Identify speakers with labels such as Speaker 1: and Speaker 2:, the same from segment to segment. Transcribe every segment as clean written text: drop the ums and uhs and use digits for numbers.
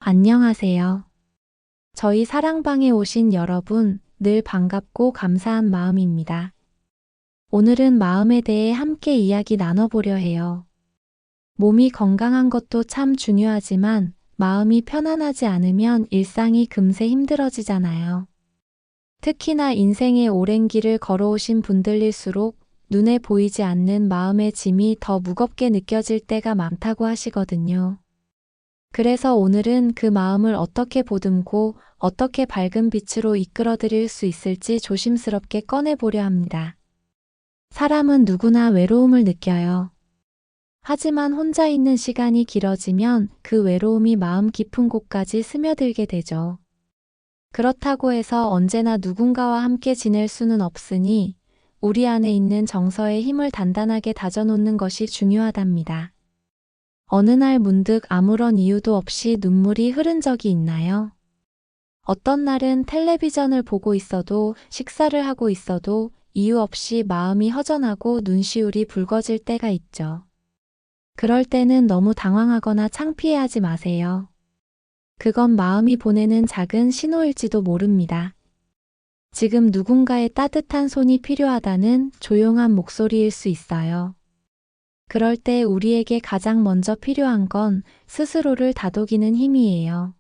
Speaker 1: 안녕하세요. 저희 사랑방에 오신 여러분, 늘 반갑고 감사한 마음입니다. 오늘은 마음에 대해 함께 이야기 나눠보려 해요. 몸이 건강한 것도 참 중요하지만 마음이 편안하지 않으면 일상이 금세 힘들어지잖아요. 특히나 인생의 오랜 길을 걸어오신 분들일수록 눈에 보이지 않는 마음의 짐이 더 무겁게 느껴질 때가 많다고 하시거든요. 그래서 오늘은 그 마음을 어떻게 보듬고 어떻게 밝은 빛으로 이끌어드릴 수 있을지 조심스럽게 꺼내보려 합니다. 사람은 누구나 외로움을 느껴요. 하지만 혼자 있는 시간이 길어지면 그 외로움이 마음 깊은 곳까지 스며들게 되죠. 그렇다고 해서 언제나 누군가와 함께 지낼 수는 없으니 우리 안에 있는 정서의 힘을 단단하게 다져놓는 것이 중요하답니다. 어느 날 문득 아무런 이유도 없이 눈물이 흐른 적이 있나요? 어떤 날은 텔레비전을 보고 있어도 식사를 하고 있어도 이유 없이 마음이 허전하고 눈시울이 붉어질 때가 있죠. 그럴 때는 너무 당황하거나 창피해하지 마세요. 그건 마음이 보내는 작은 신호일지도 모릅니다. 지금 누군가의 따뜻한 손이 필요하다는 조용한 목소리일 수 있어요. 그럴 때 우리에게 가장 먼저 필요한 건 스스로를 다독이는 힘이에요.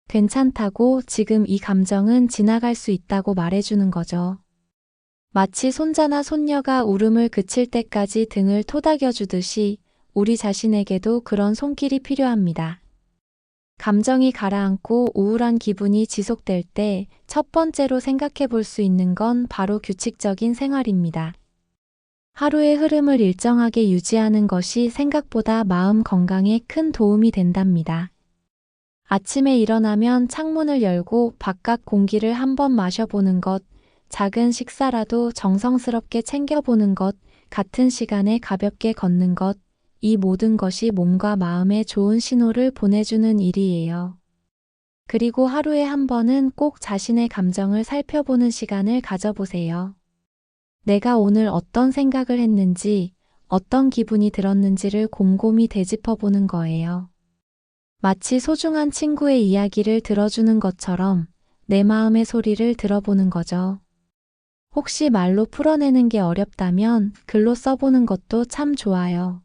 Speaker 1: 괜찮다고, 지금 이 감정은 지나갈 수 있다고 말해주는 거죠. 마치 손자나 손녀가 울음을 그칠 때까지 등을 토닥여주듯이 우리 자신에게도 그런 손길이 필요합니다. 감정이 가라앉고 우울한 기분이 지속될 때 첫 번째로 생각해 볼 수 있는 건 바로 규칙적인 생활입니다. 하루의 흐름을 일정하게 유지하는 것이 생각보다 마음 건강에 큰 도움이 된답니다. 아침에 일어나면 창문을 열고 바깥 공기를 한번 마셔보는 것, 작은 식사라도 정성스럽게 챙겨보는 것, 같은 시간에 가볍게 걷는 것, 이 모든 것이 몸과 마음에 좋은 신호를 보내주는 일이에요. 그리고 하루에 한 번은 꼭 자신의 감정을 살펴보는 시간을 가져보세요. 내가 오늘 어떤 생각을 했는지, 어떤 기분이 들었는지를 곰곰이 되짚어보는 거예요. 마치 소중한 친구의 이야기를 들어주는 것처럼 내 마음의 소리를 들어보는 거죠. 혹시 말로 풀어내는 게 어렵다면 글로 써보는 것도 참 좋아요.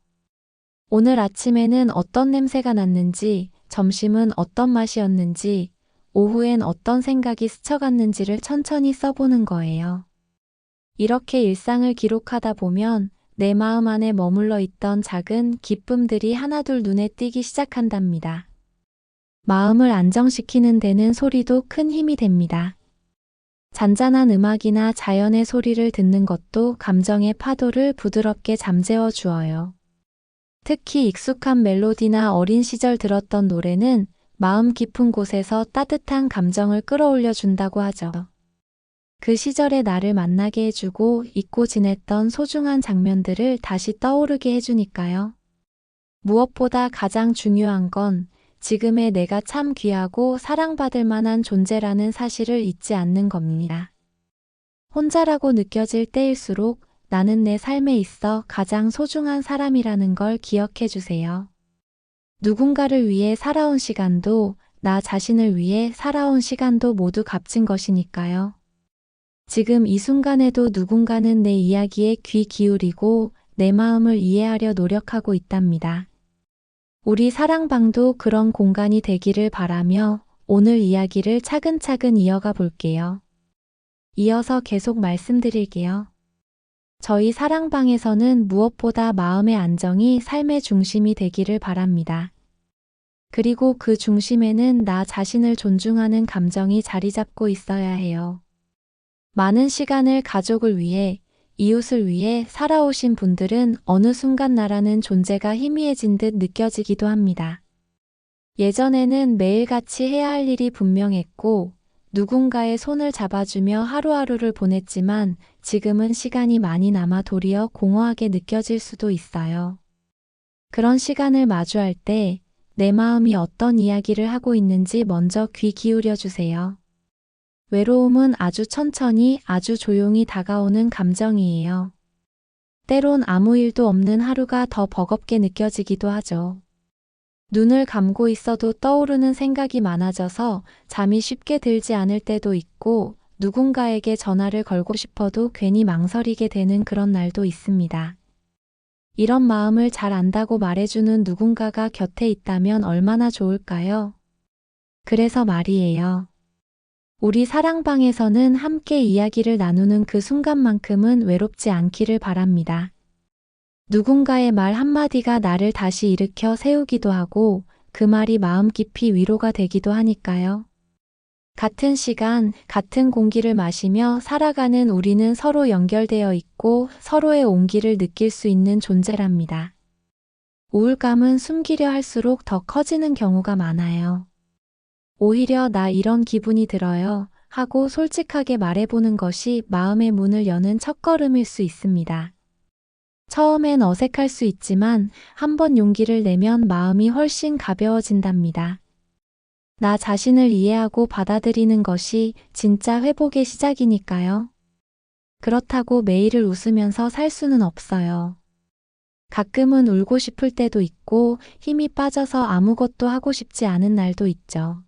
Speaker 1: 오늘 아침에는 어떤 냄새가 났는지, 점심은 어떤 맛이었는지, 오후엔 어떤 생각이 스쳐갔는지를 천천히 써보는 거예요. 이렇게 일상을 기록하다 보면 내 마음 안에 머물러 있던 작은 기쁨들이 하나둘 눈에 띄기 시작한답니다. 마음을 안정시키는 데는 소리도 큰 힘이 됩니다. 잔잔한 음악이나 자연의 소리를 듣는 것도 감정의 파도를 부드럽게 잠재워 주어요. 특히 익숙한 멜로디나 어린 시절 들었던 노래는 마음 깊은 곳에서 따뜻한 감정을 끌어올려 준다고 하죠. 그 시절의 나를 만나게 해주고 잊고 지냈던 소중한 장면들을 다시 떠오르게 해주니까요. 무엇보다 가장 중요한 건 지금의 내가 참 귀하고 사랑받을 만한 존재라는 사실을 잊지 않는 겁니다. 혼자라고 느껴질 때일수록 나는 내 삶에 있어 가장 소중한 사람이라는 걸 기억해 주세요. 누군가를 위해 살아온 시간도, 나 자신을 위해 살아온 시간도 모두 값진 것이니까요. 지금 이 순간에도 누군가는 내 이야기에 귀 기울이고 내 마음을 이해하려 노력하고 있답니다. 우리 사랑방도 그런 공간이 되기를 바라며 오늘 이야기를 차근차근 이어가 볼게요. 이어서 계속 말씀드릴게요. 저희 사랑방에서는 무엇보다 마음의 안정이 삶의 중심이 되기를 바랍니다. 그리고 그 중심에는 나 자신을 존중하는 감정이 자리 잡고 있어야 해요. 많은 시간을 가족을 위해, 이웃을 위해 살아오신 분들은 어느 순간 나라는 존재가 희미해진 듯 느껴지기도 합니다. 예전에는 매일같이 해야 할 일이 분명했고 누군가의 손을 잡아주며 하루하루를 보냈지만 지금은 시간이 많이 남아 도리어 공허하게 느껴질 수도 있어요. 그런 시간을 마주할 때 내 마음이 어떤 이야기를 하고 있는지 먼저 귀 기울여 주세요. 외로움은 아주 천천히, 아주 조용히 다가오는 감정이에요. 때론 아무 일도 없는 하루가 더 버겁게 느껴지기도 하죠. 눈을 감고 있어도 떠오르는 생각이 많아져서 잠이 쉽게 들지 않을 때도 있고 누군가에게 전화를 걸고 싶어도 괜히 망설이게 되는 그런 날도 있습니다. 이런 마음을 잘 안다고 말해주는 누군가가 곁에 있다면 얼마나 좋을까요? 그래서 말이에요. 우리 사랑방에서는 함께 이야기를 나누는 그 순간만큼은 외롭지 않기를 바랍니다. 누군가의 말 한마디가 나를 다시 일으켜 세우기도 하고 그 말이 마음 깊이 위로가 되기도 하니까요. 같은 시간, 같은 공기를 마시며 살아가는 우리는 서로 연결되어 있고 서로의 온기를 느낄 수 있는 존재랍니다. 우울감은 숨기려 할수록 더 커지는 경우가 많아요. 오히려 나 이런 기분이 들어요 하고 솔직하게 말해보는 것이 마음의 문을 여는 첫걸음일 수 있습니다. 처음엔 어색할 수 있지만 한번 용기를 내면 마음이 훨씬 가벼워진답니다. 나 자신을 이해하고 받아들이는 것이 진짜 회복의 시작이니까요. 그렇다고 매일을 웃으면서 살 수는 없어요. 가끔은 울고 싶을 때도 있고 힘이 빠져서 아무것도 하고 싶지 않은 날도 있죠.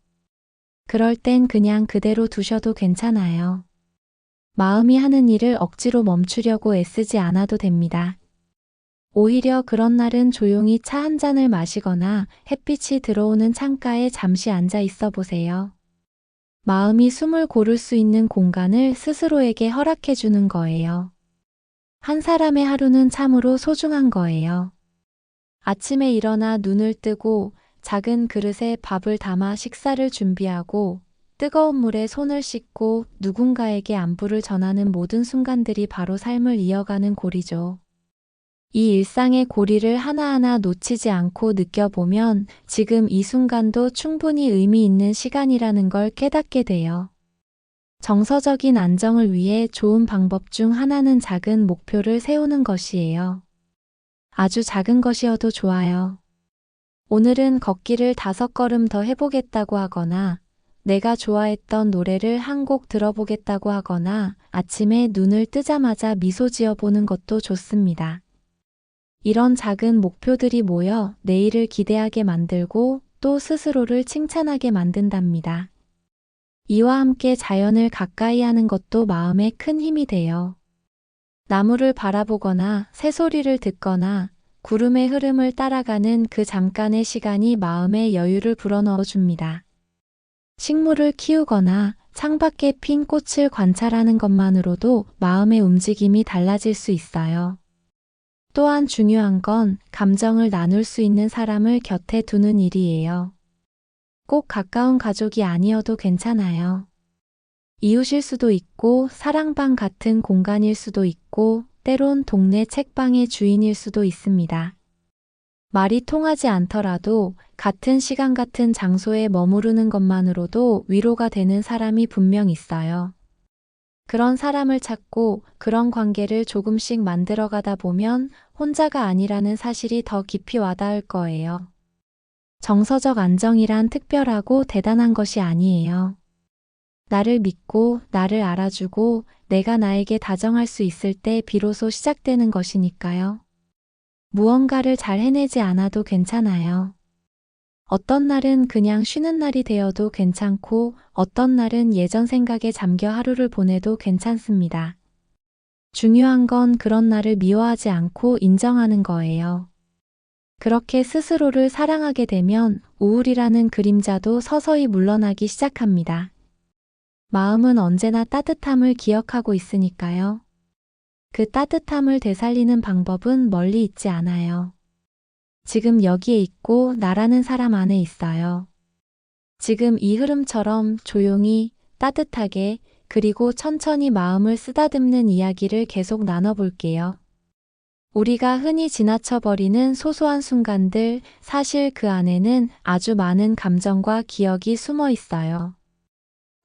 Speaker 1: 그럴 땐 그냥 그대로 두셔도 괜찮아요. 마음이 하는 일을 억지로 멈추려고 애쓰지 않아도 됩니다. 오히려 그런 날은 조용히 차 한 잔을 마시거나 햇빛이 들어오는 창가에 잠시 앉아 있어 보세요. 마음이 숨을 고를 수 있는 공간을 스스로에게 허락해 주는 거예요. 한 사람의 하루는 참으로 소중한 거예요. 아침에 일어나 눈을 뜨고 작은 그릇에 밥을 담아 식사를 준비하고 뜨거운 물에 손을 씻고 누군가에게 안부를 전하는 모든 순간들이 바로 삶을 이어가는 고리죠. 이 일상의 고리를 하나하나 놓치지 않고 느껴보면 지금 이 순간도 충분히 의미 있는 시간이라는 걸 깨닫게 돼요. 정서적인 안정을 위해 좋은 방법 중 하나는 작은 목표를 세우는 것이에요. 아주 작은 것이어도 좋아요. 오늘은 걷기를 5걸음 더 해보겠다고 하거나 내가 좋아했던 노래를 한 곡 들어보겠다고 하거나 아침에 눈을 뜨자마자 미소 지어보는 것도 좋습니다. 이런 작은 목표들이 모여 내일을 기대하게 만들고 또 스스로를 칭찬하게 만든답니다. 이와 함께 자연을 가까이 하는 것도 마음에 큰 힘이 돼요. 나무를 바라보거나 새소리를 듣거나 구름의 흐름을 따라가는 그 잠깐의 시간이 마음에 여유를 불어넣어 줍니다. 식물을 키우거나 창밖에 핀 꽃을 관찰하는 것만으로도 마음의 움직임이 달라질 수 있어요. 또한 중요한 건 감정을 나눌 수 있는 사람을 곁에 두는 일이에요. 꼭 가까운 가족이 아니어도 괜찮아요. 이웃일 수도 있고 사랑방 같은 공간일 수도 있고 때론 동네 책방의 주인일 수도 있습니다. 말이 통하지 않더라도 같은 시간 같은 장소에 머무르는 것만으로도 위로가 되는 사람이 분명 있어요. 그런 사람을 찾고 그런 관계를 조금씩 만들어가다 보면 혼자가 아니라는 사실이 더 깊이 와닿을 거예요. 정서적 안정이란 특별하고 대단한 것이 아니에요. 나를 믿고 나를 알아주고 내가 나에게 다정할 수 있을 때 비로소 시작되는 것이니까요. 무언가를 잘 해내지 않아도 괜찮아요. 어떤 날은 그냥 쉬는 날이 되어도 괜찮고 어떤 날은 예전 생각에 잠겨 하루를 보내도 괜찮습니다. 중요한 건 그런 날을 미워하지 않고 인정하는 거예요. 그렇게 스스로를 사랑하게 되면 우울이라는 그림자도 서서히 물러나기 시작합니다. 마음은 언제나 따뜻함을 기억하고 있으니까요. 그 따뜻함을 되살리는 방법은 멀리 있지 않아요. 지금 여기에 있고 나라는 사람 안에 있어요. 지금 이 흐름처럼 조용히, 따뜻하게, 그리고 천천히 마음을 쓰다듬는 이야기를 계속 나눠볼게요. 우리가 흔히 지나쳐버리는 소소한 순간들, 사실 그 안에는 아주 많은 감정과 기억이 숨어 있어요.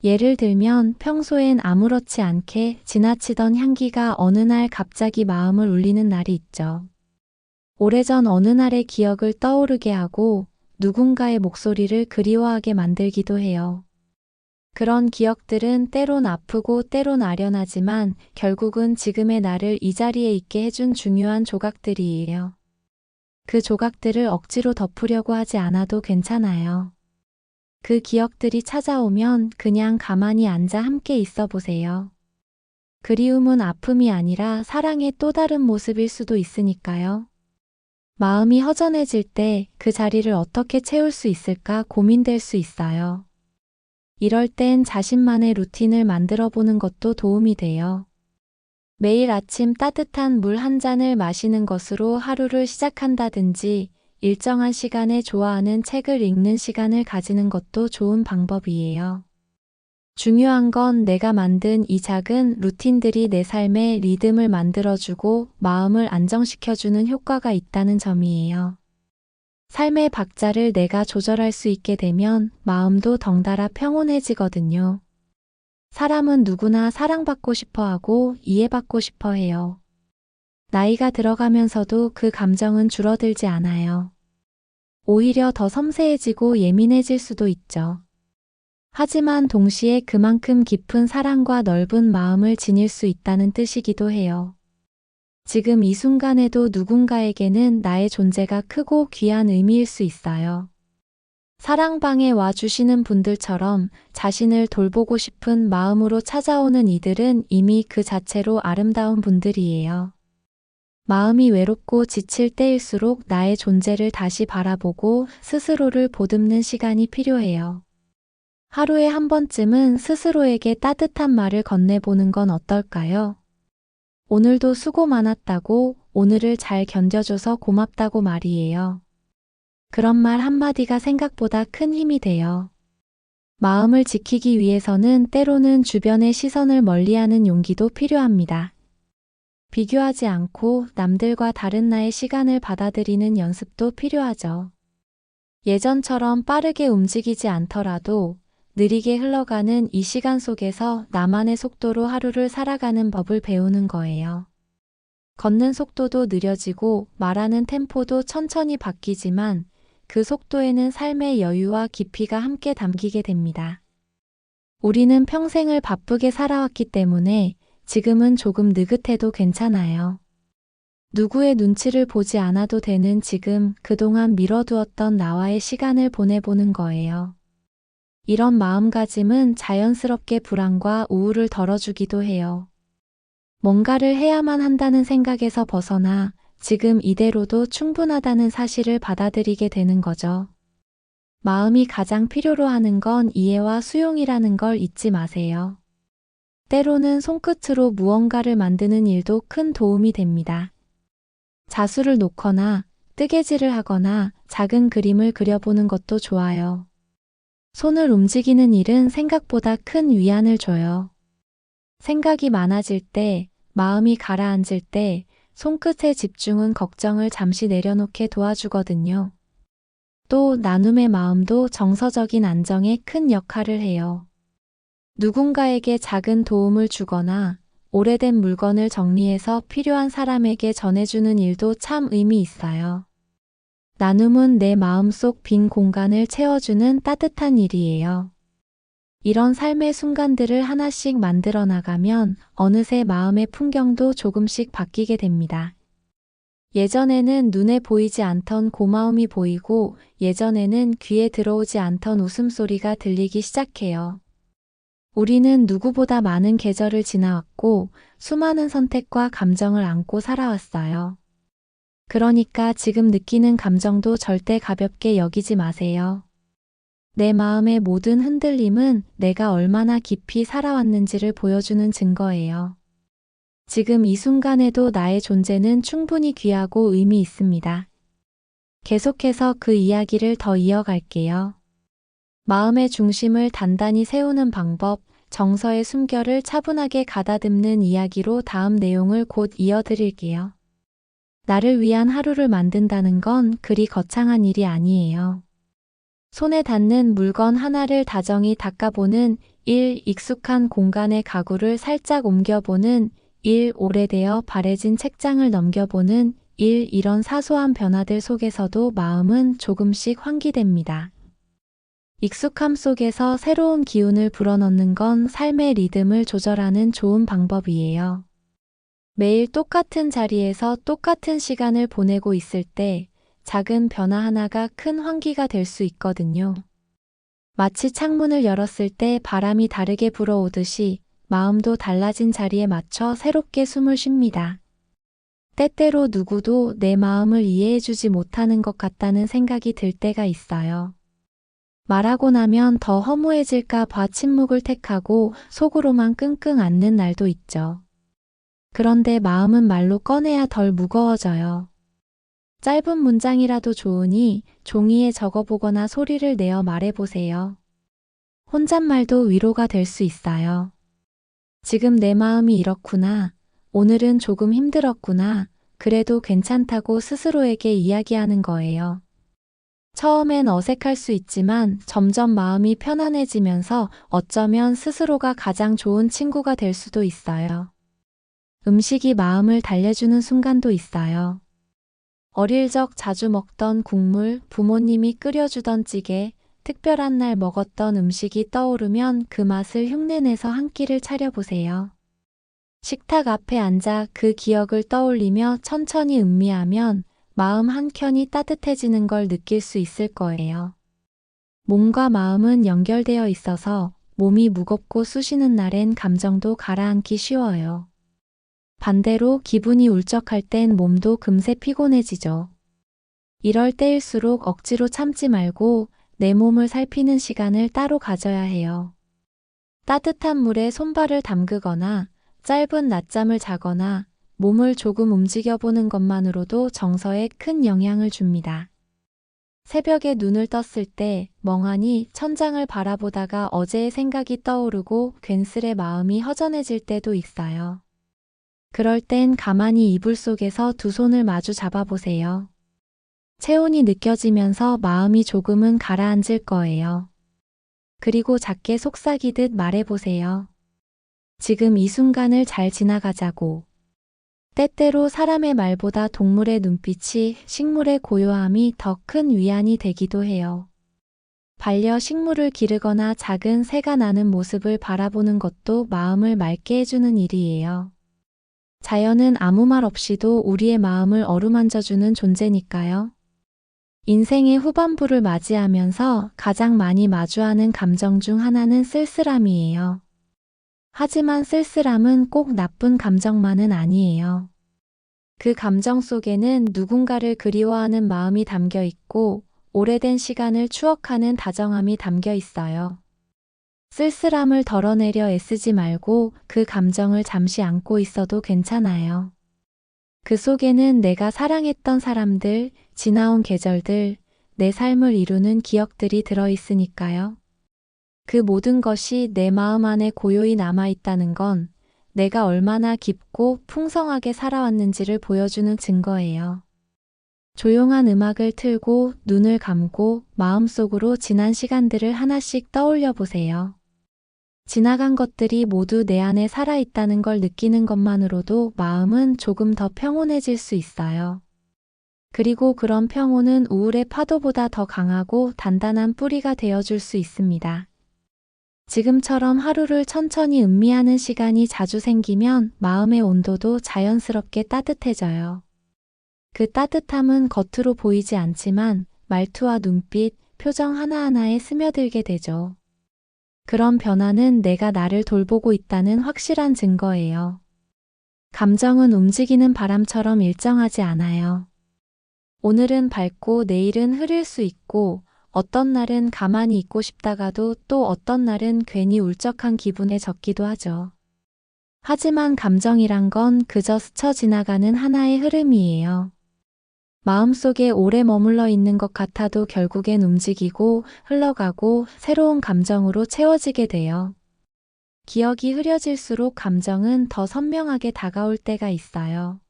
Speaker 1: 예를 들면 평소엔 아무렇지 않게 지나치던 향기가 어느 날 갑자기 마음을 울리는 날이 있죠. 오래전 어느 날의 기억을 떠오르게 하고 누군가의 목소리를 그리워하게 만들기도 해요. 그런 기억들은 때론 아프고 때론 아련하지만 결국은 지금의 나를 이 자리에 있게 해준 중요한 조각들이에요. 그 조각들을 억지로 덮으려고 하지 않아도 괜찮아요. 그 기억들이 찾아오면 그냥 가만히 앉아 함께 있어 보세요. 그리움은 아픔이 아니라 사랑의 또 다른 모습일 수도 있으니까요. 마음이 허전해질 때 그 자리를 어떻게 채울 수 있을까 고민될 수 있어요. 이럴 땐 자신만의 루틴을 만들어 보는 것도 도움이 돼요. 매일 아침 따뜻한 물 한 잔을 마시는 것으로 하루를 시작한다든지 일정한 시간에 좋아하는 책을 읽는 시간을 가지는 것도 좋은 방법이에요. 중요한 건 내가 만든 이 작은 루틴들이 내 삶의 리듬을 만들어주고 마음을 안정시켜주는 효과가 있다는 점이에요. 삶의 박자를 내가 조절할 수 있게 되면 마음도 덩달아 평온해지거든요. 사람은 누구나 사랑받고 싶어 하고 이해받고 싶어 해요. 나이가 들어가면서도 그 감정은 줄어들지 않아요. 오히려 더 섬세해지고 예민해질 수도 있죠. 하지만 동시에 그만큼 깊은 사랑과 넓은 마음을 지닐 수 있다는 뜻이기도 해요. 지금 이 순간에도 누군가에게는 나의 존재가 크고 귀한 의미일 수 있어요. 사랑방에 와주시는 분들처럼 자신을 돌보고 싶은 마음으로 찾아오는 이들은 이미 그 자체로 아름다운 분들이에요. 마음이 외롭고 지칠 때일수록 나의 존재를 다시 바라보고 스스로를 보듬는 시간이 필요해요. 하루에 한 번쯤은 스스로에게 따뜻한 말을 건네보는 건 어떨까요? 오늘도 수고 많았다고, 오늘을 잘 견뎌줘서 고맙다고 말이에요. 그런 말 한마디가 생각보다 큰 힘이 돼요. 마음을 지키기 위해서는 때로는 주변의 시선을 멀리하는 용기도 필요합니다. 비교하지 않고 남들과 다른 나의 시간을 받아들이는 연습도 필요하죠. 예전처럼 빠르게 움직이지 않더라도 느리게 흘러가는 이 시간 속에서 나만의 속도로 하루를 살아가는 법을 배우는 거예요. 걷는 속도도 느려지고 말하는 템포도 천천히 바뀌지만 그 속도에는 삶의 여유와 깊이가 함께 담기게 됩니다. 우리는 평생을 바쁘게 살아왔기 때문에 지금은 조금 느긋해도 괜찮아요. 누구의 눈치를 보지 않아도 되는 지금, 그동안 미뤄두었던 나와의 시간을 보내보는 거예요. 이런 마음가짐은 자연스럽게 불안과 우울을 덜어주기도 해요. 뭔가를 해야만 한다는 생각에서 벗어나 지금 이대로도 충분하다는 사실을 받아들이게 되는 거죠. 마음이 가장 필요로 하는 건 이해와 수용이라는 걸 잊지 마세요. 때로는 손끝으로 무언가를 만드는 일도 큰 도움이 됩니다. 자수를 놓거나 뜨개질을 하거나 작은 그림을 그려보는 것도 좋아요. 손을 움직이는 일은 생각보다 큰 위안을 줘요. 생각이 많아질 때, 마음이 가라앉을 때, 손끝의 집중은 걱정을 잠시 내려놓게 도와주거든요. 또 나눔의 마음도 정서적인 안정에 큰 역할을 해요. 누군가에게 작은 도움을 주거나 오래된 물건을 정리해서 필요한 사람에게 전해주는 일도 참 의미 있어요. 나눔은 내 마음속 빈 공간을 채워주는 따뜻한 일이에요. 이런 삶의 순간들을 하나씩 만들어 나가면 어느새 마음의 풍경도 조금씩 바뀌게 됩니다. 예전에는 눈에 보이지 않던 고마움이 보이고 예전에는 귀에 들어오지 않던 웃음소리가 들리기 시작해요. 우리는 누구보다 많은 계절을 지나왔고 수많은 선택과 감정을 안고 살아왔어요. 그러니까 지금 느끼는 감정도 절대 가볍게 여기지 마세요. 내 마음의 모든 흔들림은 내가 얼마나 깊이 살아왔는지를 보여주는 증거예요. 지금 이 순간에도 나의 존재는 충분히 귀하고 의미 있습니다. 계속해서 그 이야기를 더 이어갈게요. 마음의 중심을 단단히 세우는 방법, 정서의 숨결을 차분하게 가다듬는 이야기로 다음 내용을 곧 이어드릴게요. 나를 위한 하루를 만든다는 건 그리 거창한 일이 아니에요. 손에 닿는 물건 하나를 다정히 닦아보는 일, 익숙한 공간의 가구를 살짝 옮겨보는 일, 오래되어 바래진 책장을 넘겨보는 일, 이런 사소한 변화들 속에서도 마음은 조금씩 환기됩니다. 익숙함 속에서 새로운 기운을 불어넣는 건 삶의 리듬을 조절하는 좋은 방법이에요. 매일 똑같은 자리에서 똑같은 시간을 보내고 있을 때 작은 변화 하나가 큰 환기가 될 수 있거든요. 마치 창문을 열었을 때 바람이 다르게 불어오듯이 마음도 달라진 자리에 맞춰 새롭게 숨을 쉽니다. 때때로 누구도 내 마음을 이해해주지 못하는 것 같다는 생각이 들 때가 있어요. 말하고 나면 더 허무해질까 봐 침묵을 택하고 속으로만 끙끙 앓는 날도 있죠. 그런데 마음은 말로 꺼내야 덜 무거워져요. 짧은 문장이라도 좋으니 종이에 적어보거나 소리를 내어 말해보세요. 혼잣말도 위로가 될 수 있어요. 지금 내 마음이 이렇구나. 오늘은 조금 힘들었구나. 그래도 괜찮다고 스스로에게 이야기하는 거예요. 처음엔 어색할 수 있지만 점점 마음이 편안해지면서 어쩌면 스스로가 가장 좋은 친구가 될 수도 있어요. 음식이 마음을 달래주는 순간도 있어요. 어릴 적 자주 먹던 국물, 부모님이 끓여주던 찌개, 특별한 날 먹었던 음식이 떠오르면 그 맛을 흉내내서 한 끼를 차려보세요. 식탁 앞에 앉아 그 기억을 떠올리며 천천히 음미하면 마음 한켠이 따뜻해지는 걸 느낄 수 있을 거예요. 몸과 마음은 연결되어 있어서 몸이 무겁고 쑤시는 날엔 감정도 가라앉기 쉬워요. 반대로 기분이 울적할 땐 몸도 금세 피곤해지죠. 이럴 때일수록 억지로 참지 말고 내 몸을 살피는 시간을 따로 가져야 해요. 따뜻한 물에 손발을 담그거나 짧은 낮잠을 자거나 몸을 조금 움직여보는 것만으로도 정서에 큰 영향을 줍니다. 새벽에 눈을 떴을 때 멍하니 천장을 바라보다가 어제의 생각이 떠오르고 괜스레 마음이 허전해질 때도 있어요. 그럴 땐 가만히 이불 속에서 두 손을 마주 잡아보세요. 체온이 느껴지면서 마음이 조금은 가라앉을 거예요. 그리고 작게 속삭이듯 말해보세요. 지금 이 순간을 잘 지나가자고. 때때로 사람의 말보다 동물의 눈빛이, 식물의 고요함이 더 큰 위안이 되기도 해요. 반려식물을 기르거나 작은 새가 나는 모습을 바라보는 것도 마음을 맑게 해주는 일이에요. 자연은 아무 말 없이도 우리의 마음을 어루만져주는 존재니까요. 인생의 후반부를 맞이하면서 가장 많이 마주하는 감정 중 하나는 쓸쓸함이에요. 하지만 쓸쓸함은 꼭 나쁜 감정만은 아니에요. 그 감정 속에는 누군가를 그리워하는 마음이 담겨 있고 오래된 시간을 추억하는 다정함이 담겨 있어요. 쓸쓸함을 덜어내려 애쓰지 말고 그 감정을 잠시 안고 있어도 괜찮아요. 그 속에는 내가 사랑했던 사람들, 지나온 계절들, 내 삶을 이루는 기억들이 들어있으니까요. 그 모든 것이 내 마음 안에 고요히 남아있다는 건 내가 얼마나 깊고 풍성하게 살아왔는지를 보여주는 증거예요. 조용한 음악을 틀고 눈을 감고 마음속으로 지난 시간들을 하나씩 떠올려 보세요. 지나간 것들이 모두 내 안에 살아있다는 걸 느끼는 것만으로도 마음은 조금 더 평온해질 수 있어요. 그리고 그런 평온은 우울의 파도보다 더 강하고 단단한 뿌리가 되어줄 수 있습니다. 지금처럼 하루를 천천히 음미하는 시간이 자주 생기면 마음의 온도도 자연스럽게 따뜻해져요. 그 따뜻함은 겉으로 보이지 않지만 말투와 눈빛, 표정 하나하나에 스며들게 되죠. 그런 변화는 내가 나를 돌보고 있다는 확실한 증거예요. 감정은 움직이는 바람처럼 일정하지 않아요. 오늘은 밝고 내일은 흐릴 수 있고 어떤 날은 가만히 있고 싶다가도 또 어떤 날은 괜히 울적한 기분에 젖기도 하죠. 하지만 감정이란 건 그저 스쳐 지나가는 하나의 흐름이에요. 마음속에 오래 머물러 있는 것 같아도 결국엔 움직이고 흘러가고 새로운 감정으로 채워지게 돼요. 기억이 흐려질수록 감정은 더 선명하게 다가올 때가 있어요.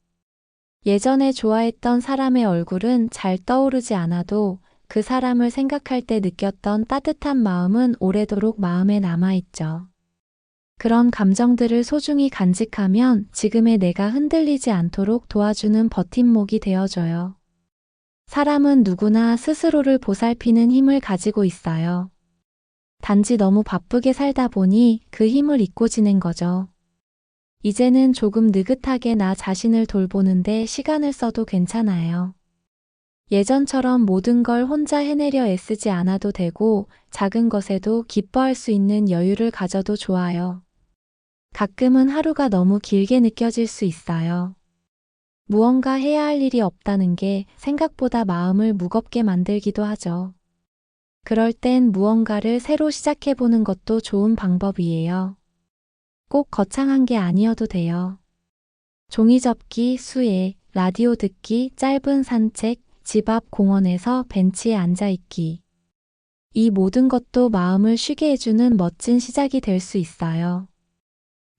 Speaker 1: 예전에 좋아했던 사람의 얼굴은 잘 떠오르지 않아도 그 사람을 생각할 때 느꼈던 따뜻한 마음은 오래도록 마음에 남아있죠. 그런 감정들을 소중히 간직하면 지금의 내가 흔들리지 않도록 도와주는 버팀목이 되어줘요. 사람은 누구나 스스로를 보살피는 힘을 가지고 있어요. 단지 너무 바쁘게 살다 보니 그 힘을 잊고 지낸 거죠. 이제는 조금 느긋하게 나 자신을 돌보는데 시간을 써도 괜찮아요. 예전처럼 모든 걸 혼자 해내려 애쓰지 않아도 되고 작은 것에도 기뻐할 수 있는 여유를 가져도 좋아요. 가끔은 하루가 너무 길게 느껴질 수 있어요. 무언가 해야 할 일이 없다는 게 생각보다 마음을 무겁게 만들기도 하죠. 그럴 땐 무언가를 새로 시작해보는 것도 좋은 방법이에요. 꼭 거창한 게 아니어도 돼요. 종이 접기, 수해, 라디오 듣기, 짧은 산책, 집 앞 공원에서 벤치에 앉아있기. 이 모든 것도 마음을 쉬게 해주는 멋진 시작이 될 수 있어요.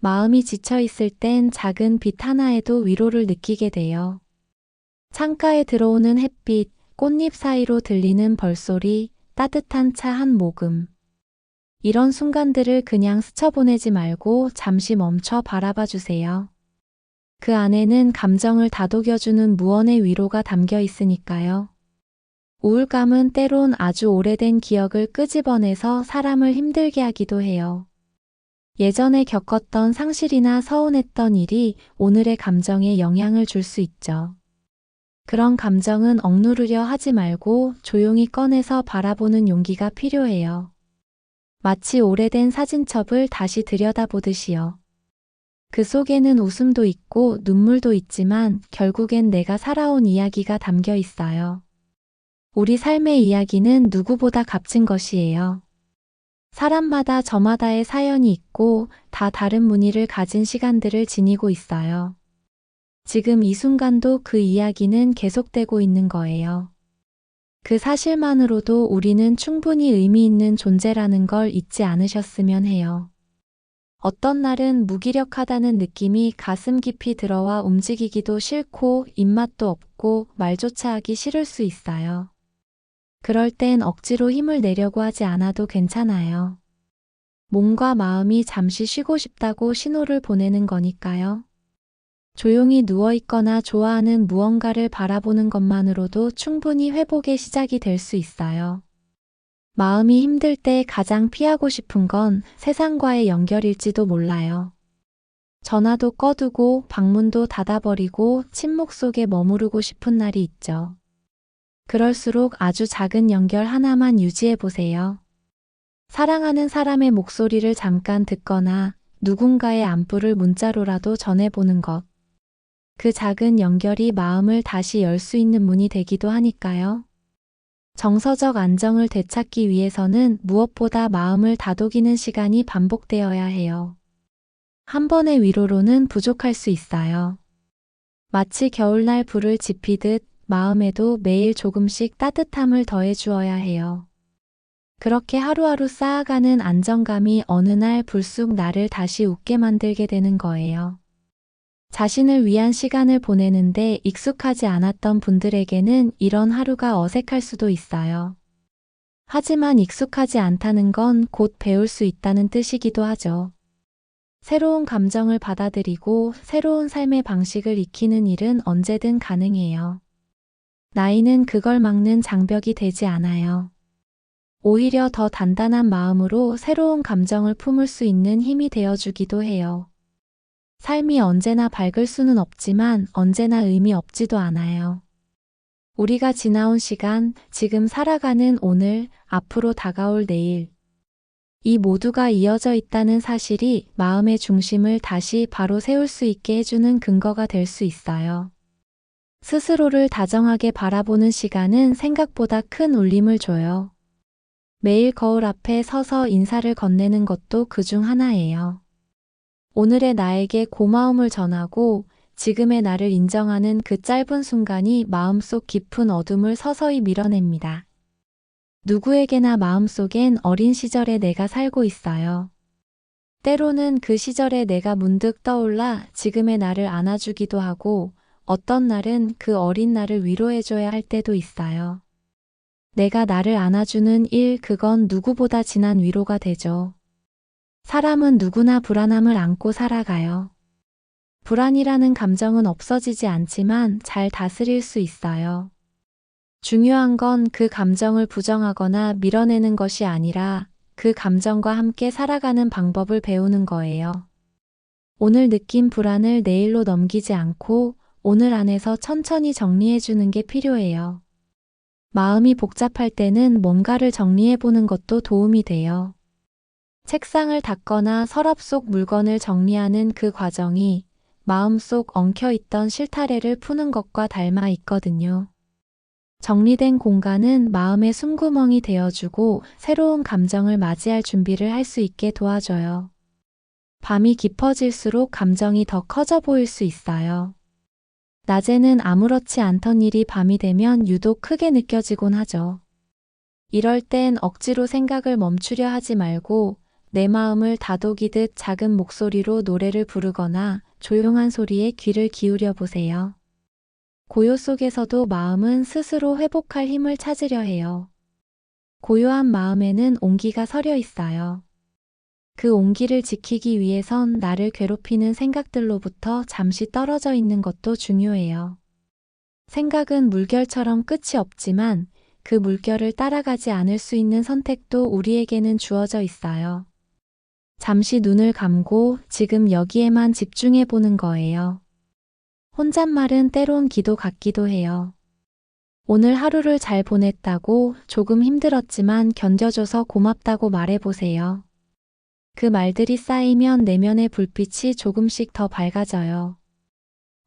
Speaker 1: 마음이 지쳐있을 땐 작은 빛 하나에도 위로를 느끼게 돼요. 창가에 들어오는 햇빛, 꽃잎 사이로 들리는 벌소리, 따뜻한 차 한 모금. 이런 순간들을 그냥 스쳐보내지 말고 잠시 멈춰 바라봐 주세요. 그 안에는 감정을 다독여주는 무언의 위로가 담겨 있으니까요. 우울감은 때론 아주 오래된 기억을 끄집어내서 사람을 힘들게 하기도 해요. 예전에 겪었던 상실이나 서운했던 일이 오늘의 감정에 영향을 줄 수 있죠. 그런 감정은 억누르려 하지 말고 조용히 꺼내서 바라보는 용기가 필요해요. 마치 오래된 사진첩을 다시 들여다보듯이요. 그 속에는 웃음도 있고 눈물도 있지만 결국엔 내가 살아온 이야기가 담겨 있어요. 우리 삶의 이야기는 누구보다 값진 것이에요. 사람마다 저마다의 사연이 있고 다 다른 무늬를 가진 시간들을 지니고 있어요. 지금 이 순간도 그 이야기는 계속되고 있는 거예요. 그 사실만으로도 우리는 충분히 의미 있는 존재라는 걸 잊지 않으셨으면 해요. 어떤 날은 무기력하다는 느낌이 가슴 깊이 들어와 움직이기도 싫고 입맛도 없고 말조차 하기 싫을 수 있어요. 그럴 땐 억지로 힘을 내려고 하지 않아도 괜찮아요. 몸과 마음이 잠시 쉬고 싶다고 신호를 보내는 거니까요. 조용히 누워있거나 좋아하는 무언가를 바라보는 것만으로도 충분히 회복의 시작이 될 수 있어요. 마음이 힘들 때 가장 피하고 싶은 건 세상과의 연결일지도 몰라요. 전화도 꺼두고 방문도 닫아버리고 침묵 속에 머무르고 싶은 날이 있죠. 그럴수록 아주 작은 연결 하나만 유지해보세요. 사랑하는 사람의 목소리를 잠깐 듣거나 누군가의 안부를 문자로라도 전해보는 것. 그 작은 연결이 마음을 다시 열 수 있는 문이 되기도 하니까요. 정서적 안정을 되찾기 위해서는 무엇보다 마음을 다독이는 시간이 반복되어야 해요. 한 번의 위로로는 부족할 수 있어요. 마치 겨울날 불을 지피듯 마음에도 매일 조금씩 따뜻함을 더해 주어야 해요. 그렇게 하루하루 쌓아가는 안정감이 어느 날 불쑥 나를 다시 웃게 만들게 되는 거예요. 자신을 위한 시간을 보내는데 익숙하지 않았던 분들에게는 이런 하루가 어색할 수도 있어요. 하지만 익숙하지 않다는 건 곧 배울 수 있다는 뜻이기도 하죠. 새로운 감정을 받아들이고 새로운 삶의 방식을 익히는 일은 언제든 가능해요. 나이는 그걸 막는 장벽이 되지 않아요. 오히려 더 단단한 마음으로 새로운 감정을 품을 수 있는 힘이 되어주기도 해요. 삶이 언제나 밝을 수는 없지만 언제나 의미 없지도 않아요. 우리가 지나온 시간, 지금 살아가는 오늘, 앞으로 다가올 내일. 이 모두가 이어져 있다는 사실이 마음의 중심을 다시 바로 세울 수 있게 해주는 근거가 될 수 있어요. 스스로를 다정하게 바라보는 시간은 생각보다 큰 울림을 줘요. 매일 거울 앞에 서서 인사를 건네는 것도 그중 하나예요. 오늘의 나에게 고마움을 전하고 지금의 나를 인정하는 그 짧은 순간이 마음속 깊은 어둠을 서서히 밀어냅니다. 누구에게나 마음속엔 어린 시절의 내가 살고 있어요. 때로는 그 시절의 내가 문득 떠올라 지금의 나를 안아주기도 하고 어떤 날은 그 어린 나를 위로해줘야 할 때도 있어요. 내가 나를 안아주는 일, 그건 누구보다 진한 위로가 되죠. 사람은 누구나 불안함을 안고 살아가요. 불안이라는 감정은 없어지지 않지만 잘 다스릴 수 있어요. 중요한 건 그 감정을 부정하거나 밀어내는 것이 아니라 그 감정과 함께 살아가는 방법을 배우는 거예요. 오늘 느낀 불안을 내일로 넘기지 않고 오늘 안에서 천천히 정리해주는 게 필요해요. 마음이 복잡할 때는 뭔가를 정리해보는 것도 도움이 돼요. 책상을 닦거나 서랍 속 물건을 정리하는 그 과정이 마음속 엉켜있던 실타래를 푸는 것과 닮아 있거든요. 정리된 공간은 마음의 숨구멍이 되어주고 새로운 감정을 맞이할 준비를 할 수 있게 도와줘요. 밤이 깊어질수록 감정이 더 커져 보일 수 있어요. 낮에는 아무렇지 않던 일이 밤이 되면 유독 크게 느껴지곤 하죠. 이럴 땐 억지로 생각을 멈추려 하지 말고 내 마음을 다독이듯 작은 목소리로 노래를 부르거나 조용한 소리에 귀를 기울여 보세요. 고요 속에서도 마음은 스스로 회복할 힘을 찾으려 해요. 고요한 마음에는 온기가 서려 있어요. 그 온기를 지키기 위해선 나를 괴롭히는 생각들로부터 잠시 떨어져 있는 것도 중요해요. 생각은 물결처럼 끝이 없지만 그 물결을 따라가지 않을 수 있는 선택도 우리에게는 주어져 있어요. 잠시 눈을 감고 지금 여기에만 집중해 보는 거예요. 혼잣말은 때론 기도 같기도 해요. 오늘 하루를 잘 보냈다고, 조금 힘들었지만 견뎌줘서 고맙다고 말해보세요. 그 말들이 쌓이면 내면의 불빛이 조금씩 더 밝아져요.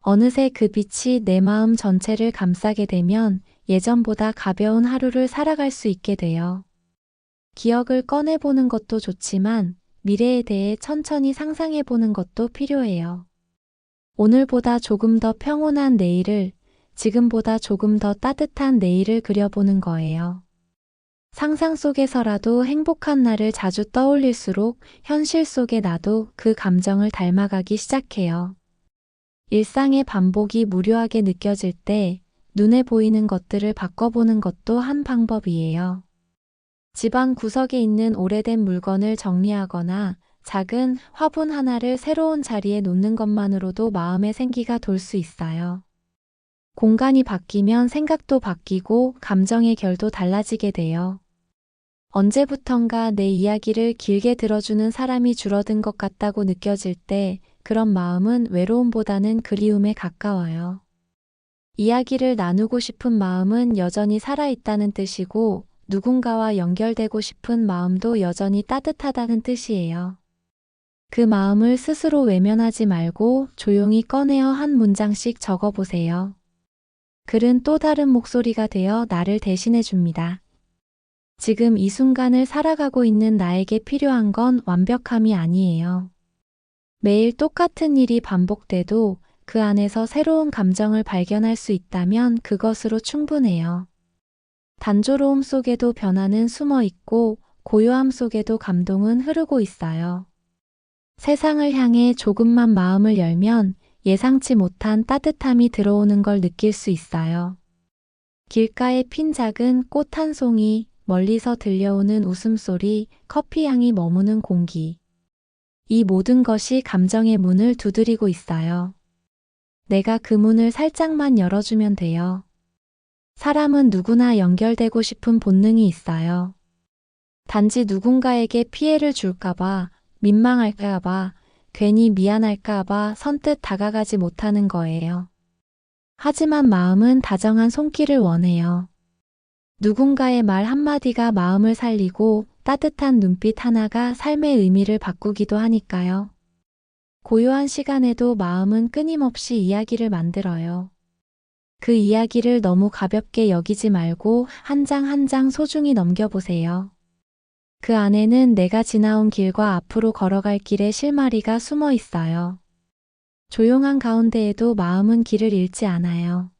Speaker 1: 어느새 그 빛이 내 마음 전체를 감싸게 되면 예전보다 가벼운 하루를 살아갈 수 있게 돼요. 기억을 꺼내보는 것도 좋지만 미래에 대해 천천히 상상해보는 것도 필요해요. 오늘보다 조금 더 평온한 내일을, 지금보다 조금 더 따뜻한 내일을 그려보는 거예요. 상상 속에서라도 행복한 날을 자주 떠올릴수록 현실 속의 나도 그 감정을 닮아가기 시작해요. 일상의 반복이 무료하게 느껴질 때 눈에 보이는 것들을 바꿔보는 것도 한 방법이에요. 집안 구석에 있는 오래된 물건을 정리하거나 작은 화분 하나를 새로운 자리에 놓는 것만으로도 마음의 생기가 돌 수 있어요. 공간이 바뀌면 생각도 바뀌고 감정의 결도 달라지게 돼요. 언제부턴가 내 이야기를 길게 들어주는 사람이 줄어든 것 같다고 느껴질 때 그런 마음은 외로움보다는 그리움에 가까워요. 이야기를 나누고 싶은 마음은 여전히 살아있다는 뜻이고 누군가와 연결되고 싶은 마음도 여전히 따뜻하다는 뜻이에요. 그 마음을 스스로 외면하지 말고 조용히 꺼내어 한 문장씩 적어보세요. 글은 또 다른 목소리가 되어 나를 대신해 줍니다. 지금 이 순간을 살아가고 있는 나에게 필요한 건 완벽함이 아니에요. 매일 똑같은 일이 반복돼도 그 안에서 새로운 감정을 발견할 수 있다면 그것으로 충분해요. 단조로움 속에도 변화는 숨어 있고 고요함 속에도 감동은 흐르고 있어요. 세상을 향해 조금만 마음을 열면 예상치 못한 따뜻함이 들어오는 걸 느낄 수 있어요. 길가에 핀 작은 꽃 한 송이, 멀리서 들려오는 웃음소리, 커피 향이 머무는 공기. 이 모든 것이 감정의 문을 두드리고 있어요. 내가 그 문을 살짝만 열어주면 돼요. 사람은 누구나 연결되고 싶은 본능이 있어요. 단지 누군가에게 피해를 줄까봐, 민망할까봐, 괜히 미안할까봐 선뜻 다가가지 못하는 거예요. 하지만 마음은 다정한 손길을 원해요. 누군가의 말 한마디가 마음을 살리고 따뜻한 눈빛 하나가 삶의 의미를 바꾸기도 하니까요. 고요한 시간에도 마음은 끊임없이 이야기를 만들어요. 그 이야기를 너무 가볍게 여기지 말고 한 장 한 장 소중히 넘겨보세요. 그 안에는 내가 지나온 길과 앞으로 걸어갈 길의 실마리가 숨어 있어요. 조용한 가운데에도 마음은 길을 잃지 않아요.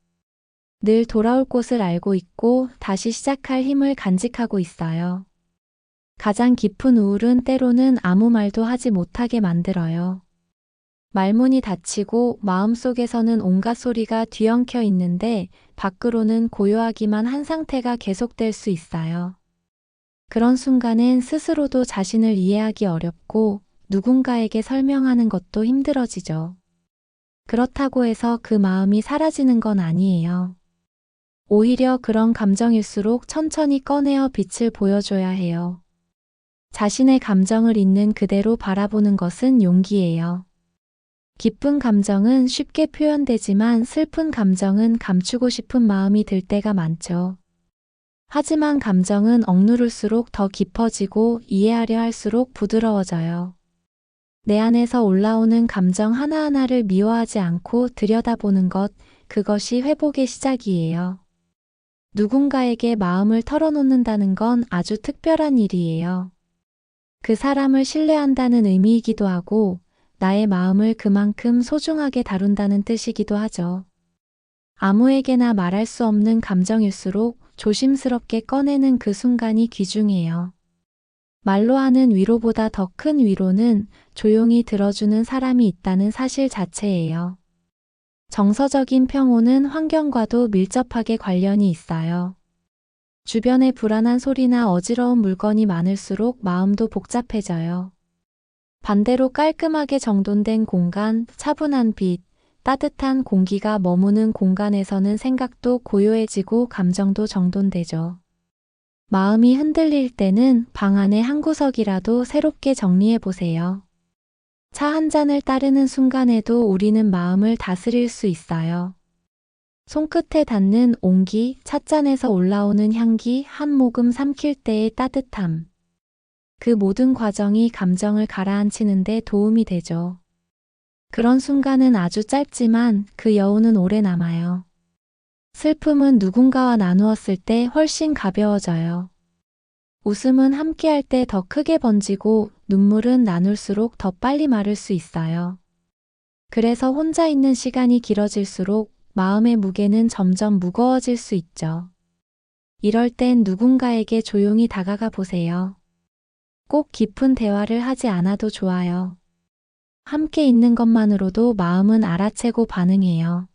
Speaker 1: 늘 돌아올 곳을 알고 있고 다시 시작할 힘을 간직하고 있어요. 가장 깊은 우울은 때로는 아무 말도 하지 못하게 만들어요. 말문이 닫히고 마음속에서는 온갖 소리가 뒤엉켜 있는데 밖으로는 고요하기만 한 상태가 계속될 수 있어요. 그런 순간엔 스스로도 자신을 이해하기 어렵고 누군가에게 설명하는 것도 힘들어지죠. 그렇다고 해서 그 마음이 사라지는 건 아니에요. 오히려 그런 감정일수록 천천히 꺼내어 빛을 보여줘야 해요. 자신의 감정을 있는 그대로 바라보는 것은 용기예요. 기쁜 감정은 쉽게 표현되지만 슬픈 감정은 감추고 싶은 마음이 들 때가 많죠. 하지만 감정은 억누를수록 더 깊어지고 이해하려 할수록 부드러워져요. 내 안에서 올라오는 감정 하나하나를 미워하지 않고 들여다보는 것, 그것이 회복의 시작이에요. 누군가에게 마음을 털어놓는다는 건 아주 특별한 일이에요. 그 사람을 신뢰한다는 의미이기도 하고, 나의 마음을 그만큼 소중하게 다룬다는 뜻이기도 하죠. 아무에게나 말할 수 없는 감정일수록 조심스럽게 꺼내는 그 순간이 귀중해요. 말로 하는 위로보다 더 큰 위로는 조용히 들어주는 사람이 있다는 사실 자체예요. 정서적인 평온은 환경과도 밀접하게 관련이 있어요. 주변에 불안한 소리나 어지러운 물건이 많을수록 마음도 복잡해져요. 반대로 깔끔하게 정돈된 공간, 차분한 빛, 따뜻한 공기가 머무는 공간에서는 생각도 고요해지고 감정도 정돈되죠. 마음이 흔들릴 때는 방 안의 한 구석이라도 새롭게 정리해 보세요. 차 한 잔을 따르는 순간에도 우리는 마음을 다스릴 수 있어요. 손끝에 닿는 온기, 찻잔에서 올라오는 향기, 한 모금 삼킬 때의 따뜻함. 그 모든 과정이 감정을 가라앉히는 데 도움이 되죠. 그런 순간은 아주 짧지만 그 여운은 오래 남아요. 슬픔은 누군가와 나누었을 때 훨씬 가벼워져요. 웃음은 함께할 때 더 크게 번지고 눈물은 나눌수록 더 빨리 마를 수 있어요. 그래서 혼자 있는 시간이 길어질수록 마음의 무게는 점점 무거워질 수 있죠. 이럴 땐 누군가에게 조용히 다가가 보세요. 꼭 깊은 대화를 하지 않아도 좋아요. 함께 있는 것만으로도 마음은 알아채고 반응해요.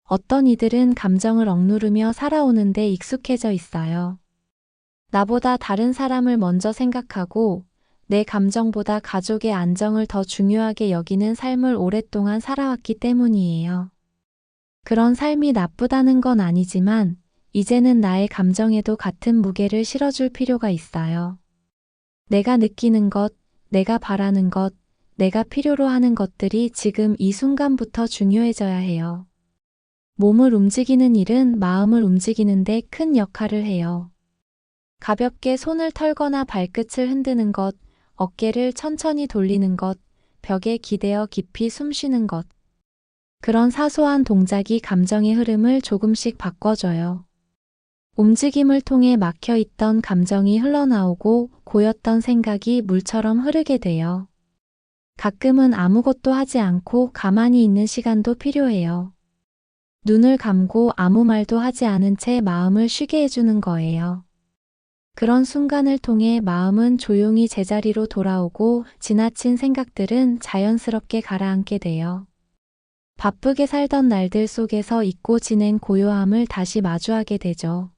Speaker 1: 어떤 이들은 감정을 억누르며 살아오는데 익숙해져 있어요. 나보다 다른 사람을 먼저 생각하고 내 감정보다 가족의 안정을 더 중요하게 여기는 삶을 오랫동안 살아왔기 때문이에요. 그런 삶이 나쁘다는 건 아니지만 이제는 나의 감정에도 같은 무게를 실어줄 필요가 있어요. 내가 느끼는 것, 내가 바라는 것, 내가 필요로 하는 것들이 지금 이 순간부터 중요해져야 해요. 몸을 움직이는 일은 마음을 움직이는데 큰 역할을 해요. 가볍게 손을 털거나 발끝을 흔드는 것, 어깨를 천천히 돌리는 것, 벽에 기대어 깊이 숨쉬는 것. 그런 사소한 동작이 감정의 흐름을 조금씩 바꿔줘요. 움직임을 통해 막혀있던 감정이 흘러나오고 고였던 생각이 물처럼 흐르게 돼요. 가끔은 아무것도 하지 않고 가만히 있는 시간도 필요해요. 눈을 감고 아무 말도 하지 않은 채 마음을 쉬게 해주는 거예요. 그런 순간을 통해 마음은 조용히 제자리로 돌아오고 지나친 생각들은 자연스럽게 가라앉게 돼요. 바쁘게 살던 날들 속에서 잊고 지낸 고요함을 다시 마주하게 되죠.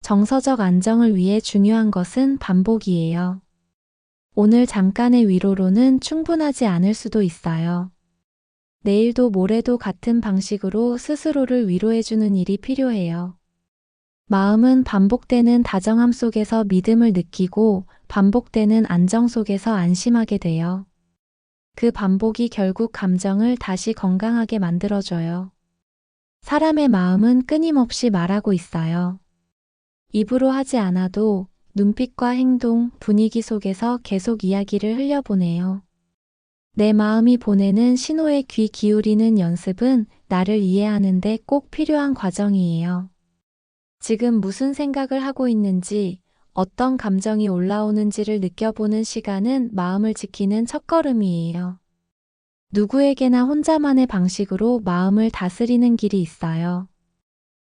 Speaker 1: 정서적 안정을 위해 중요한 것은 반복이에요. 오늘 잠깐의 위로로는 충분하지 않을 수도 있어요. 내일도 모레도 같은 방식으로 스스로를 위로해주는 일이 필요해요. 마음은 반복되는 다정함 속에서 믿음을 느끼고 반복되는 안정 속에서 안심하게 돼요. 그 반복이 결국 감정을 다시 건강하게 만들어줘요. 사람의 마음은 끊임없이 말하고 있어요. 입으로 하지 않아도 눈빛과 행동, 분위기 속에서 계속 이야기를 흘려보내요. 내 마음이 보내는 신호에 귀 기울이는 연습은 나를 이해하는데 꼭 필요한 과정이에요. 지금 무슨 생각을 하고 있는지, 어떤 감정이 올라오는지를 느껴보는 시간은 마음을 지키는 첫걸음이에요. 누구에게나 혼자만의 방식으로 마음을 다스리는 길이 있어요.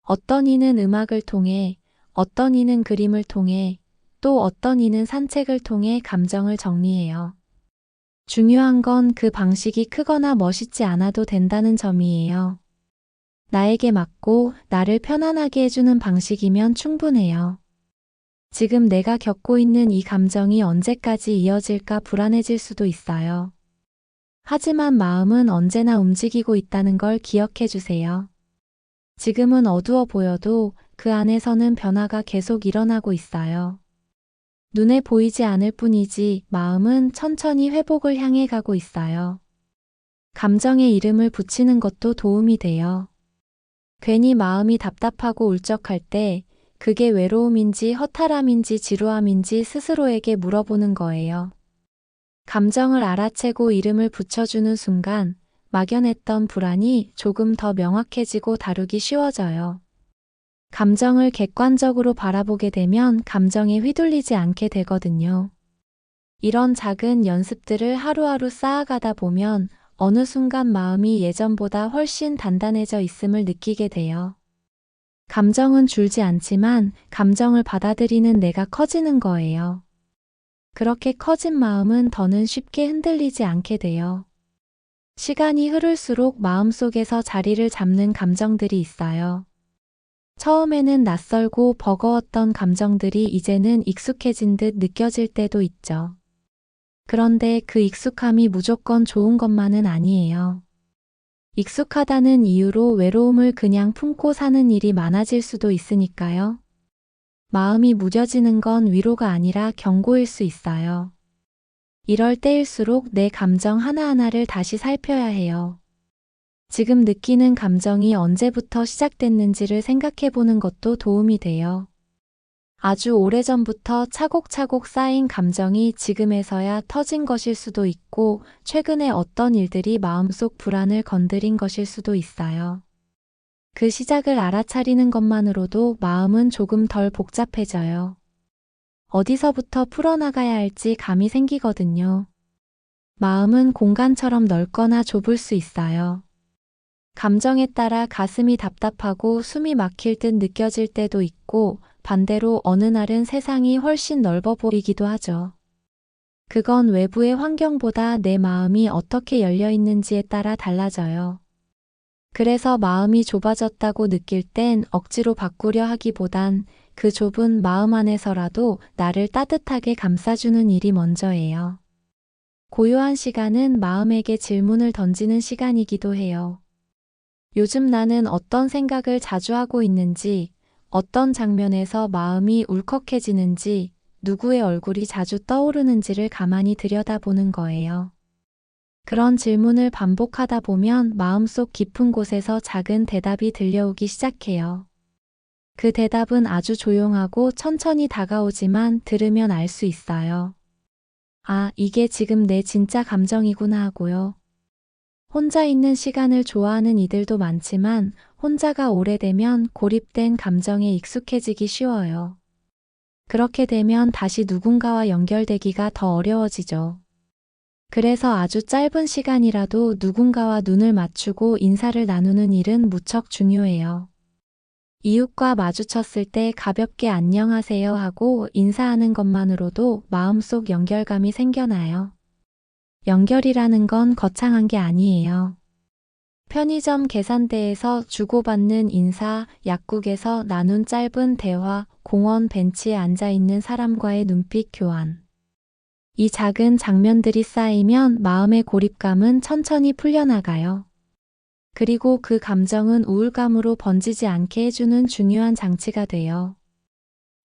Speaker 1: 어떤 이는 음악을 통해, 어떤 이는 그림을 통해, 또 어떤 이는 산책을 통해 감정을 정리해요. 중요한 건 그 방식이 크거나 멋있지 않아도 된다는 점이에요. 나에게 맞고 나를 편안하게 해주는 방식이면 충분해요. 지금 내가 겪고 있는 이 감정이 언제까지 이어질까 불안해질 수도 있어요. 하지만 마음은 언제나 움직이고 있다는 걸 기억해 주세요. 지금은 어두워 보여도 그 안에서는 변화가 계속 일어나고 있어요. 눈에 보이지 않을 뿐이지 마음은 천천히 회복을 향해 가고 있어요. 감정의 이름을 붙이는 것도 도움이 돼요. 괜히 마음이 답답하고 울적할 때 그게 외로움인지 허탈함인지 지루함인지 스스로에게 물어보는 거예요. 감정을 알아채고 이름을 붙여주는 순간 막연했던 불안이 조금 더 명확해지고 다루기 쉬워져요. 감정을 객관적으로 바라보게 되면 감정에 휘둘리지 않게 되거든요. 이런 작은 연습들을 하루하루 쌓아가다 보면 어느 순간 마음이 예전보다 훨씬 단단해져 있음을 느끼게 돼요. 감정은 줄지 않지만 감정을 받아들이는 내가 커지는 거예요. 그렇게 커진 마음은 더는 쉽게 흔들리지 않게 돼요. 시간이 흐를수록 마음속에서 자리를 잡는 감정들이 있어요. 처음에는 낯설고 버거웠던 감정들이 이제는 익숙해진 듯 느껴질 때도 있죠. 그런데 그 익숙함이 무조건 좋은 것만은 아니에요. 익숙하다는 이유로 외로움을 그냥 품고 사는 일이 많아질 수도 있으니까요. 마음이 무뎌지는 건 위로가 아니라 경고일 수 있어요. 이럴 때일수록 내 감정 하나하나를 다시 살펴야 해요. 지금 느끼는 감정이 언제부터 시작됐는지를 생각해 보는 것도 도움이 돼요. 아주 오래전부터 차곡차곡 쌓인 감정이 지금에서야 터진 것일 수도 있고, 최근에 어떤 일들이 마음속 불안을 건드린 것일 수도 있어요. 그 시작을 알아차리는 것만으로도 마음은 조금 덜 복잡해져요. 어디서부터 풀어나가야 할지 감이 생기거든요. 마음은 공간처럼 넓거나 좁을 수 있어요. 감정에 따라 가슴이 답답하고 숨이 막힐 듯 느껴질 때도 있고, 반대로 어느 날은 세상이 훨씬 넓어 보이기도 하죠. 그건 외부의 환경보다 내 마음이 어떻게 열려 있는지에 따라 달라져요. 그래서 마음이 좁아졌다고 느낄 땐 억지로 바꾸려 하기보단 그 좁은 마음 안에서라도 나를 따뜻하게 감싸주는 일이 먼저예요. 고요한 시간은 마음에게 질문을 던지는 시간이기도 해요. 요즘 나는 어떤 생각을 자주 하고 있는지, 어떤 장면에서 마음이 울컥해지는지, 누구의 얼굴이 자주 떠오르는지를 가만히 들여다보는 거예요. 그런 질문을 반복하다 보면 마음속 깊은 곳에서 작은 대답이 들려오기 시작해요. 그 대답은 아주 조용하고 천천히 다가오지만 들으면 알 수 있어요. 아, 이게 지금 내 진짜 감정이구나 하고요. 혼자 있는 시간을 좋아하는 이들도 많지만 혼자가 오래되면 고립된 감정에 익숙해지기 쉬워요. 그렇게 되면 다시 누군가와 연결되기가 더 어려워지죠. 그래서 아주 짧은 시간이라도 누군가와 눈을 맞추고 인사를 나누는 일은 무척 중요해요. 이웃과 마주쳤을 때 가볍게 안녕하세요 하고 인사하는 것만으로도 마음속 연결감이 생겨나요. 연결이라는 건 거창한 게 아니에요. 편의점 계산대에서 주고받는 인사, 약국에서 나눈 짧은 대화, 공원 벤치에 앉아있는 사람과의 눈빛 교환. 이 작은 장면들이 쌓이면 마음의 고립감은 천천히 풀려나가요. 그리고 그 감정은 우울감으로 번지지 않게 해주는 중요한 장치가 돼요.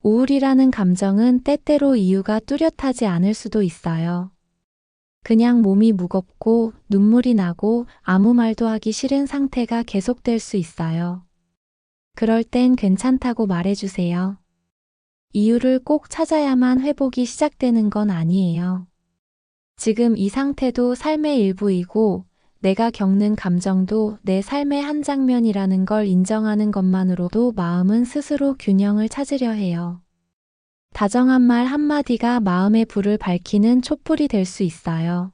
Speaker 1: 우울이라는 감정은 때때로 이유가 뚜렷하지 않을 수도 있어요. 그냥 몸이 무겁고 눈물이 나고 아무 말도 하기 싫은 상태가 계속될 수 있어요. 그럴 땐 괜찮다고 말해주세요. 이유를 꼭 찾아야만 회복이 시작되는 건 아니에요. 지금 이 상태도 삶의 일부이고 내가 겪는 감정도 내 삶의 한 장면이라는 걸 인정하는 것만으로도 마음은 스스로 균형을 찾으려 해요. 다정한 말 한마디가 마음의 불을 밝히는 촛불이 될 수 있어요.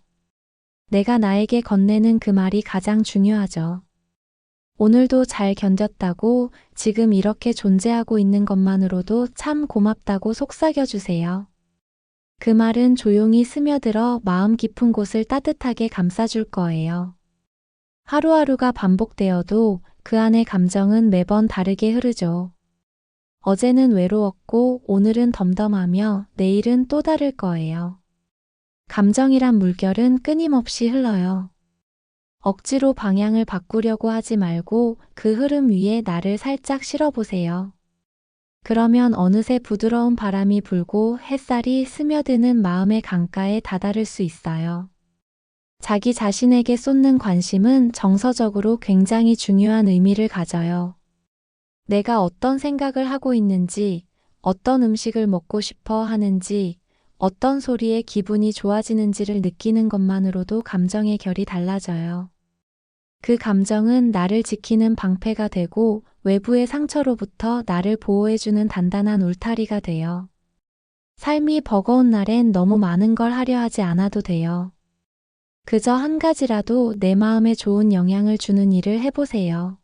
Speaker 1: 내가 나에게 건네는 그 말이 가장 중요하죠. 오늘도 잘 견뎠다고, 지금 이렇게 존재하고 있는 것만으로도 참 고맙다고 속삭여주세요. 그 말은 조용히 스며들어 마음 깊은 곳을 따뜻하게 감싸줄 거예요. 하루하루가 반복되어도 그 안의 감정은 매번 다르게 흐르죠. 어제는 외로웠고 오늘은 덤덤하며 내일은 또 다를 거예요. 감정이란 물결은 끊임없이 흘러요. 억지로 방향을 바꾸려고 하지 말고 그 흐름 위에 나를 살짝 실어보세요. 그러면 어느새 부드러운 바람이 불고 햇살이 스며드는 마음의 강가에 다다를 수 있어요. 자기 자신에게 쏟는 관심은 정서적으로 굉장히 중요한 의미를 가져요. 내가 어떤 생각을 하고 있는지, 어떤 음식을 먹고 싶어 하는지, 어떤 소리에 기분이 좋아지는지를 느끼는 것만으로도 감정의 결이 달라져요. 그 감정은 나를 지키는 방패가 되고 외부의 상처로부터 나를 보호해주는 단단한 울타리가 돼요. 삶이 버거운 날엔 너무 많은 걸 하려 하지 않아도 돼요. 그저 한 가지라도 내 마음에 좋은 영향을 주는 일을 해보세요.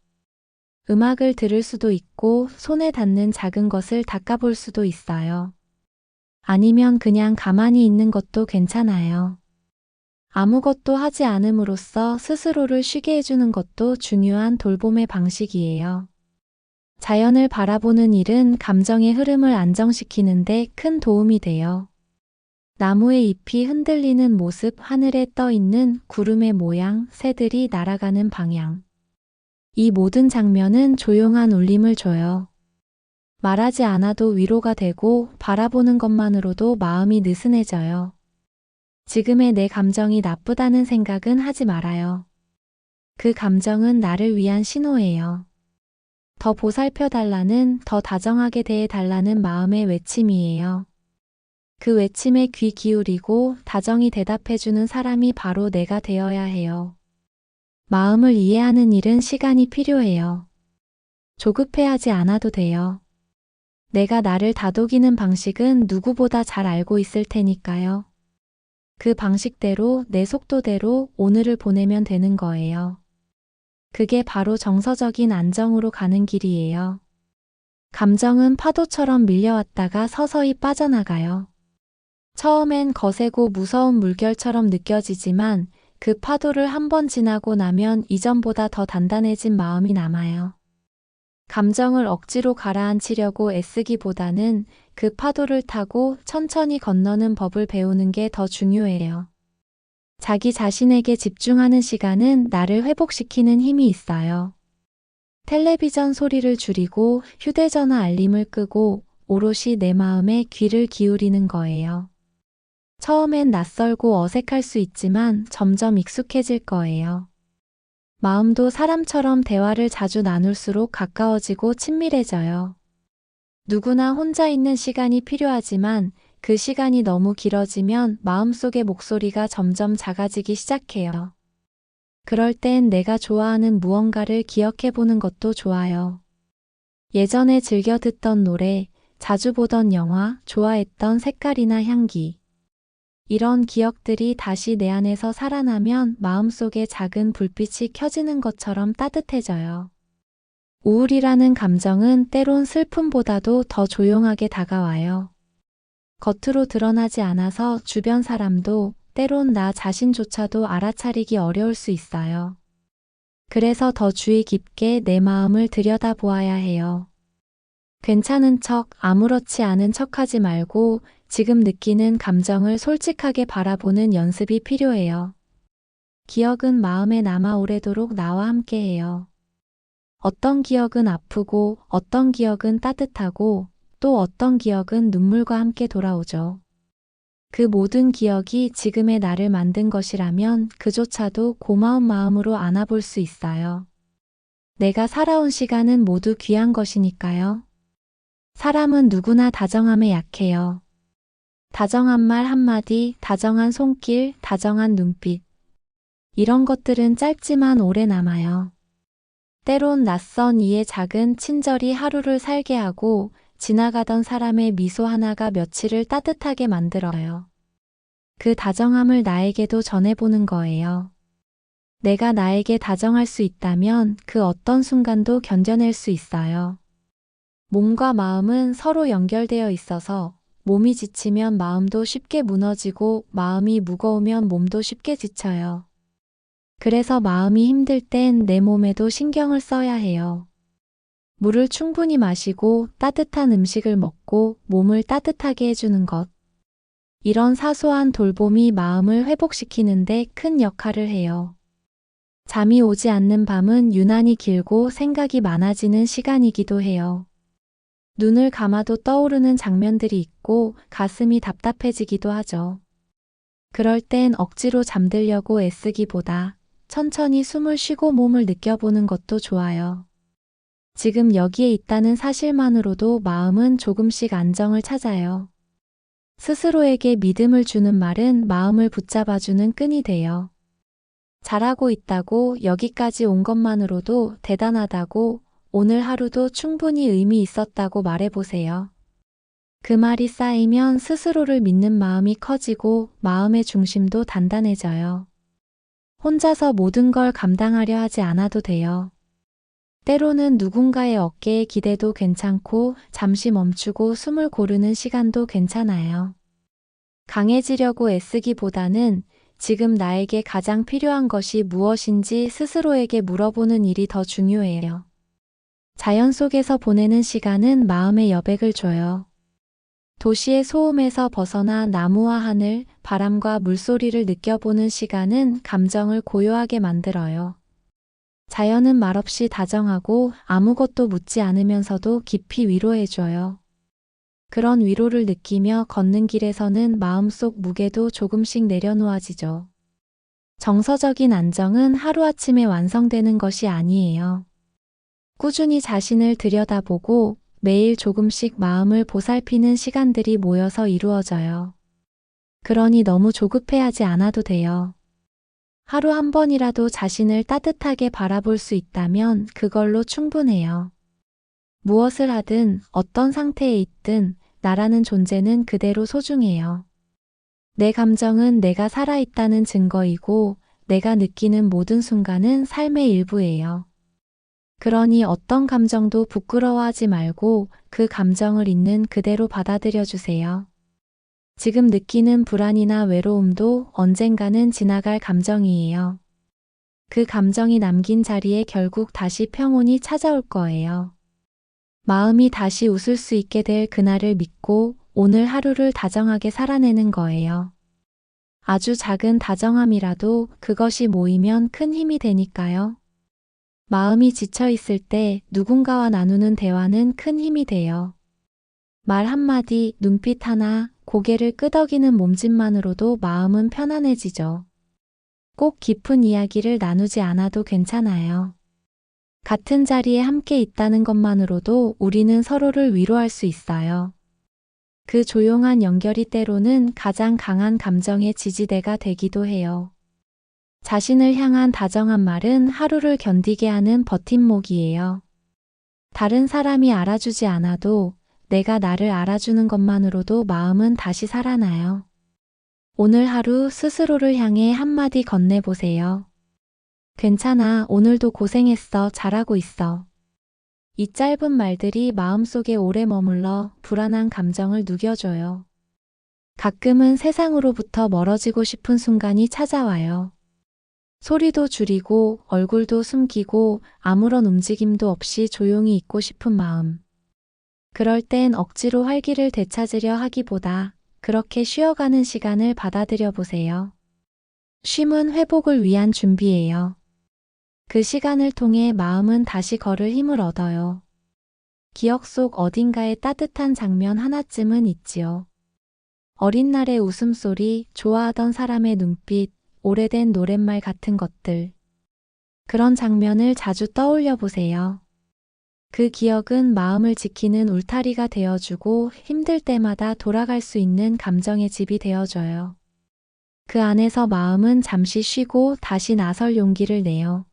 Speaker 1: 음악을 들을 수도 있고 손에 닿는 작은 것을 닦아볼 수도 있어요. 아니면 그냥 가만히 있는 것도 괜찮아요. 아무것도 하지 않음으로써 스스로를 쉬게 해주는 것도 중요한 돌봄의 방식이에요. 자연을 바라보는 일은 감정의 흐름을 안정시키는데 큰 도움이 돼요. 나무의 잎이 흔들리는 모습, 하늘에 떠 있는 구름의 모양, 새들이 날아가는 방향. 이 모든 장면은 조용한 울림을 줘요. 말하지 않아도 위로가 되고 바라보는 것만으로도 마음이 느슨해져요. 지금의 내 감정이 나쁘다는 생각은 하지 말아요. 그 감정은 나를 위한 신호예요. 더 보살펴 달라는, 더 다정하게 대해 달라는 마음의 외침이에요. 그 외침에 귀 기울이고 다정히 대답해주는 사람이 바로 내가 되어야 해요. 마음을 이해하는 일은 시간이 필요해요. 조급해하지 않아도 돼요. 내가 나를 다독이는 방식은 누구보다 잘 알고 있을 테니까요. 그 방식대로 내 속도대로 오늘을 보내면 되는 거예요. 그게 바로 정서적인 안정으로 가는 길이에요. 감정은 파도처럼 밀려왔다가 서서히 빠져나가요. 처음엔 거세고 무서운 물결처럼 느껴지지만 그 파도를 한번 지나고 나면 이전보다 더 단단해진 마음이 남아요. 감정을 억지로 가라앉히려고 애쓰기보다는 그 파도를 타고 천천히 건너는 법을 배우는 게 더 중요해요. 자기 자신에게 집중하는 시간은 나를 회복시키는 힘이 있어요. 텔레비전 소리를 줄이고 휴대전화 알림을 끄고 오롯이 내 마음에 귀를 기울이는 거예요. 처음엔 낯설고 어색할 수 있지만 점점 익숙해질 거예요. 마음도 사람처럼 대화를 자주 나눌수록 가까워지고 친밀해져요. 누구나 혼자 있는 시간이 필요하지만 그 시간이 너무 길어지면 마음속의 목소리가 점점 작아지기 시작해요. 그럴 땐 내가 좋아하는 무언가를 기억해 보는 것도 좋아요. 예전에 즐겨 듣던 노래, 자주 보던 영화, 좋아했던 색깔이나 향기. 이런 기억들이 다시 내 안에서 살아나면 마음속에 작은 불빛이 켜지는 것처럼 따뜻해져요. 우울이라는 감정은 때론 슬픔보다도 더 조용하게 다가와요. 겉으로 드러나지 않아서 주변 사람도 때론 나 자신조차도 알아차리기 어려울 수 있어요. 그래서 더 주의 깊게 내 마음을 들여다보아야 해요. 괜찮은 척, 아무렇지 않은 척하지 말고 지금 느끼는 감정을 솔직하게 바라보는 연습이 필요해요. 기억은 마음에 남아 오래도록 나와 함께해요. 어떤 기억은 아프고, 어떤 기억은 따뜻하고, 또 어떤 기억은 눈물과 함께 돌아오죠. 그 모든 기억이 지금의 나를 만든 것이라면 그조차도 고마운 마음으로 안아볼 수 있어요. 내가 살아온 시간은 모두 귀한 것이니까요. 사람은 누구나 다정함에 약해요. 다정한 말 한마디, 다정한 손길, 다정한 눈빛. 이런 것들은 짧지만 오래 남아요. 때론 낯선 이의 작은 친절이 하루를 살게 하고 지나가던 사람의 미소 하나가 며칠을 따뜻하게 만들어요. 그 다정함을 나에게도 전해보는 거예요. 내가 나에게 다정할 수 있다면 그 어떤 순간도 견뎌낼 수 있어요. 몸과 마음은 서로 연결되어 있어서 몸이 지치면 마음도 쉽게 무너지고 마음이 무거우면 몸도 쉽게 지쳐요. 그래서 마음이 힘들 땐 내 몸에도 신경을 써야 해요. 물을 충분히 마시고 따뜻한 음식을 먹고 몸을 따뜻하게 해주는 것. 이런 사소한 돌봄이 마음을 회복시키는데 큰 역할을 해요. 잠이 오지 않는 밤은 유난히 길고 생각이 많아지는 시간이기도 해요. 눈을 감아도 떠오르는 장면들이 있고 가슴이 답답해지기도 하죠. 그럴 땐 억지로 잠들려고 애쓰기보다 천천히 숨을 쉬고 몸을 느껴보는 것도 좋아요. 지금 여기에 있다는 사실만으로도 마음은 조금씩 안정을 찾아요. 스스로에게 믿음을 주는 말은 마음을 붙잡아주는 끈이 돼요. 잘하고 있다고, 여기까지 온 것만으로도 대단하다고, 오늘 하루도 충분히 의미 있었다고 말해보세요. 그 말이 쌓이면 스스로를 믿는 마음이 커지고 마음의 중심도 단단해져요. 혼자서 모든 걸 감당하려 하지 않아도 돼요. 때로는 누군가의 어깨에 기대도 괜찮고 잠시 멈추고 숨을 고르는 시간도 괜찮아요. 강해지려고 애쓰기보다는 지금 나에게 가장 필요한 것이 무엇인지 스스로에게 물어보는 일이 더 중요해요. 자연 속에서 보내는 시간은 마음의 여백을 줘요. 도시의 소음에서 벗어나 나무와 하늘, 바람과 물소리를 느껴보는 시간은 감정을 고요하게 만들어요. 자연은 말없이 다정하고 아무것도 묻지 않으면서도 깊이 위로해줘요. 그런 위로를 느끼며 걷는 길에서는 마음속 무게도 조금씩 내려놓아지죠. 정서적인 안정은 하루아침에 완성되는 것이 아니에요. 꾸준히 자신을 들여다보고 매일 조금씩 마음을 보살피는 시간들이 모여서 이루어져요. 그러니 너무 조급해하지 않아도 돼요. 하루 한 번이라도 자신을 따뜻하게 바라볼 수 있다면 그걸로 충분해요. 무엇을 하든 어떤 상태에 있든 나라는 존재는 그대로 소중해요. 내 감정은 내가 살아있다는 증거이고 내가 느끼는 모든 순간은 삶의 일부예요. 그러니 어떤 감정도 부끄러워하지 말고 그 감정을 있는 그대로 받아들여 주세요. 지금 느끼는 불안이나 외로움도 언젠가는 지나갈 감정이에요. 그 감정이 남긴 자리에 결국 다시 평온이 찾아올 거예요. 마음이 다시 웃을 수 있게 될 그날을 믿고 오늘 하루를 다정하게 살아내는 거예요. 아주 작은 다정함이라도 그것이 모이면 큰 힘이 되니까요. 마음이 지쳐 있을 때 누군가와 나누는 대화는 큰 힘이 돼요. 말 한마디, 눈빛 하나, 고개를 끄덕이는 몸짓만으로도 마음은 편안해지죠. 꼭 깊은 이야기를 나누지 않아도 괜찮아요. 같은 자리에 함께 있다는 것만으로도 우리는 서로를 위로할 수 있어요. 그 조용한 연결이 때로는 가장 강한 감정의 지지대가 되기도 해요. 자신을 향한 다정한 말은 하루를 견디게 하는 버팀목이에요. 다른 사람이 알아주지 않아도 내가 나를 알아주는 것만으로도 마음은 다시 살아나요. 오늘 하루 스스로를 향해 한마디 건네보세요. 괜찮아, 오늘도 고생했어, 잘하고 있어. 이 짧은 말들이 마음속에 오래 머물러 불안한 감정을 누겨줘요. 가끔은 세상으로부터 멀어지고 싶은 순간이 찾아와요. 소리도 줄이고 얼굴도 숨기고 아무런 움직임도 없이 조용히 있고 싶은 마음. 그럴 땐 억지로 활기를 되찾으려 하기보다 그렇게 쉬어가는 시간을 받아들여 보세요. 쉼은 회복을 위한 준비예요. 그 시간을 통해 마음은 다시 걸을 힘을 얻어요. 기억 속 어딘가에 따뜻한 장면 하나쯤은 있지요. 어린 날의 웃음소리, 좋아하던 사람의 눈빛, 오래된 노랫말 같은 것들. 그런 장면을 자주 떠올려 보세요. 그 기억은 마음을 지키는 울타리가 되어주고 힘들 때마다 돌아갈 수 있는 감정의 집이 되어줘요. 그 안에서 마음은 잠시 쉬고 다시 나설 용기를 내요.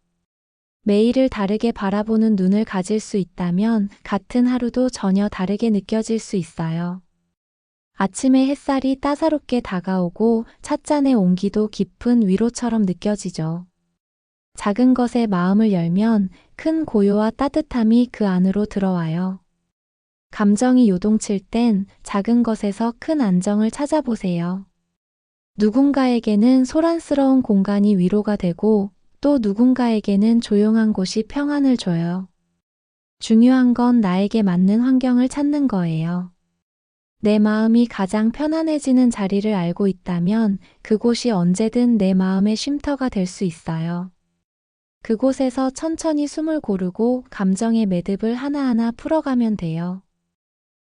Speaker 1: 매일을 다르게 바라보는 눈을 가질 수 있다면 같은 하루도 전혀 다르게 느껴질 수 있어요. 아침에 햇살이 따사롭게 다가오고 찻잔의 온기도 깊은 위로처럼 느껴지죠. 작은 것에 마음을 열면 큰 고요와 따뜻함이 그 안으로 들어와요. 감정이 요동칠 땐 작은 것에서 큰 안정을 찾아보세요. 누군가에게는 소란스러운 공간이 위로가 되고 또 누군가에게는 조용한 곳이 평안을 줘요. 중요한 건 나에게 맞는 환경을 찾는 거예요. 내 마음이 가장 편안해지는 자리를 알고 있다면 그곳이 언제든 내 마음의 쉼터가 될 수 있어요. 그곳에서 천천히 숨을 고르고 감정의 매듭을 하나하나 풀어가면 돼요.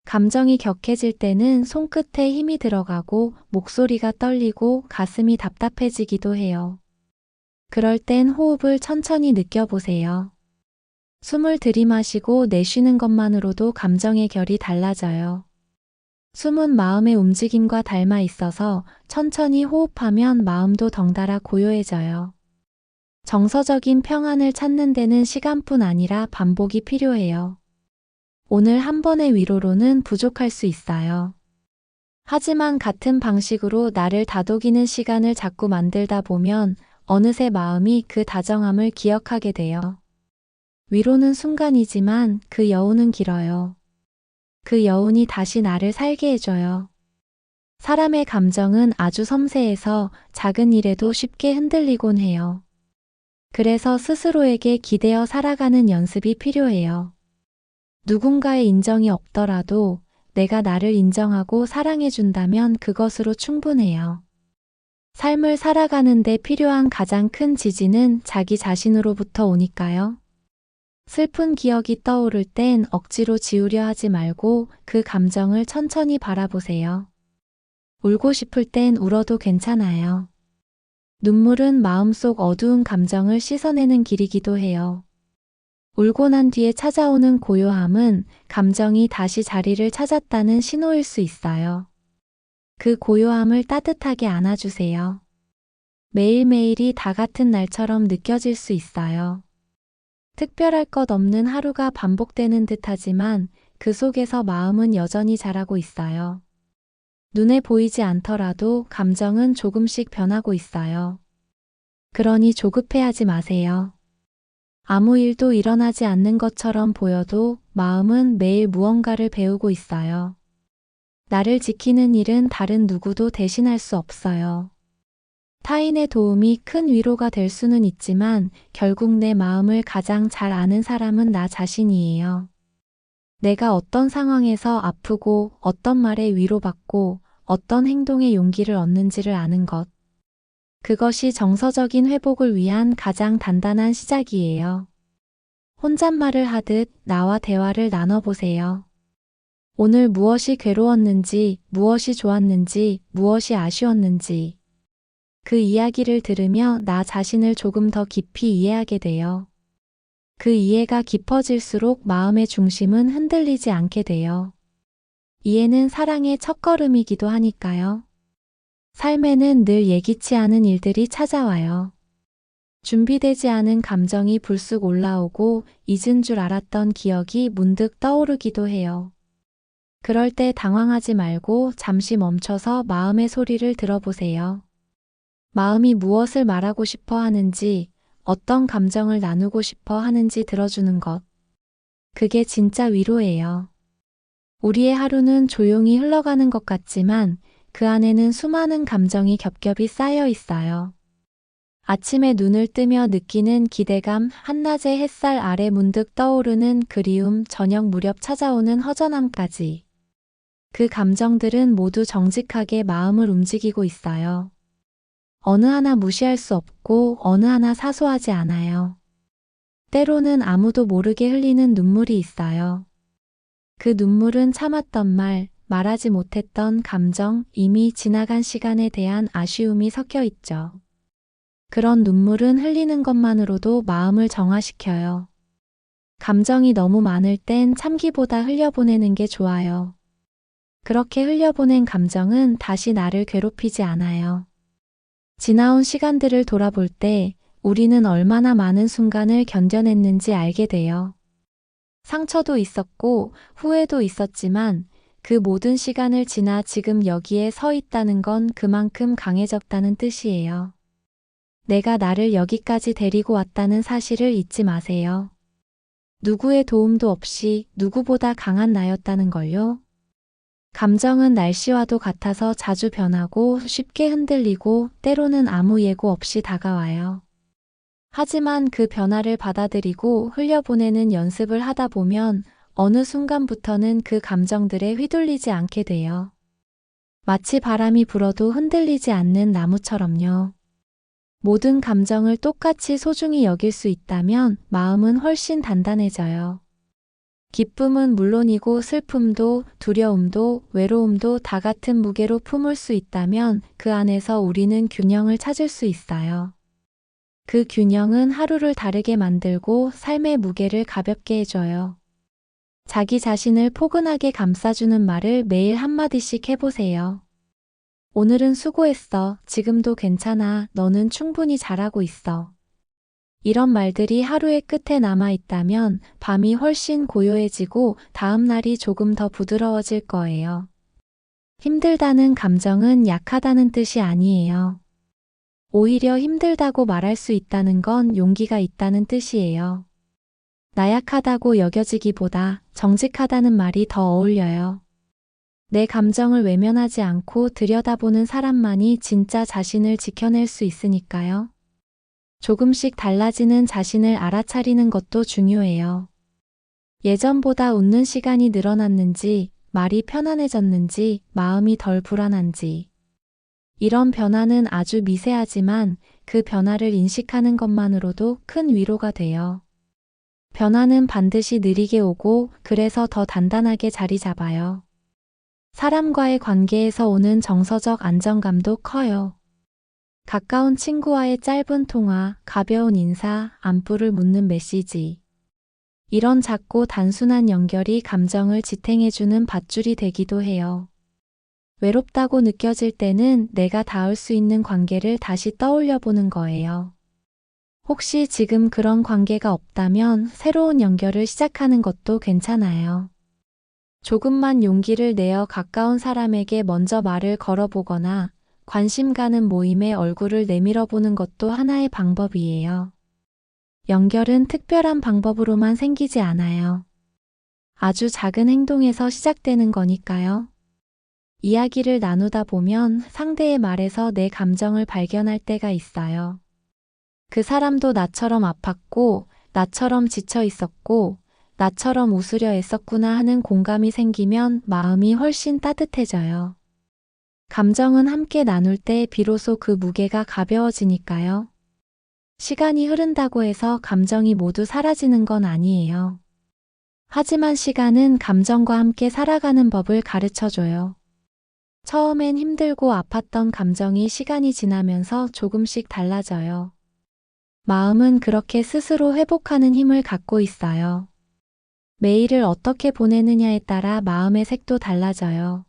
Speaker 1: 감정이 격해질 때는 손끝에 힘이 들어가고 목소리가 떨리고 가슴이 답답해지기도 해요. 그럴 땐 호흡을 천천히 느껴보세요. 숨을 들이마시고 내쉬는 것만으로도 감정의 결이 달라져요. 숨은 마음의 움직임과 닮아 있어서 천천히 호흡하면 마음도 덩달아 고요해져요. 정서적인 평안을 찾는 데는 시간뿐 아니라 반복이 필요해요. 오늘 한 번의 위로로는 부족할 수 있어요. 하지만 같은 방식으로 나를 다독이는 시간을 자꾸 만들다 보면 어느새 마음이 그 다정함을 기억하게 돼요. 위로는 순간이지만 그 여운은 길어요. 그 여운이 다시 나를 살게 해줘요. 사람의 감정은 아주 섬세해서 작은 일에도 쉽게 흔들리곤 해요. 그래서 스스로에게 기대어 살아가는 연습이 필요해요. 누군가의 인정이 없더라도 내가 나를 인정하고 사랑해준다면 그것으로 충분해요. 삶을 살아가는데 필요한 가장 큰 지지는 자기 자신으로부터 오니까요. 슬픈 기억이 떠오를 땐 억지로 지우려 하지 말고 그 감정을 천천히 바라보세요. 울고 싶을 땐 울어도 괜찮아요. 눈물은 마음속 어두운 감정을 씻어내는 길이기도 해요. 울고 난 뒤에 찾아오는 고요함은 감정이 다시 자리를 찾았다는 신호일 수 있어요. 그 고요함을 따뜻하게 안아주세요. 매일매일이 다 같은 날처럼 느껴질 수 있어요. 특별할 것 없는 하루가 반복되는 듯하지만 그 속에서 마음은 여전히 자라고 있어요. 눈에 보이지 않더라도 감정은 조금씩 변하고 있어요. 그러니 조급해하지 마세요. 아무 일도 일어나지 않는 것처럼 보여도 마음은 매일 무언가를 배우고 있어요. 나를 지키는 일은 다른 누구도 대신할 수 없어요. 타인의 도움이 큰 위로가 될 수는 있지만 결국 내 마음을 가장 잘 아는 사람은 나 자신이에요. 내가 어떤 상황에서 아프고 어떤 말에 위로받고 어떤 행동에 용기를 얻는지를 아는 것. 그것이 정서적인 회복을 위한 가장 단단한 시작이에요. 혼잣말을 하듯 나와 대화를 나눠보세요. 오늘 무엇이 괴로웠는지, 무엇이 좋았는지, 무엇이 아쉬웠는지. 그 이야기를 들으며 나 자신을 조금 더 깊이 이해하게 돼요. 그 이해가 깊어질수록 마음의 중심은 흔들리지 않게 돼요. 이해는 사랑의 첫걸음이기도 하니까요. 삶에는 늘 예기치 않은 일들이 찾아와요. 준비되지 않은 감정이 불쑥 올라오고 잊은 줄 알았던 기억이 문득 떠오르기도 해요. 그럴 때 당황하지 말고 잠시 멈춰서 마음의 소리를 들어보세요. 마음이 무엇을 말하고 싶어 하는지, 어떤 감정을 나누고 싶어 하는지 들어주는 것. 그게 진짜 위로예요. 우리의 하루는 조용히 흘러가는 것 같지만 그 안에는 수많은 감정이 겹겹이 쌓여 있어요. 아침에 눈을 뜨며 느끼는 기대감, 한낮의 햇살 아래 문득 떠오르는 그리움, 저녁 무렵 찾아오는 허전함까지. 그 감정들은 모두 정직하게 마음을 움직이고 있어요. 어느 하나 무시할 수 없고 어느 하나 사소하지 않아요. 때로는 아무도 모르게 흘리는 눈물이 있어요. 그 눈물은 참았던 말, 말하지 못했던 감정, 이미 지나간 시간에 대한 아쉬움이 섞여 있죠. 그런 눈물은 흘리는 것만으로도 마음을 정화시켜요. 감정이 너무 많을 땐 참기보다 흘려보내는 게 좋아요. 그렇게 흘려보낸 감정은 다시 나를 괴롭히지 않아요. 지나온 시간들을 돌아볼 때 우리는 얼마나 많은 순간을 견뎌냈는지 알게 돼요. 상처도 있었고 후회도 있었지만 그 모든 시간을 지나 지금 여기에 서 있다는 건 그만큼 강해졌다는 뜻이에요. 내가 나를 여기까지 데리고 왔다는 사실을 잊지 마세요. 누구의 도움도 없이 누구보다 강한 나였다는 걸요. 감정은 날씨와도 같아서 자주 변하고 쉽게 흔들리고 때로는 아무 예고 없이 다가와요. 하지만 그 변화를 받아들이고 흘려보내는 연습을 하다 보면 어느 순간부터는 그 감정들에 휘둘리지 않게 돼요. 마치 바람이 불어도 흔들리지 않는 나무처럼요. 모든 감정을 똑같이 소중히 여길 수 있다면 마음은 훨씬 단단해져요. 기쁨은 물론이고 슬픔도 두려움도 외로움도 다 같은 무게로 품을 수 있다면 그 안에서 우리는 균형을 찾을 수 있어요. 그 균형은 하루를 다르게 만들고 삶의 무게를 가볍게 해줘요. 자기 자신을 포근하게 감싸주는 말을 매일 한마디씩 해보세요. 오늘은 수고했어. 지금도 괜찮아. 너는 충분히 잘하고 있어. 이런 말들이 하루의 끝에 남아있다면 밤이 훨씬 고요해지고 다음 날이 조금 더 부드러워질 거예요. 힘들다는 감정은 약하다는 뜻이 아니에요. 오히려 힘들다고 말할 수 있다는 건 용기가 있다는 뜻이에요. 나약하다고 여겨지기보다 정직하다는 말이 더 어울려요. 내 감정을 외면하지 않고 들여다보는 사람만이 진짜 자신을 지켜낼 수 있으니까요. 조금씩 달라지는 자신을 알아차리는 것도 중요해요. 예전보다 웃는 시간이 늘어났는지, 말이 편안해졌는지, 마음이 덜 불안한지. 이런 변화는 아주 미세하지만 그 변화를 인식하는 것만으로도 큰 위로가 돼요. 변화는 반드시 느리게 오고 그래서 더 단단하게 자리 잡아요. 사람과의 관계에서 오는 정서적 안정감도 커요. 가까운 친구와의 짧은 통화, 가벼운 인사, 안부를 묻는 메시지. 이런 작고 단순한 연결이 감정을 지탱해주는 밧줄이 되기도 해요. 외롭다고 느껴질 때는 내가 닿을 수 있는 관계를 다시 떠올려 보는 거예요. 혹시 지금 그런 관계가 없다면 새로운 연결을 시작하는 것도 괜찮아요. 조금만 용기를 내어 가까운 사람에게 먼저 말을 걸어보거나 관심 가는 모임에 얼굴을 내밀어 보는 것도 하나의 방법이에요. 연결은 특별한 방법으로만 생기지 않아요. 아주 작은 행동에서 시작되는 거니까요. 이야기를 나누다 보면 상대의 말에서 내 감정을 발견할 때가 있어요. 그 사람도 나처럼 아팠고, 나처럼 지쳐 있었고, 나처럼 웃으려 했었구나 하는 공감이 생기면 마음이 훨씬 따뜻해져요. 감정은 함께 나눌 때 비로소 그 무게가 가벼워지니까요. 시간이 흐른다고 해서 감정이 모두 사라지는 건 아니에요. 하지만 시간은 감정과 함께 살아가는 법을 가르쳐줘요. 처음엔 힘들고 아팠던 감정이 시간이 지나면서 조금씩 달라져요. 마음은 그렇게 스스로 회복하는 힘을 갖고 있어요. 매일을 어떻게 보내느냐에 따라 마음의 색도 달라져요.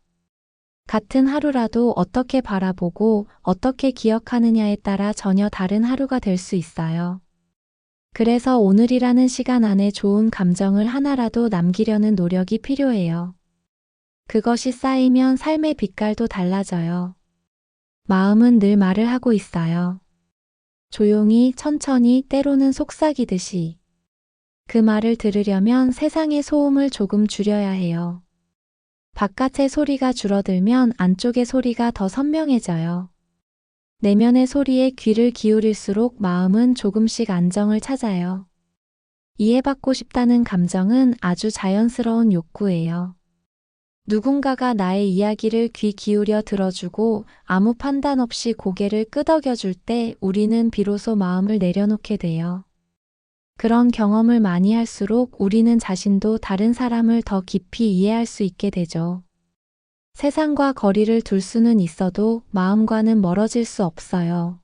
Speaker 1: 같은 하루라도 어떻게 바라보고 어떻게 기억하느냐에 따라 전혀 다른 하루가 될 수 있어요. 그래서 오늘이라는 시간 안에 좋은 감정을 하나라도 남기려는 노력이 필요해요. 그것이 쌓이면 삶의 빛깔도 달라져요. 마음은 늘 말을 하고 있어요. 조용히, 천천히, 때로는 속삭이듯이. 그 말을 들으려면 세상의 소음을 조금 줄여야 해요. 바깥의 소리가 줄어들면 안쪽의 소리가 더 선명해져요. 내면의 소리에 귀를 기울일수록 마음은 조금씩 안정을 찾아요. 이해받고 싶다는 감정은 아주 자연스러운 욕구예요. 누군가가 나의 이야기를 귀 기울여 들어주고 아무 판단 없이 고개를 끄덕여줄 때 우리는 비로소 마음을 내려놓게 돼요. 그런 경험을 많이 할수록 우리는 자신도 다른 사람을 더 깊이 이해할 수 있게 되죠. 세상과 거리를 둘 수는 있어도 마음과는 멀어질 수 없어요.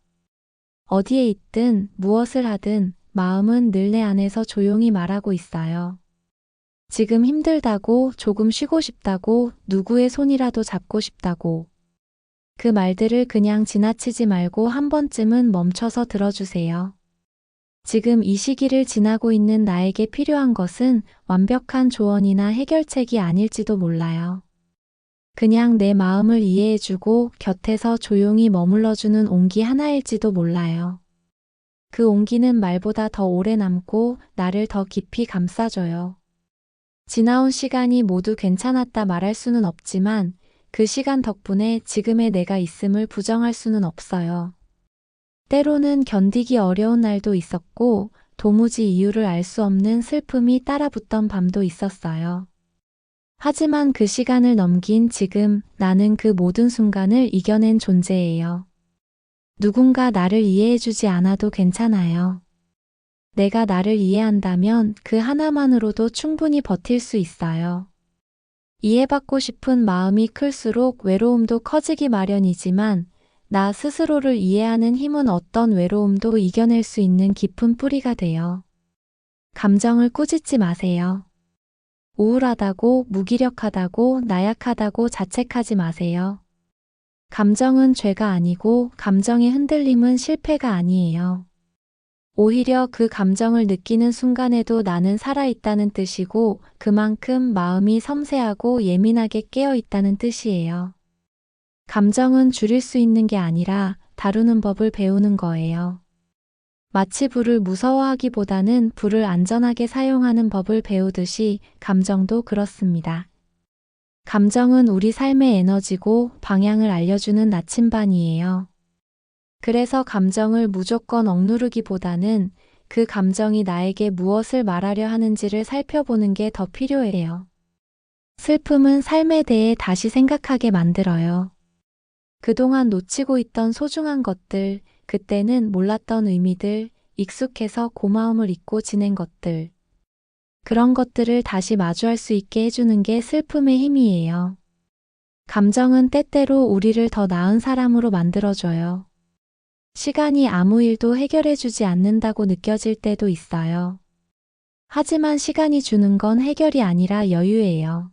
Speaker 1: 어디에 있든 무엇을 하든 마음은 늘 내 안에서 조용히 말하고 있어요. 지금 힘들다고, 조금 쉬고 싶다고, 누구의 손이라도 잡고 싶다고. 그 말들을 그냥 지나치지 말고 한 번쯤은 멈춰서 들어주세요. 지금 이 시기를 지나고 있는 나에게 필요한 것은 완벽한 조언이나 해결책이 아닐지도 몰라요. 그냥 내 마음을 이해해주고 곁에서 조용히 머물러주는 온기 하나일지도 몰라요. 그 온기는 말보다 더 오래 남고 나를 더 깊이 감싸줘요. 지나온 시간이 모두 괜찮았다 말할 수는 없지만 그 시간 덕분에 지금의 내가 있음을 부정할 수는 없어요. 때로는 견디기 어려운 날도 있었고 도무지 이유를 알 수 없는 슬픔이 따라붙던 밤도 있었어요. 하지만 그 시간을 넘긴 지금 나는 그 모든 순간을 이겨낸 존재예요. 누군가 나를 이해해주지 않아도 괜찮아요. 내가 나를 이해한다면 그 하나만으로도 충분히 버틸 수 있어요. 이해받고 싶은 마음이 클수록 외로움도 커지기 마련이지만 나 스스로를 이해하는 힘은 어떤 외로움도 이겨낼 수 있는 깊은 뿌리가 돼요. 감정을 꾸짖지 마세요. 우울하다고, 무기력하다고, 나약하다고 자책하지 마세요. 감정은 죄가 아니고 감정의 흔들림은 실패가 아니에요. 오히려 그 감정을 느끼는 순간에도 나는 살아있다는 뜻이고 그만큼 마음이 섬세하고 예민하게 깨어있다는 뜻이에요. 감정은 줄일 수 있는 게 아니라 다루는 법을 배우는 거예요. 마치 불을 무서워하기보다는 불을 안전하게 사용하는 법을 배우듯이 감정도 그렇습니다. 감정은 우리 삶의 에너지고 방향을 알려주는 나침반이에요. 그래서 감정을 무조건 억누르기보다는 그 감정이 나에게 무엇을 말하려 하는지를 살펴보는 게 더 필요해요. 슬픔은 삶에 대해 다시 생각하게 만들어요. 그동안 놓치고 있던 소중한 것들, 그때는 몰랐던 의미들, 익숙해서 고마움을 잊고 지낸 것들. 그런 것들을 다시 마주할 수 있게 해주는 게 슬픔의 힘이에요. 감정은 때때로 우리를 더 나은 사람으로 만들어줘요. 시간이 아무 일도 해결해주지 않는다고 느껴질 때도 있어요. 하지만 시간이 주는 건 해결이 아니라 여유예요.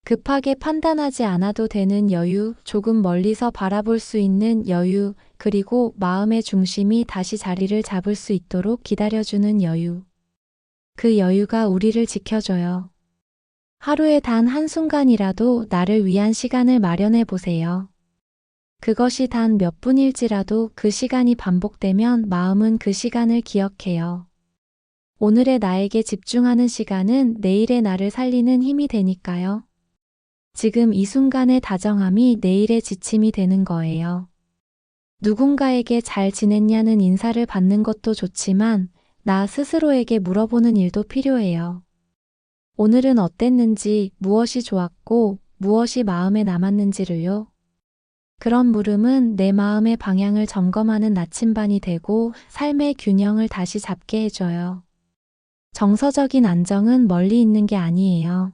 Speaker 1: 급하게 판단하지 않아도 되는 여유, 조금 멀리서 바라볼 수 있는 여유, 그리고 마음의 중심이 다시 자리를 잡을 수 있도록 기다려주는 여유. 그 여유가 우리를 지켜줘요. 하루에 단 한순간이라도 나를 위한 시간을 마련해 보세요. 그것이 단 몇 분일지라도 그 시간이 반복되면 마음은 그 시간을 기억해요. 오늘의 나에게 집중하는 시간은 내일의 나를 살리는 힘이 되니까요. 지금 이 순간의 다정함이 내일의 지침이 되는 거예요. 누군가에게 잘 지냈냐는 인사를 받는 것도 좋지만 나 스스로에게 물어보는 일도 필요해요. 오늘은 어땠는지, 무엇이 좋았고, 무엇이 마음에 남았는지를요. 그런 물음은 내 마음의 방향을 점검하는 나침반이 되고 삶의 균형을 다시 잡게 해줘요. 정서적인 안정은 멀리 있는 게 아니에요.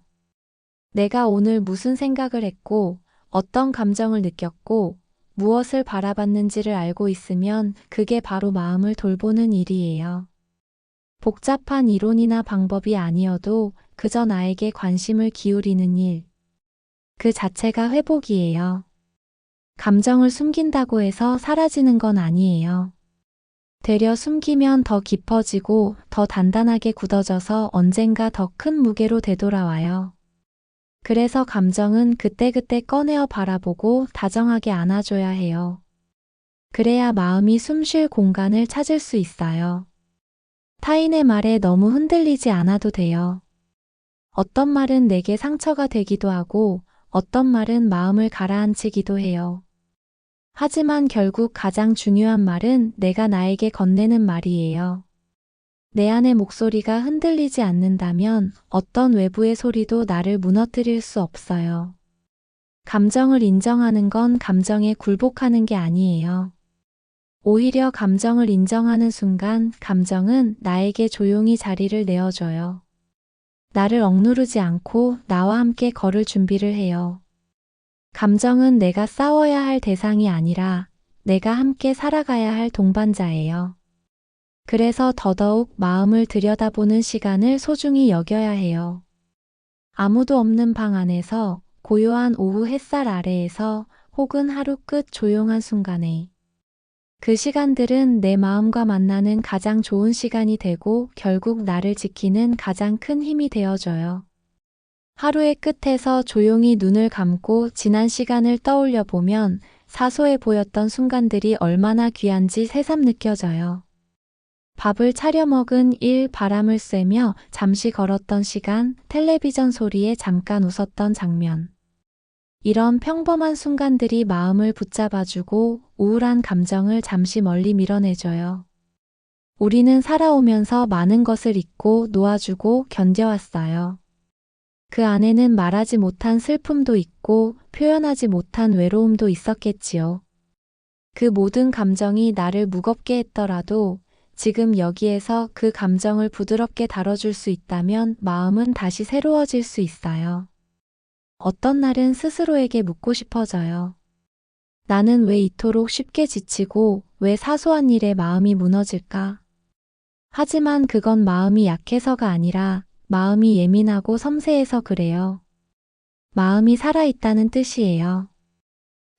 Speaker 1: 내가 오늘 무슨 생각을 했고, 어떤 감정을 느꼈고, 무엇을 바라봤는지를 알고 있으면 그게 바로 마음을 돌보는 일이에요. 복잡한 이론이나 방법이 아니어도 그저 나에게 관심을 기울이는 일. 그 자체가 회복이에요. 감정을 숨긴다고 해서 사라지는 건 아니에요. 되려 숨기면 더 깊어지고 더 단단하게 굳어져서 언젠가 더 큰 무게로 되돌아와요. 그래서 감정은 그때그때 꺼내어 바라보고 다정하게 안아줘야 해요. 그래야 마음이 숨쉴 공간을 찾을 수 있어요. 타인의 말에 너무 흔들리지 않아도 돼요. 어떤 말은 내게 상처가 되기도 하고 어떤 말은 마음을 가라앉히기도 해요. 하지만 결국 가장 중요한 말은 내가 나에게 건네는 말이에요. 내 안의 목소리가 흔들리지 않는다면 어떤 외부의 소리도 나를 무너뜨릴 수 없어요. 감정을 인정하는 건 감정에 굴복하는 게 아니에요. 오히려 감정을 인정하는 순간 감정은 나에게 조용히 자리를 내어줘요. 나를 억누르지 않고 나와 함께 걸을 준비를 해요. 감정은 내가 싸워야 할 대상이 아니라 내가 함께 살아가야 할 동반자예요. 그래서 더더욱 마음을 들여다보는 시간을 소중히 여겨야 해요. 아무도 없는 방 안에서, 고요한 오후 햇살 아래에서, 혹은 하루 끝 조용한 순간에. 그 시간들은 내 마음과 만나는 가장 좋은 시간이 되고 결국 나를 지키는 가장 큰 힘이 되어줘요. 하루의 끝에서 조용히 눈을 감고 지난 시간을 떠올려 보면 사소해 보였던 순간들이 얼마나 귀한지 새삼 느껴져요. 밥을 차려 먹은 일, 바람을 쐬며 잠시 걸었던 시간, 텔레비전 소리에 잠깐 웃었던 장면. 이런 평범한 순간들이 마음을 붙잡아주고 우울한 감정을 잠시 멀리 밀어내줘요. 우리는 살아오면서 많은 것을 잊고 놓아주고 견뎌왔어요. 그 안에는 말하지 못한 슬픔도 있고 표현하지 못한 외로움도 있었겠지요. 그 모든 감정이 나를 무겁게 했더라도 지금 여기에서 그 감정을 부드럽게 다뤄줄 수 있다면 마음은 다시 새로워질 수 있어요. 어떤 날은 스스로에게 묻고 싶어져요. 나는 왜 이토록 쉽게 지치고 왜 사소한 일에 마음이 무너질까? 하지만 그건 마음이 약해서가 아니라 마음이 예민하고 섬세해서 그래요. 마음이 살아있다는 뜻이에요.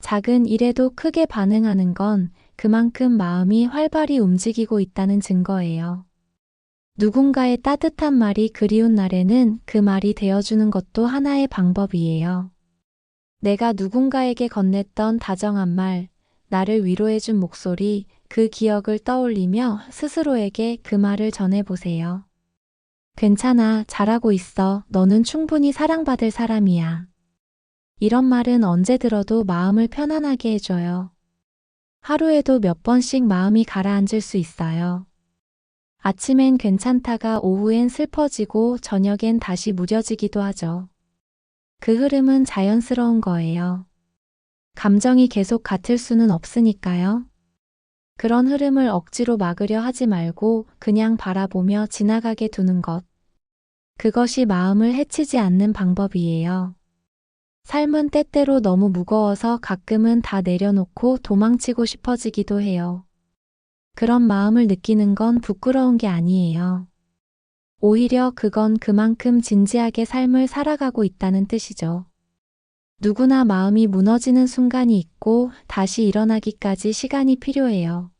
Speaker 1: 작은 일에도 크게 반응하는 건 그만큼 마음이 활발히 움직이고 있다는 증거예요. 누군가의 따뜻한 말이 그리운 날에는 그 말이 되어주는 것도 하나의 방법이에요. 내가 누군가에게 건넸던 다정한 말, 나를 위로해준 목소리, 그 기억을 떠올리며 스스로에게 그 말을 전해보세요. 괜찮아, 잘하고 있어. 너는 충분히 사랑받을 사람이야. 이런 말은 언제 들어도 마음을 편안하게 해줘요. 하루에도 몇 번씩 마음이 가라앉을 수 있어요. 아침엔 괜찮다가 오후엔 슬퍼지고 저녁엔 다시 무뎌지기도 하죠. 그 흐름은 자연스러운 거예요. 감정이 계속 같을 수는 없으니까요. 그런 흐름을 억지로 막으려 하지 말고 그냥 바라보며 지나가게 두는 것. 그것이 마음을 해치지 않는 방법이에요. 삶은 때때로 너무 무거워서 가끔은 다 내려놓고 도망치고 싶어지기도 해요. 그런 마음을 느끼는 건 부끄러운 게 아니에요. 오히려 그건 그만큼 진지하게 삶을 살아가고 있다는 뜻이죠. 누구나 마음이 무너지는 순간이 있고 다시 일어나기까지 시간이 필요해요.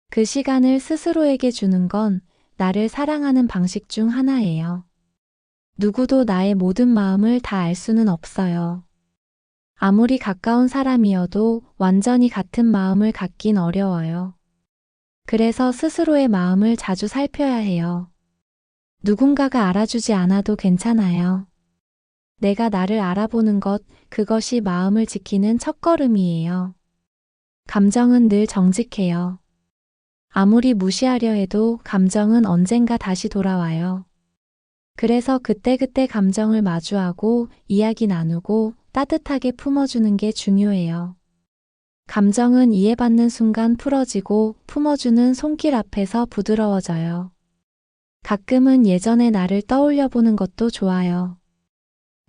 Speaker 1: 그 시간을 스스로에게 주는 건 나를 사랑하는 방식 중 하나예요. 누구도 나의 모든 마음을 다 알 수는 없어요. 아무리 가까운 사람이어도 완전히 같은 마음을 갖긴 어려워요. 그래서 스스로의 마음을 자주 살펴야 해요. 누군가가 알아주지 않아도 괜찮아요. 내가 나를 알아보는 것, 그것이 마음을 지키는 첫걸음이에요. 감정은 늘 정직해요. 아무리 무시하려 해도 감정은 언젠가 다시 돌아와요. 그래서 그때그때 감정을 마주하고 이야기 나누고 따뜻하게 품어주는 게 중요해요. 감정은 이해받는 순간 풀어지고 품어주는 손길 앞에서 부드러워져요. 가끔은 예전의 나를 떠올려 보는 것도 좋아요.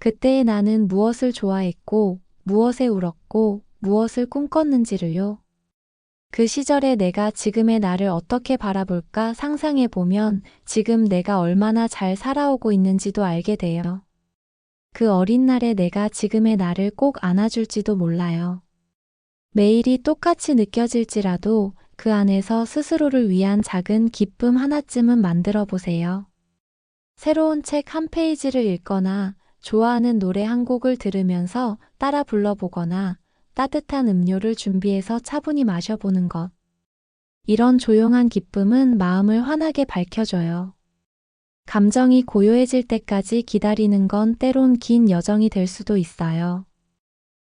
Speaker 1: 그때의 나는 무엇을 좋아했고, 무엇에 울었고, 무엇을 꿈꿨는지를요. 그 시절의 내가 지금의 나를 어떻게 바라볼까 상상해 보면 지금 내가 얼마나 잘 살아오고 있는지도 알게 돼요. 그 어린 날의 내가 지금의 나를 꼭 안아줄지도 몰라요. 매일이 똑같이 느껴질지라도 그 안에서 스스로를 위한 작은 기쁨 하나쯤은 만들어 보세요. 새로운 책 한 페이지를 읽거나 좋아하는 노래 한 곡을 들으면서 따라 불러보거나 따뜻한 음료를 준비해서 차분히 마셔보는 것. 이런 조용한 기쁨은 마음을 환하게 밝혀줘요. 감정이 고요해질 때까지 기다리는 건 때론 긴 여정이 될 수도 있어요.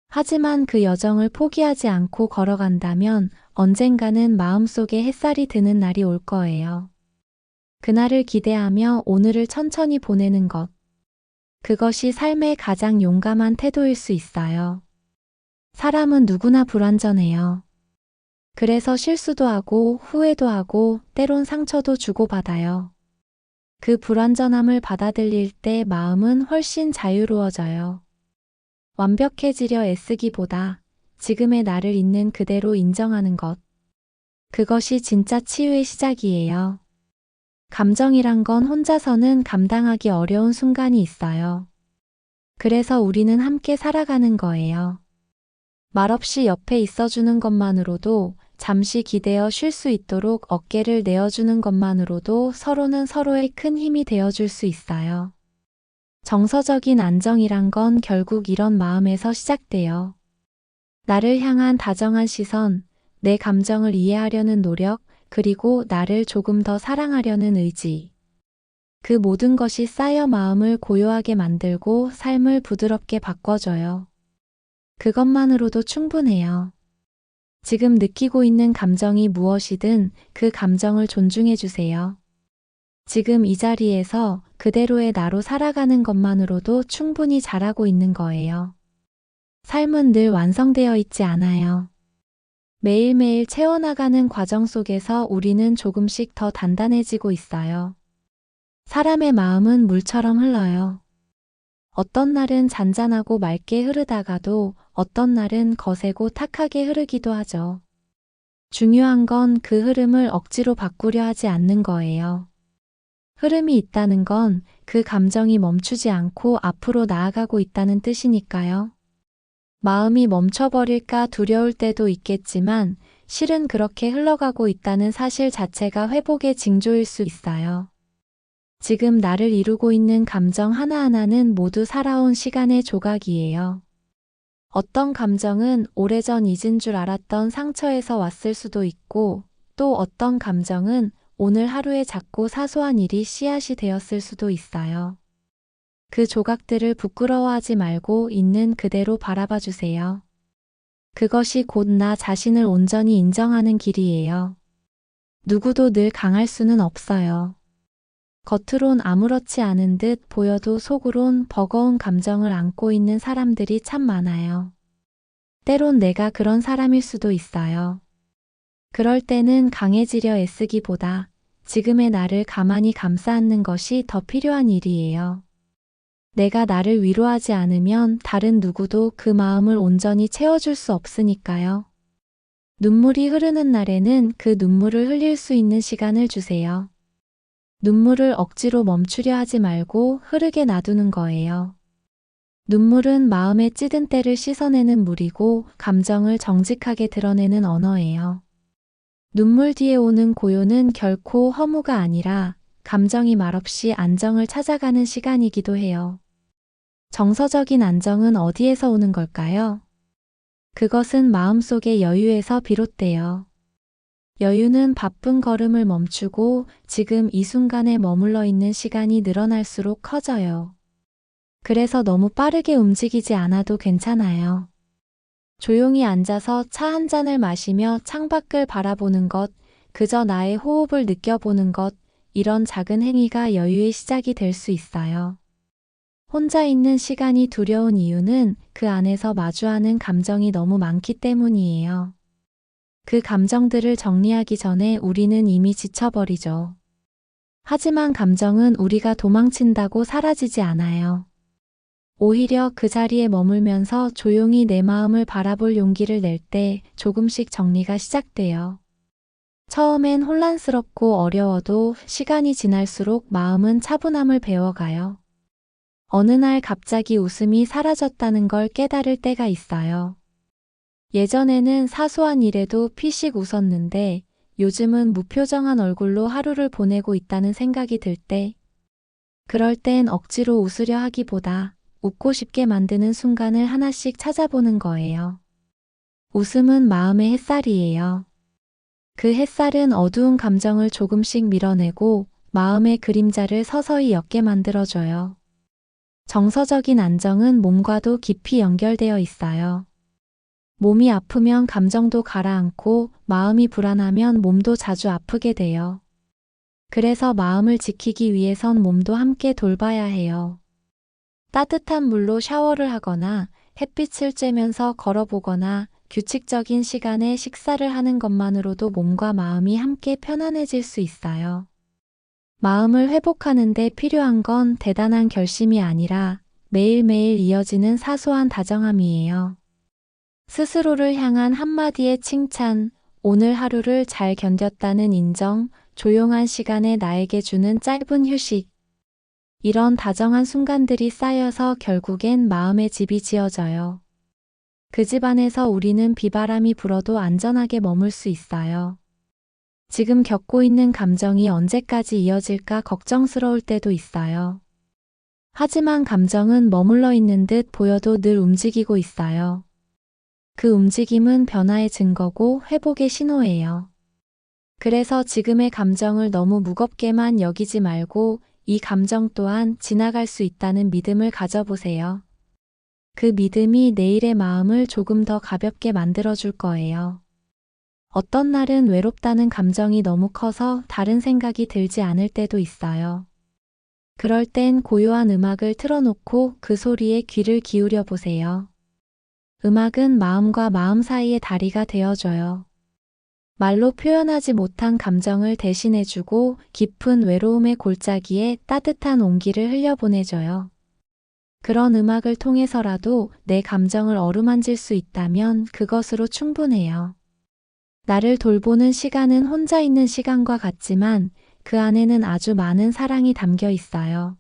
Speaker 1: 하지만 그 여정을 포기하지 않고 걸어간다면 언젠가는 마음속에 햇살이 드는 날이 올 거예요. 그날을 기대하며 오늘을 천천히 보내는 것. 그것이 삶의 가장 용감한 태도일 수 있어요. 사람은 누구나 불완전해요. 그래서 실수도 하고 후회도 하고 때론 상처도 주고받아요. 그 불완전함을 받아들일 때 마음은 훨씬 자유로워져요. 완벽해지려 애쓰기보다 지금의 나를 있는 그대로 인정하는 것. 그것이 진짜 치유의 시작이에요. 감정이란 건 혼자서는 감당하기 어려운 순간이 있어요. 그래서 우리는 함께 살아가는 거예요. 말없이 옆에 있어주는 것만으로도 잠시 기대어 쉴 수 있도록 어깨를 내어주는 것만으로도 서로는 서로의 큰 힘이 되어줄 수 있어요. 정서적인 안정이란 건 결국 이런 마음에서 시작돼요. 나를 향한 다정한 시선, 내 감정을 이해하려는 노력, 그리고 나를 조금 더 사랑하려는 의지. 그 모든 것이 쌓여 마음을 고요하게 만들고 삶을 부드럽게 바꿔줘요. 그것만으로도 충분해요. 지금 느끼고 있는 감정이 무엇이든 그 감정을 존중해 주세요. 지금 이 자리에서 그대로의 나로 살아가는 것만으로도 충분히 잘하고 있는 거예요. 삶은 늘 완성되어 있지 않아요. 매일매일 채워나가는 과정 속에서 우리는 조금씩 더 단단해지고 있어요. 사람의 마음은 물처럼 흘러요. 어떤 날은 잔잔하고 맑게 흐르다가도 어떤 날은 거세고 탁하게 흐르기도 하죠. 중요한 건 그 흐름을 억지로 바꾸려 하지 않는 거예요. 흐름이 있다는 건 그 감정이 멈추지 않고 앞으로 나아가고 있다는 뜻이니까요. 마음이 멈춰버릴까 두려울 때도 있겠지만 실은 그렇게 흘러가고 있다는 사실 자체가 회복의 징조일 수 있어요. 지금 나를 이루고 있는 감정 하나하나는 모두 살아온 시간의 조각이에요. 어떤 감정은 오래전 잊은 줄 알았던 상처에서 왔을 수도 있고, 또 어떤 감정은 오늘 하루의 작고 사소한 일이 씨앗이 되었을 수도 있어요. 그 조각들을 부끄러워하지 말고 있는 그대로 바라봐 주세요. 그것이 곧 나 자신을 온전히 인정하는 길이에요. 누구도 늘 강할 수는 없어요. 겉으론 아무렇지 않은 듯 보여도 속으론 버거운 감정을 안고 있는 사람들이 참 많아요. 때론 내가 그런 사람일 수도 있어요. 그럴 때는 강해지려 애쓰기보다 지금의 나를 가만히 감싸 안는 것이 더 필요한 일이에요. 내가 나를 위로하지 않으면 다른 누구도 그 마음을 온전히 채워줄 수 없으니까요. 눈물이 흐르는 날에는 그 눈물을 흘릴 수 있는 시간을 주세요. 눈물을 억지로 멈추려 하지 말고 흐르게 놔두는 거예요. 눈물은 마음의 찌든 때를 씻어내는 물이고 감정을 정직하게 드러내는 언어예요. 눈물 뒤에 오는 고요는 결코 허무가 아니라 감정이 말없이 안정을 찾아가는 시간이기도 해요. 정서적인 안정은 어디에서 오는 걸까요? 그것은 마음속의 여유에서 비롯돼요. 여유는 바쁜 걸음을 멈추고 지금 이 순간에 머물러 있는 시간이 늘어날수록 커져요. 그래서 너무 빠르게 움직이지 않아도 괜찮아요. 조용히 앉아서 차 한 잔을 마시며 창밖을 바라보는 것, 그저 나의 호흡을 느껴보는 것, 이런 작은 행위가 여유의 시작이 될 수 있어요. 혼자 있는 시간이 두려운 이유는 그 안에서 마주하는 감정이 너무 많기 때문이에요. 그 감정들을 정리하기 전에 우리는 이미 지쳐버리죠. 하지만 감정은 우리가 도망친다고 사라지지 않아요. 오히려 그 자리에 머물면서 조용히 내 마음을 바라볼 용기를 낼 때 조금씩 정리가 시작돼요. 처음엔 혼란스럽고 어려워도 시간이 지날수록 마음은 차분함을 배워가요. 어느 날 갑자기 웃음이 사라졌다는 걸 깨달을 때가 있어요. 예전에는 사소한 일에도 피식 웃었는데 요즘은 무표정한 얼굴로 하루를 보내고 있다는 생각이 들 때, 그럴 땐 억지로 웃으려 하기보다 웃고 싶게 만드는 순간을 하나씩 찾아보는 거예요. 웃음은 마음의 햇살이에요. 그 햇살은 어두운 감정을 조금씩 밀어내고 마음의 그림자를 서서히 옅게 만들어줘요. 정서적인 안정은 몸과도 깊이 연결되어 있어요. 몸이 아프면 감정도 가라앉고 마음이 불안하면 몸도 자주 아프게 돼요. 그래서 마음을 지키기 위해선 몸도 함께 돌봐야 해요. 따뜻한 물로 샤워를 하거나 햇빛을 쬐면서 걸어보거나 규칙적인 시간에 식사를 하는 것만으로도 몸과 마음이 함께 편안해질 수 있어요. 마음을 회복하는 데 필요한 건 대단한 결심이 아니라 매일매일 이어지는 사소한 다정함이에요. 스스로를 향한 한마디의 칭찬, 오늘 하루를 잘 견뎠다는 인정, 조용한 시간에 나에게 주는 짧은 휴식. 이런 다정한 순간들이 쌓여서 결국엔 마음의 집이 지어져요. 그 집 안에서 우리는 비바람이 불어도 안전하게 머물 수 있어요. 지금 겪고 있는 감정이 언제까지 이어질까 걱정스러울 때도 있어요. 하지만 감정은 머물러 있는 듯 보여도 늘 움직이고 있어요. 그 움직임은 변화의 증거고 회복의 신호예요. 그래서 지금의 감정을 너무 무겁게만 여기지 말고 이 감정 또한 지나갈 수 있다는 믿음을 가져보세요. 그 믿음이 내일의 마음을 조금 더 가볍게 만들어줄 거예요. 어떤 날은 외롭다는 감정이 너무 커서 다른 생각이 들지 않을 때도 있어요. 그럴 땐 고요한 음악을 틀어놓고 그 소리에 귀를 기울여 보세요. 음악은 마음과 마음 사이의 다리가 되어줘요. 말로 표현하지 못한 감정을 대신해주고 깊은 외로움의 골짜기에 따뜻한 온기를 흘려보내줘요. 그런 음악을 통해서라도 내 감정을 어루만질 수 있다면 그것으로 충분해요. 나를 돌보는 시간은 혼자 있는 시간과 같지만 그 안에는 아주 많은 사랑이 담겨 있어요.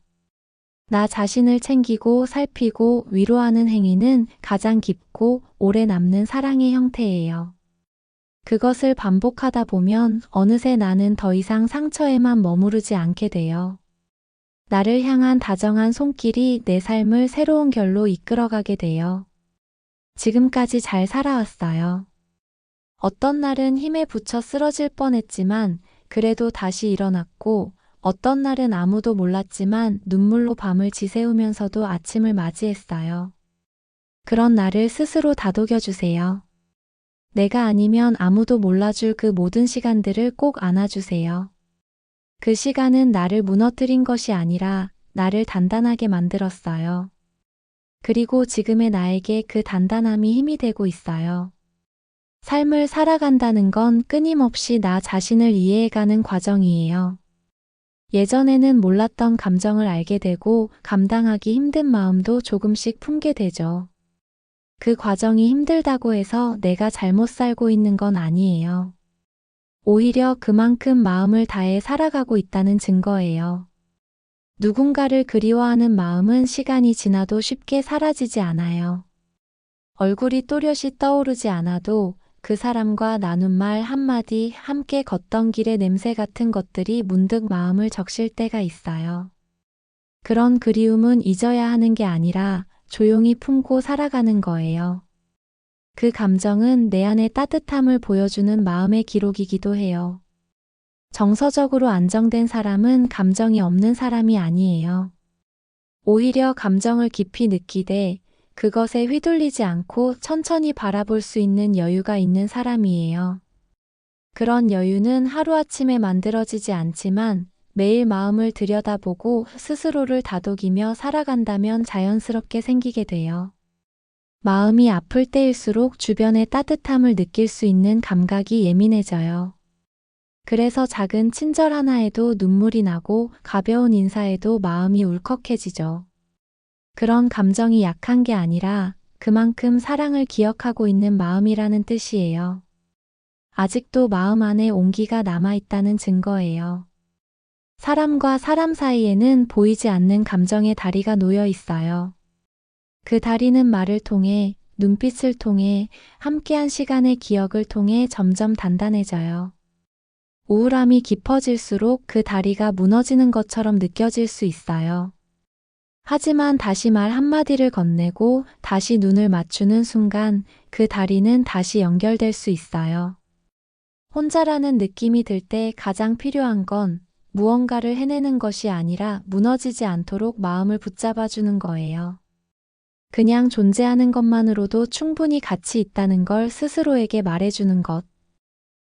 Speaker 1: 나 자신을 챙기고 살피고 위로하는 행위는 가장 깊고 오래 남는 사랑의 형태예요. 그것을 반복하다 보면 어느새 나는 더 이상 상처에만 머무르지 않게 돼요. 나를 향한 다정한 손길이 내 삶을 새로운 결로 이끌어가게 돼요. 지금까지 잘 살아왔어요. 어떤 날은 힘에 부쳐 쓰러질 뻔했지만 그래도 다시 일어났고 어떤 날은 아무도 몰랐지만 눈물로 밤을 지새우면서도 아침을 맞이했어요. 그런 나를 스스로 다독여주세요. 내가 아니면 아무도 몰라줄 그 모든 시간들을 꼭 안아주세요. 그 시간은 나를 무너뜨린 것이 아니라 나를 단단하게 만들었어요. 그리고 지금의 나에게 그 단단함이 힘이 되고 있어요. 삶을 살아간다는 건 끊임없이 나 자신을 이해해가는 과정이에요. 예전에는 몰랐던 감정을 알게 되고 감당하기 힘든 마음도 조금씩 품게 되죠. 그 과정이 힘들다고 해서 내가 잘못 살고 있는 건 아니에요. 오히려 그만큼 마음을 다해 살아가고 있다는 증거예요. 누군가를 그리워하는 마음은 시간이 지나도 쉽게 사라지지 않아요. 얼굴이 또렷이 떠오르지 않아도 그 사람과 나눈 말 한마디, 함께 걷던 길의 냄새 같은 것들이 문득 마음을 적실 때가 있어요. 그런 그리움은 잊어야 하는 게 아니라 조용히 품고 살아가는 거예요. 그 감정은 내 안의 따뜻함을 보여주는 마음의 기록이기도 해요. 정서적으로 안정된 사람은 감정이 없는 사람이 아니에요. 오히려 감정을 깊이 느끼되 그것에 휘둘리지 않고 천천히 바라볼 수 있는 여유가 있는 사람이에요. 그런 여유는 하루아침에 만들어지지 않지만 매일 마음을 들여다보고 스스로를 다독이며 살아간다면 자연스럽게 생기게 돼요. 마음이 아플 때일수록 주변의 따뜻함을 느낄 수 있는 감각이 예민해져요. 그래서 작은 친절 하나에도 눈물이 나고 가벼운 인사에도 마음이 울컥해지죠. 그런 감정이 약한 게 아니라 그만큼 사랑을 기억하고 있는 마음이라는 뜻이에요. 아직도 마음 안에 온기가 남아있다는 증거예요. 사람과 사람 사이에는 보이지 않는 감정의 다리가 놓여 있어요. 그 다리는 말을 통해, 눈빛을 통해, 함께한 시간의 기억을 통해 점점 단단해져요. 우울함이 깊어질수록 그 다리가 무너지는 것처럼 느껴질 수 있어요. 하지만 다시 말 한마디를 건네고 다시 눈을 맞추는 순간 그 다리는 다시 연결될 수 있어요. 혼자라는 느낌이 들 때 가장 필요한 건 무언가를 해내는 것이 아니라 무너지지 않도록 마음을 붙잡아주는 거예요. 그냥 존재하는 것만으로도 충분히 가치 있다는 걸 스스로에게 말해주는 것.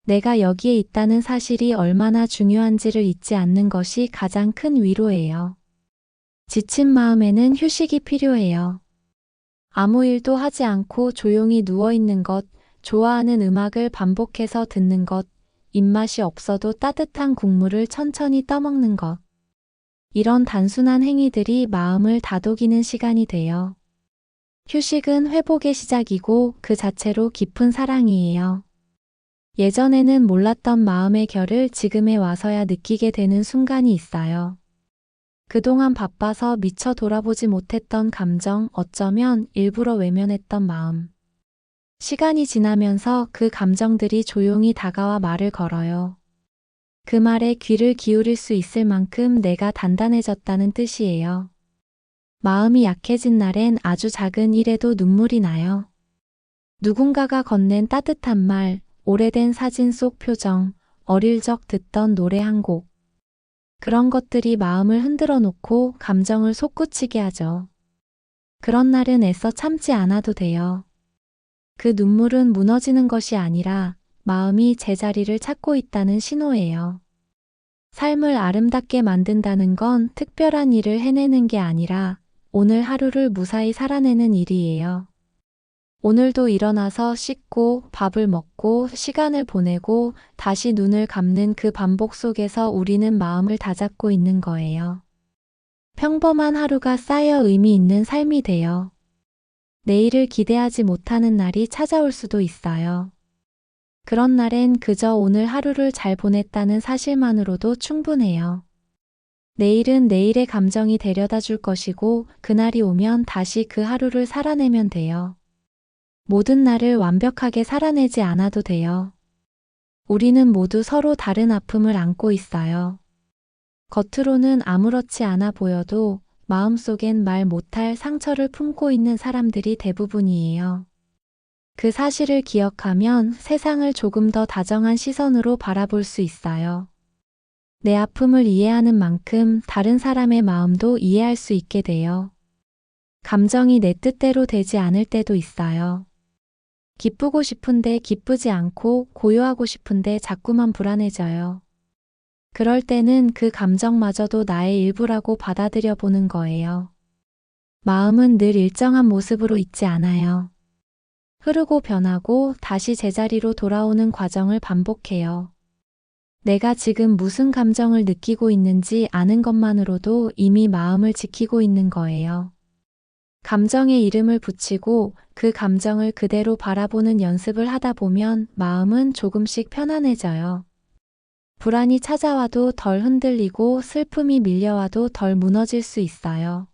Speaker 1: 내가 여기에 있다는 사실이 얼마나 중요한지를 잊지 않는 것이 가장 큰 위로예요. 지친 마음에는 휴식이 필요해요. 아무 일도 하지 않고 조용히 누워있는 것, 좋아하는 음악을 반복해서 듣는 것, 입맛이 없어도 따뜻한 국물을 천천히 떠먹는 것. 이런 단순한 행위들이 마음을 다독이는 시간이 돼요. 휴식은 회복의 시작이고 그 자체로 깊은 사랑이에요. 예전에는 몰랐던 마음의 결을 지금에 와서야 느끼게 되는 순간이 있어요. 그동안 바빠서 미처 돌아보지 못했던 감정, 어쩌면 일부러 외면했던 마음. 시간이 지나면서 그 감정들이 조용히 다가와 말을 걸어요. 그 말에 귀를 기울일 수 있을 만큼 내가 단단해졌다는 뜻이에요. 마음이 약해진 날엔 아주 작은 일에도 눈물이 나요. 누군가가 건넨 따뜻한 말, 오래된 사진 속 표정, 어릴 적 듣던 노래 한 곡. 그런 것들이 마음을 흔들어 놓고 감정을 솟구치게 하죠. 그런 날은 애써 참지 않아도 돼요. 그 눈물은 무너지는 것이 아니라 마음이 제자리를 찾고 있다는 신호예요. 삶을 아름답게 만든다는 건 특별한 일을 해내는 게 아니라 오늘 하루를 무사히 살아내는 일이에요. 오늘도 일어나서 씻고 밥을 먹고 시간을 보내고 다시 눈을 감는 그 반복 속에서 우리는 마음을 다잡고 있는 거예요. 평범한 하루가 쌓여 의미 있는 삶이 돼요. 내일을 기대하지 못하는 날이 찾아올 수도 있어요. 그런 날엔 그저 오늘 하루를 잘 보냈다는 사실만으로도 충분해요. 내일은 내일의 감정이 데려다 줄 것이고 그날이 오면 다시 그 하루를 살아내면 돼요. 모든 날을 완벽하게 살아내지 않아도 돼요. 우리는 모두 서로 다른 아픔을 안고 있어요. 겉으로는 아무렇지 않아 보여도 마음속엔 말 못할 상처를 품고 있는 사람들이 대부분이에요. 그 사실을 기억하면 세상을 조금 더 다정한 시선으로 바라볼 수 있어요. 내 아픔을 이해하는 만큼 다른 사람의 마음도 이해할 수 있게 돼요. 감정이 내 뜻대로 되지 않을 때도 있어요. 기쁘고 싶은데 기쁘지 않고 고요하고 싶은데 자꾸만 불안해져요. 그럴 때는 그 감정마저도 나의 일부라고 받아들여 보는 거예요. 마음은 늘 일정한 모습으로 있지 않아요. 흐르고 변하고 다시 제자리로 돌아오는 과정을 반복해요. 내가 지금 무슨 감정을 느끼고 있는지 아는 것만으로도 이미 마음을 지키고 있는 거예요. 감정에 이름을 붙이고 그 감정을 그대로 바라보는 연습을 하다 보면 마음은 조금씩 편안해져요. 불안이 찾아와도 덜 흔들리고 슬픔이 밀려와도 덜 무너질 수 있어요.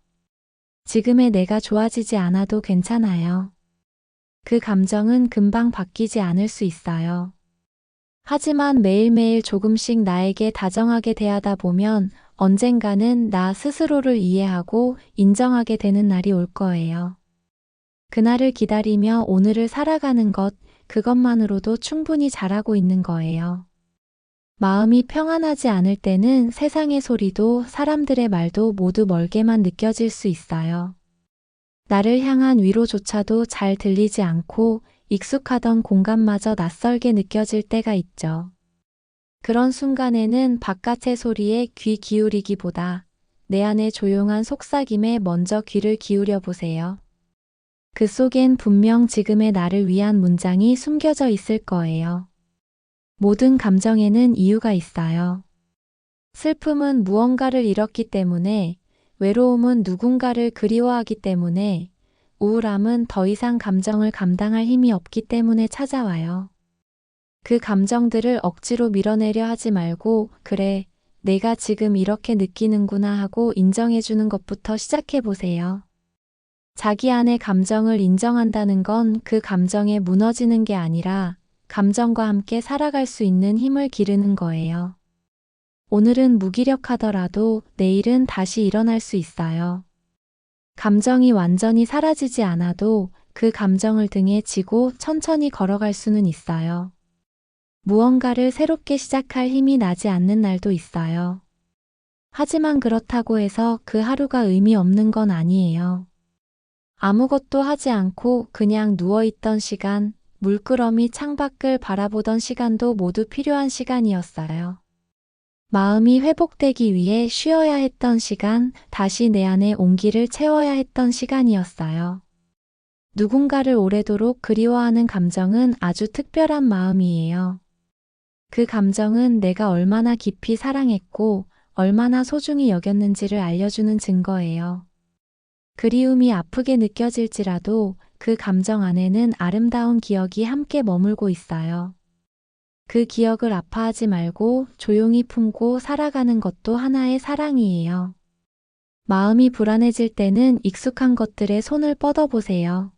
Speaker 1: 지금의 내가 좋아지지 않아도 괜찮아요. 그 감정은 금방 바뀌지 않을 수 있어요. 하지만 매일매일 조금씩 나에게 다정하게 대하다 보면 언젠가는 나 스스로를 이해하고 인정하게 되는 날이 올 거예요. 그날을 기다리며 오늘을 살아가는 것, 그것만으로도 충분히 잘하고 있는 거예요. 마음이 평안하지 않을 때는 세상의 소리도 사람들의 말도 모두 멀게만 느껴질 수 있어요. 나를 향한 위로조차도 잘 들리지 않고 익숙하던 공간마저 낯설게 느껴질 때가 있죠. 그런 순간에는 바깥의 소리에 귀 기울이기보다 내 안의 조용한 속삭임에 먼저 귀를 기울여 보세요. 그 속엔 분명 지금의 나를 위한 문장이 숨겨져 있을 거예요. 모든 감정에는 이유가 있어요. 슬픔은 무언가를 잃었기 때문에, 외로움은 누군가를 그리워하기 때문에, 우울함은 더 이상 감정을 감당할 힘이 없기 때문에 찾아와요. 그 감정들을 억지로 밀어내려 하지 말고, 그래, 내가 지금 이렇게 느끼는구나 하고 인정해주는 것부터 시작해보세요. 자기 안의 감정을 인정한다는 건 그 감정에 무너지는 게 아니라 감정과 함께 살아갈 수 있는 힘을 기르는 거예요. 오늘은 무기력하더라도 내일은 다시 일어날 수 있어요. 감정이 완전히 사라지지 않아도 그 감정을 등에 지고 천천히 걸어갈 수는 있어요. 무언가를 새롭게 시작할 힘이 나지 않는 날도 있어요. 하지만 그렇다고 해서 그 하루가 의미 없는 건 아니에요. 아무것도 하지 않고 그냥 누워있던 시간, 물끄러미 창밖을 바라보던 시간도 모두 필요한 시간이었어요. 마음이 회복되기 위해 쉬어야 했던 시간, 다시 내 안에 온기를 채워야 했던 시간이었어요. 누군가를 오래도록 그리워하는 감정은 아주 특별한 마음이에요. 그 감정은 내가 얼마나 깊이 사랑했고 얼마나 소중히 여겼는지를 알려주는 증거예요. 그리움이 아프게 느껴질지라도 그 감정 안에는 아름다운 기억이 함께 머물고 있어요. 그 기억을 아파하지 말고 조용히 품고 살아가는 것도 하나의 사랑이에요. 마음이 불안해질 때는 익숙한 것들에 손을 뻗어보세요.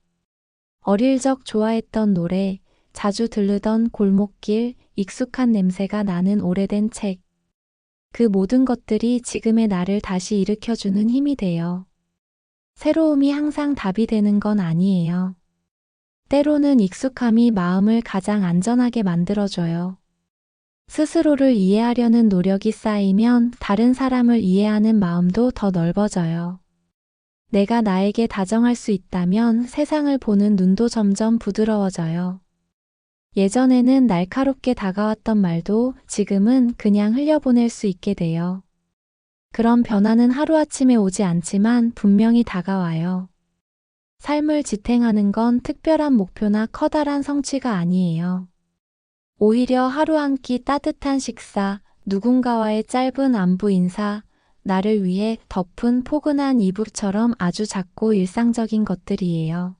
Speaker 1: 어릴 적 좋아했던 노래, 자주 들르던 골목길, 익숙한 냄새가 나는 오래된 책. 그 모든 것들이 지금의 나를 다시 일으켜주는 힘이 돼요. 새로움이 항상 답이 되는 건 아니에요. 때로는 익숙함이 마음을 가장 안전하게 만들어줘요. 스스로를 이해하려는 노력이 쌓이면 다른 사람을 이해하는 마음도 더 넓어져요. 내가 나에게 다정할 수 있다면 세상을 보는 눈도 점점 부드러워져요. 예전에는 날카롭게 다가왔던 말도 지금은 그냥 흘려보낼 수 있게 돼요. 그런 변화는 하루아침에 오지 않지만 분명히 다가와요. 삶을 지탱하는 건 특별한 목표나 커다란 성취가 아니에요. 오히려 하루 한 끼 따뜻한 식사, 누군가와의 짧은 안부 인사, 나를 위해 덮은 포근한 이불처럼 아주 작고 일상적인 것들이에요.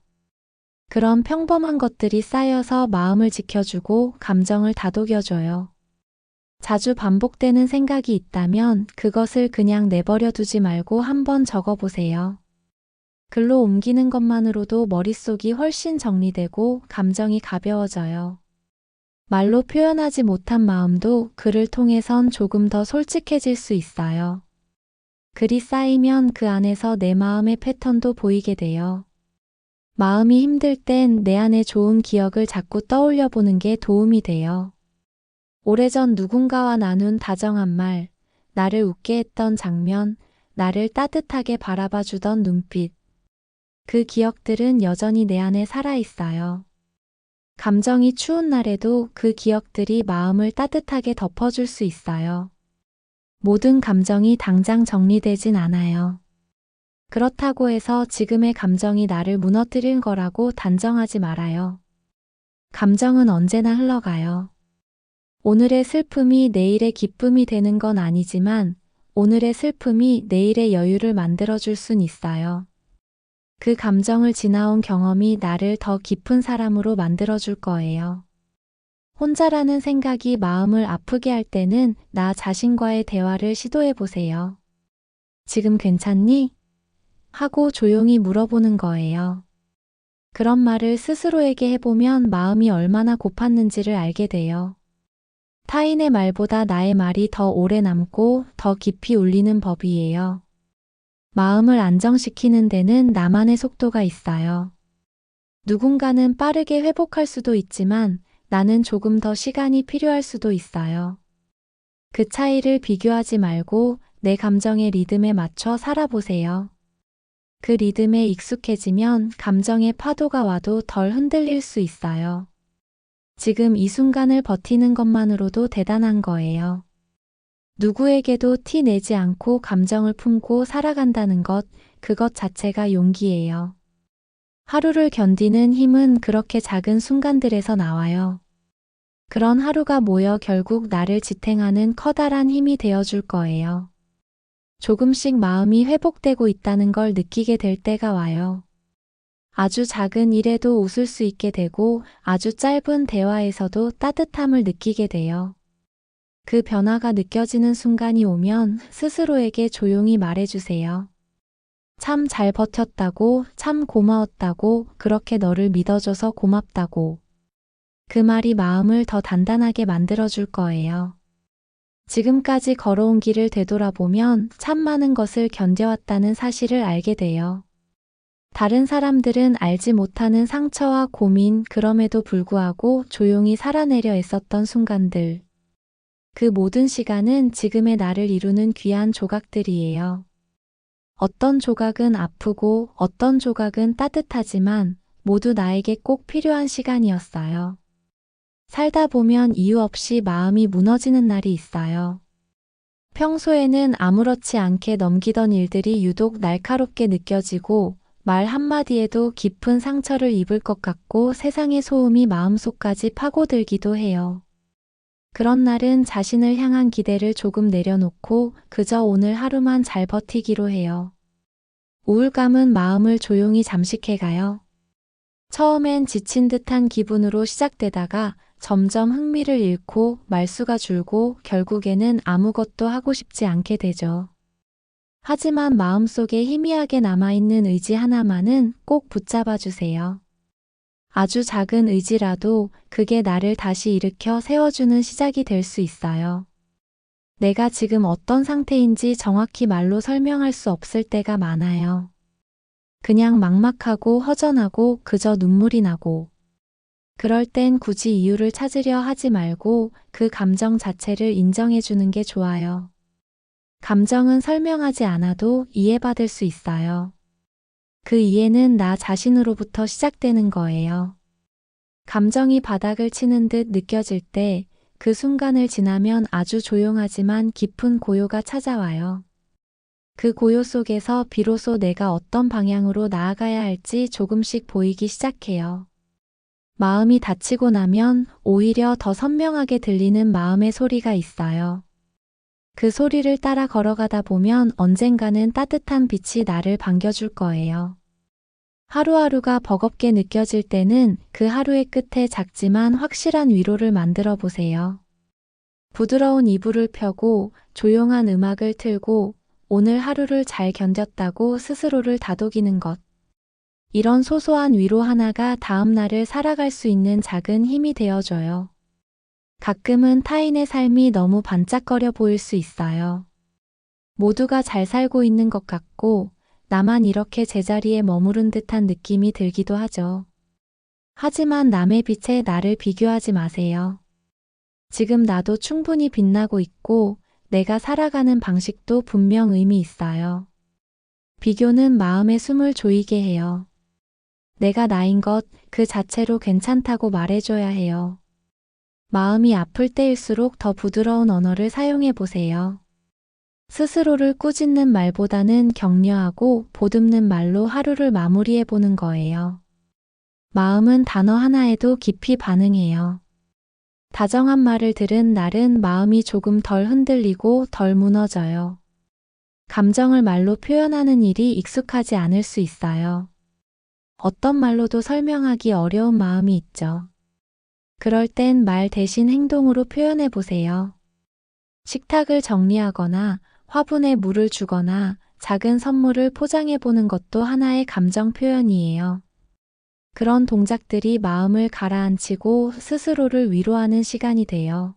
Speaker 1: 그런 평범한 것들이 쌓여서 마음을 지켜주고 감정을 다독여줘요. 자주 반복되는 생각이 있다면 그것을 그냥 내버려 두지 말고 한번 적어보세요. 글로 옮기는 것만으로도 머릿속이 훨씬 정리되고 감정이 가벼워져요. 말로 표현하지 못한 마음도 글을 통해선 조금 더 솔직해질 수 있어요. 글이 쌓이면 그 안에서 내 마음의 패턴도 보이게 돼요. 마음이 힘들 땐 내 안의 좋은 기억을 자꾸 떠올려 보는 게 도움이 돼요. 오래전 누군가와 나눈 다정한 말, 나를 웃게 했던 장면, 나를 따뜻하게 바라봐 주던 눈빛. 그 기억들은 여전히 내 안에 살아있어요. 감정이 추운 날에도 그 기억들이 마음을 따뜻하게 덮어줄 수 있어요. 모든 감정이 당장 정리되진 않아요. 그렇다고 해서 지금의 감정이 나를 무너뜨릴 거라고 단정하지 말아요. 감정은 언제나 흘러가요. 오늘의 슬픔이 내일의 기쁨이 되는 건 아니지만 오늘의 슬픔이 내일의 여유를 만들어줄 순 있어요. 그 감정을 지나온 경험이 나를 더 깊은 사람으로 만들어줄 거예요. 혼자라는 생각이 마음을 아프게 할 때는 나 자신과의 대화를 시도해 보세요. 지금 괜찮니? 하고 조용히 물어보는 거예요. 그런 말을 스스로에게 해보면 마음이 얼마나 고팠는지를 알게 돼요. 타인의 말보다 나의 말이 더 오래 남고 더 깊이 울리는 법이에요. 마음을 안정시키는 데는 나만의 속도가 있어요. 누군가는 빠르게 회복할 수도 있지만 나는 조금 더 시간이 필요할 수도 있어요. 그 차이를 비교하지 말고 내 감정의 리듬에 맞춰 살아보세요. 그 리듬에 익숙해지면 감정의 파도가 와도 덜 흔들릴 수 있어요. 지금 이 순간을 버티는 것만으로도 대단한 거예요. 누구에게도 티 내지 않고 감정을 품고 살아간다는 것, 그것 자체가 용기예요. 하루를 견디는 힘은 그렇게 작은 순간들에서 나와요. 그런 하루가 모여 결국 나를 지탱하는 커다란 힘이 되어줄 거예요. 조금씩 마음이 회복되고 있다는 걸 느끼게 될 때가 와요. 아주 작은 일에도 웃을 수 있게 되고 아주 짧은 대화에서도 따뜻함을 느끼게 돼요. 그 변화가 느껴지는 순간이 오면 스스로에게 조용히 말해주세요. 참 잘 버텼다고, 참 고마웠다고, 그렇게 너를 믿어줘서 고맙다고. 그 말이 마음을 더 단단하게 만들어줄 거예요. 지금까지 걸어온 길을 되돌아보면 참 많은 것을 견뎌왔다는 사실을 알게 돼요. 다른 사람들은 알지 못하는 상처와 고민, 그럼에도 불구하고 조용히 살아내려 애썼던 순간들. 그 모든 시간은 지금의 나를 이루는 귀한 조각들이에요. 어떤 조각은 아프고 어떤 조각은 따뜻하지만 모두 나에게 꼭 필요한 시간이었어요. 살다 보면 이유 없이 마음이 무너지는 날이 있어요. 평소에는 아무렇지 않게 넘기던 일들이 유독 날카롭게 느껴지고 말 한마디에도 깊은 상처를 입을 것 같고 세상의 소음이 마음속까지 파고들기도 해요. 그런 날은 자신을 향한 기대를 조금 내려놓고 그저 오늘 하루만 잘 버티기로 해요. 우울감은 마음을 조용히 잠식해가요. 처음엔 지친 듯한 기분으로 시작되다가 점점 흥미를 잃고 말수가 줄고 결국에는 아무것도 하고 싶지 않게 되죠. 하지만 마음속에 희미하게 남아있는 의지 하나만은 꼭 붙잡아 주세요. 아주 작은 의지라도 그게 나를 다시 일으켜 세워주는 시작이 될 수 있어요. 내가 지금 어떤 상태인지 정확히 말로 설명할 수 없을 때가 많아요. 그냥 막막하고 허전하고 그저 눈물이 나고. 그럴 땐 굳이 이유를 찾으려 하지 말고 그 감정 자체를 인정해 주는 게 좋아요. 감정은 설명하지 않아도 이해받을 수 있어요. 그 이해는 나 자신으로부터 시작되는 거예요. 감정이 바닥을 치는 듯 느껴질 때 그 순간을 지나면 아주 조용하지만 깊은 고요가 찾아와요. 그 고요 속에서 비로소 내가 어떤 방향으로 나아가야 할지 조금씩 보이기 시작해요. 마음이 다치고 나면 오히려 더 선명하게 들리는 마음의 소리가 있어요. 그 소리를 따라 걸어가다 보면 언젠가는 따뜻한 빛이 나를 반겨줄 거예요. 하루하루가 버겁게 느껴질 때는 그 하루의 끝에 작지만 확실한 위로를 만들어 보세요. 부드러운 이불을 펴고 조용한 음악을 틀고 오늘 하루를 잘 견뎠다고 스스로를 다독이는 것. 이런 소소한 위로 하나가 다음 날을 살아갈 수 있는 작은 힘이 되어줘요. 가끔은 타인의 삶이 너무 반짝거려 보일 수 있어요. 모두가 잘 살고 있는 것 같고 나만 이렇게 제자리에 머무른 듯한 느낌이 들기도 하죠. 하지만 남의 빛에 나를 비교하지 마세요. 지금 나도 충분히 빛나고 있고 내가 살아가는 방식도 분명 의미 있어요. 비교는 마음에 숨을 조이게 해요. 내가 나인 것 그 자체로 괜찮다고 말해줘야 해요. 마음이 아플 때일수록 더 부드러운 언어를 사용해 보세요. 스스로를 꾸짖는 말보다는 격려하고 보듬는 말로 하루를 마무리해 보는 거예요. 마음은 단어 하나에도 깊이 반응해요. 다정한 말을 들은 날은 마음이 조금 덜 흔들리고 덜 무너져요. 감정을 말로 표현하는 일이 익숙하지 않을 수 있어요. 어떤 말로도 설명하기 어려운 마음이 있죠. 그럴 땐 말 대신 행동으로 표현해 보세요. 식탁을 정리하거나 화분에 물을 주거나 작은 선물을 포장해 보는 것도 하나의 감정 표현이에요. 그런 동작들이 마음을 가라앉히고 스스로를 위로하는 시간이 돼요.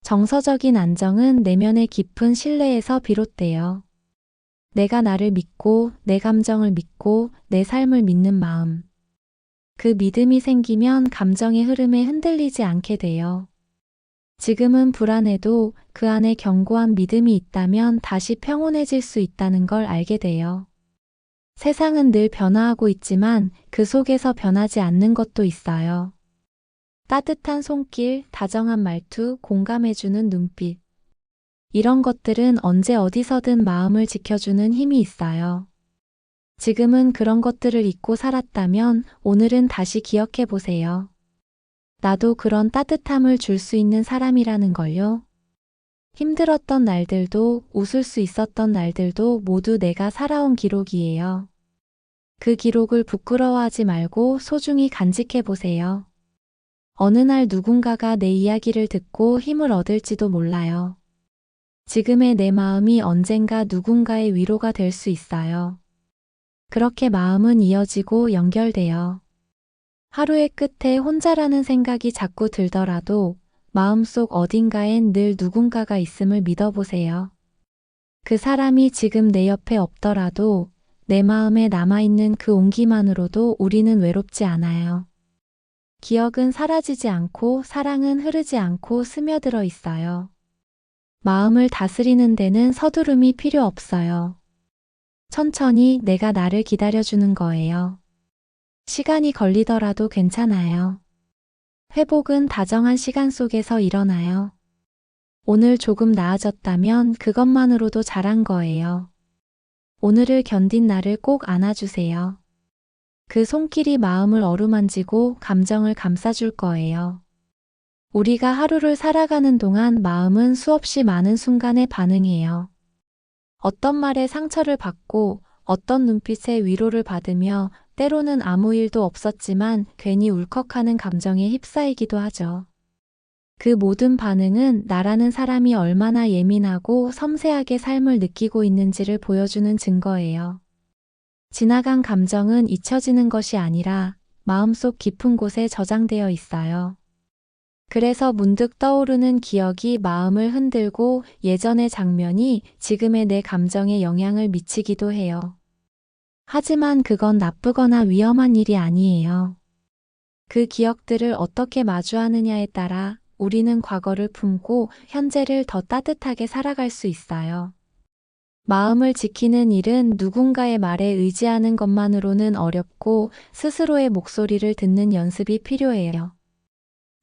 Speaker 1: 정서적인 안정은 내면의 깊은 신뢰에서 비롯돼요. 내가 나를 믿고 내 감정을 믿고 내 삶을 믿는 마음. 그 믿음이 생기면 감정의 흐름에 흔들리지 않게 돼요. 지금은 불안해도 그 안에 견고한 믿음이 있다면 다시 평온해질 수 있다는 걸 알게 돼요. 세상은 늘 변화하고 있지만 그 속에서 변하지 않는 것도 있어요. 따뜻한 손길, 다정한 말투, 공감해주는 눈빛. 이런 것들은 언제 어디서든 마음을 지켜주는 힘이 있어요. 지금은 그런 것들을 잊고 살았다면 오늘은 다시 기억해 보세요. 나도 그런 따뜻함을 줄 수 있는 사람이라는 걸요. 힘들었던 날들도 웃을 수 있었던 날들도 모두 내가 살아온 기록이에요. 그 기록을 부끄러워하지 말고 소중히 간직해 보세요. 어느 날 누군가가 내 이야기를 듣고 힘을 얻을지도 몰라요. 지금의 내 마음이 언젠가 누군가의 위로가 될 수 있어요. 그렇게 마음은 이어지고 연결돼요. 하루의 끝에 혼자라는 생각이 자꾸 들더라도 마음속 어딘가엔 늘 누군가가 있음을 믿어보세요. 그 사람이 지금 내 옆에 없더라도 내 마음에 남아있는 그 온기만으로도 우리는 외롭지 않아요. 기억은 사라지지 않고 사랑은 흐르지 않고 스며들어 있어요. 마음을 다스리는 데는 서두름이 필요 없어요. 천천히 내가 나를 기다려주는 거예요. 시간이 걸리더라도 괜찮아요. 회복은 다정한 시간 속에서 일어나요. 오늘 조금 나아졌다면 그것만으로도 잘한 거예요. 오늘을 견딘 나를 꼭 안아주세요. 그 손길이 마음을 어루만지고 감정을 감싸줄 거예요. 우리가 하루를 살아가는 동안 마음은 수없이 많은 순간에 반응해요. 어떤 말에 상처를 받고 어떤 눈빛에 위로를 받으며 때로는 아무 일도 없었지만 괜히 울컥하는 감정에 휩싸이기도 하죠. 그 모든 반응은 나라는 사람이 얼마나 예민하고 섬세하게 삶을 느끼고 있는지를 보여주는 증거예요. 지나간 감정은 잊혀지는 것이 아니라 마음속 깊은 곳에 저장되어 있어요. 그래서 문득 떠오르는 기억이 마음을 흔들고 예전의 장면이 지금의 내 감정에 영향을 미치기도 해요. 하지만 그건 나쁘거나 위험한 일이 아니에요. 그 기억들을 어떻게 마주하느냐에 따라 우리는 과거를 품고 현재를 더 따뜻하게 살아갈 수 있어요. 마음을 지키는 일은 누군가의 말에 의지하는 것만으로는 어렵고 스스로의 목소리를 듣는 연습이 필요해요.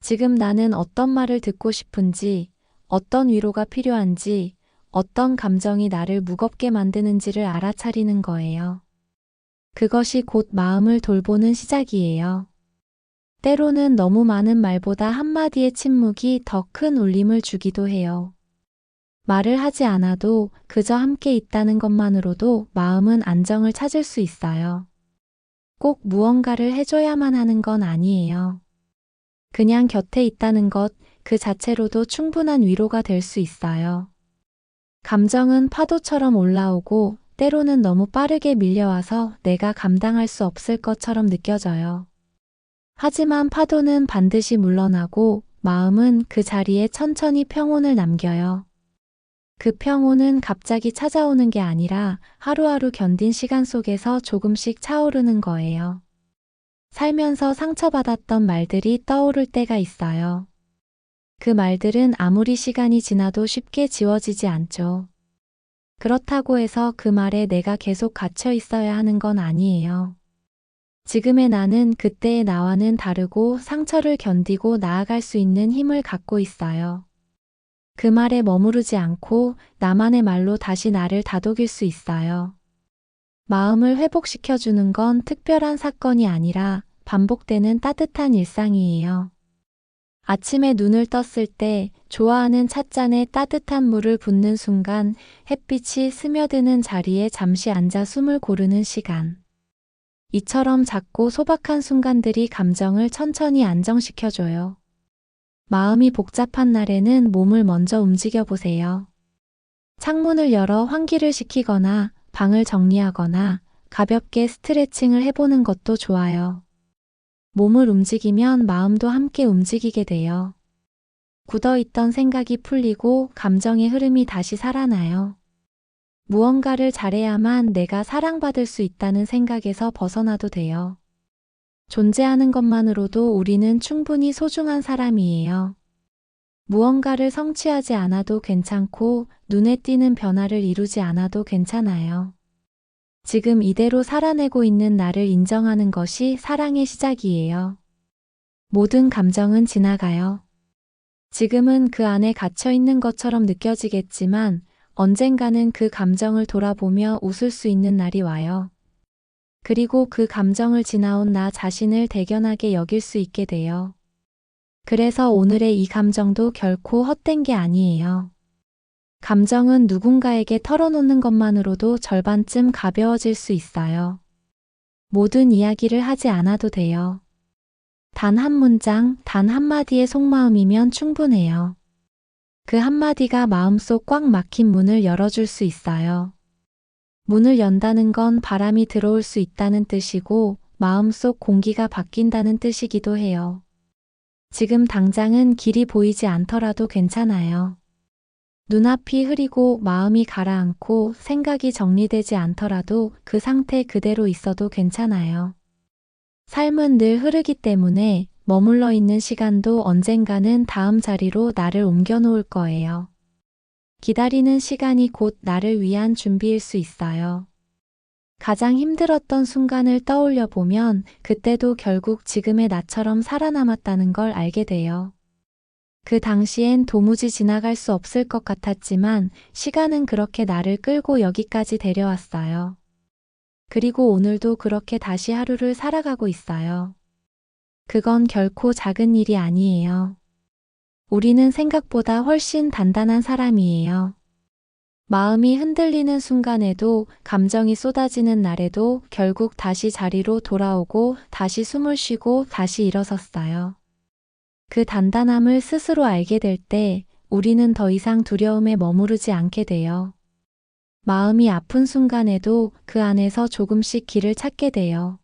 Speaker 1: 지금 나는 어떤 말을 듣고 싶은지, 어떤 위로가 필요한지, 어떤 감정이 나를 무겁게 만드는지를 알아차리는 거예요. 그것이 곧 마음을 돌보는 시작이에요. 때로는 너무 많은 말보다 한마디의 침묵이 더 큰 울림을 주기도 해요. 말을 하지 않아도 그저 함께 있다는 것만으로도 마음은 안정을 찾을 수 있어요. 꼭 무언가를 해줘야만 하는 건 아니에요. 그냥 곁에 있다는 것 그 자체로도 충분한 위로가 될 수 있어요. 감정은 파도처럼 올라오고 때로는 너무 빠르게 밀려와서 내가 감당할 수 없을 것처럼 느껴져요. 하지만 파도는 반드시 물러나고 마음은 그 자리에 천천히 평온을 남겨요. 그 평온은 갑자기 찾아오는 게 아니라 하루하루 견딘 시간 속에서 조금씩 차오르는 거예요. 살면서 상처받았던 말들이 떠오를 때가 있어요. 그 말들은 아무리 시간이 지나도 쉽게 지워지지 않죠. 그렇다고 해서 그 말에 내가 계속 갇혀 있어야 하는 건 아니에요. 지금의 나는 그때의 나와는 다르고 상처를 견디고 나아갈 수 있는 힘을 갖고 있어요. 그 말에 머무르지 않고 나만의 말로 다시 나를 다독일 수 있어요. 마음을 회복시켜주는 건 특별한 사건이 아니라 반복되는 따뜻한 일상이에요. 아침에 눈을 떴을 때 좋아하는 찻잔에 따뜻한 물을 붓는 순간 햇빛이 스며드는 자리에 잠시 앉아 숨을 고르는 시간. 이처럼 작고 소박한 순간들이 감정을 천천히 안정시켜줘요. 마음이 복잡한 날에는 몸을 먼저 움직여 보세요. 창문을 열어 환기를 시키거나 방을 정리하거나 가볍게 스트레칭을 해보는 것도 좋아요. 몸을 움직이면 마음도 함께 움직이게 돼요. 굳어있던 생각이 풀리고 감정의 흐름이 다시 살아나요. 무언가를 잘해야만 내가 사랑받을 수 있다는 생각에서 벗어나도 돼요. 존재하는 것만으로도 우리는 충분히 소중한 사람이에요. 무언가를 성취하지 않아도 괜찮고 눈에 띄는 변화를 이루지 않아도 괜찮아요. 지금 이대로 살아내고 있는 나를 인정하는 것이 사랑의 시작이에요. 모든 감정은 지나가요. 지금은 그 안에 갇혀 있는 것처럼 느껴지겠지만 언젠가는 그 감정을 돌아보며 웃을 수 있는 날이 와요. 그리고 그 감정을 지나온 나 자신을 대견하게 여길 수 있게 돼요. 그래서 오늘의 이 감정도 결코 헛된 게 아니에요. 감정은 누군가에게 털어놓는 것만으로도 절반쯤 가벼워질 수 있어요. 모든 이야기를 하지 않아도 돼요. 단 한 문장, 단 한마디의 속마음이면 충분해요. 그 한마디가 마음속 꽉 막힌 문을 열어줄 수 있어요. 문을 연다는 건 바람이 들어올 수 있다는 뜻이고 마음속 공기가 바뀐다는 뜻이기도 해요. 지금 당장은 길이 보이지 않더라도 괜찮아요. 눈앞이 흐리고 마음이 가라앉고 생각이 정리되지 않더라도 그 상태 그대로 있어도 괜찮아요. 삶은 늘 흐르기 때문에 머물러 있는 시간도 언젠가는 다음 자리로 나를 옮겨놓을 거예요. 기다리는 시간이 곧 나를 위한 준비일 수 있어요. 가장 힘들었던 순간을 떠올려 보면 그때도 결국 지금의 나처럼 살아남았다는 걸 알게 돼요. 그 당시엔 도무지 지나갈 수 없을 것 같았지만 시간은 그렇게 나를 끌고 여기까지 데려왔어요. 그리고 오늘도 그렇게 다시 하루를 살아가고 있어요. 그건 결코 작은 일이 아니에요. 우리는 생각보다 훨씬 단단한 사람이에요. 마음이 흔들리는 순간에도 감정이 쏟아지는 날에도 결국 다시 자리로 돌아오고 다시 숨을 쉬고 다시 일어섰어요. 그 단단함을 스스로 알게 될 때 우리는 더 이상 두려움에 머무르지 않게 돼요. 마음이 아픈 순간에도 그 안에서 조금씩 길을 찾게 돼요.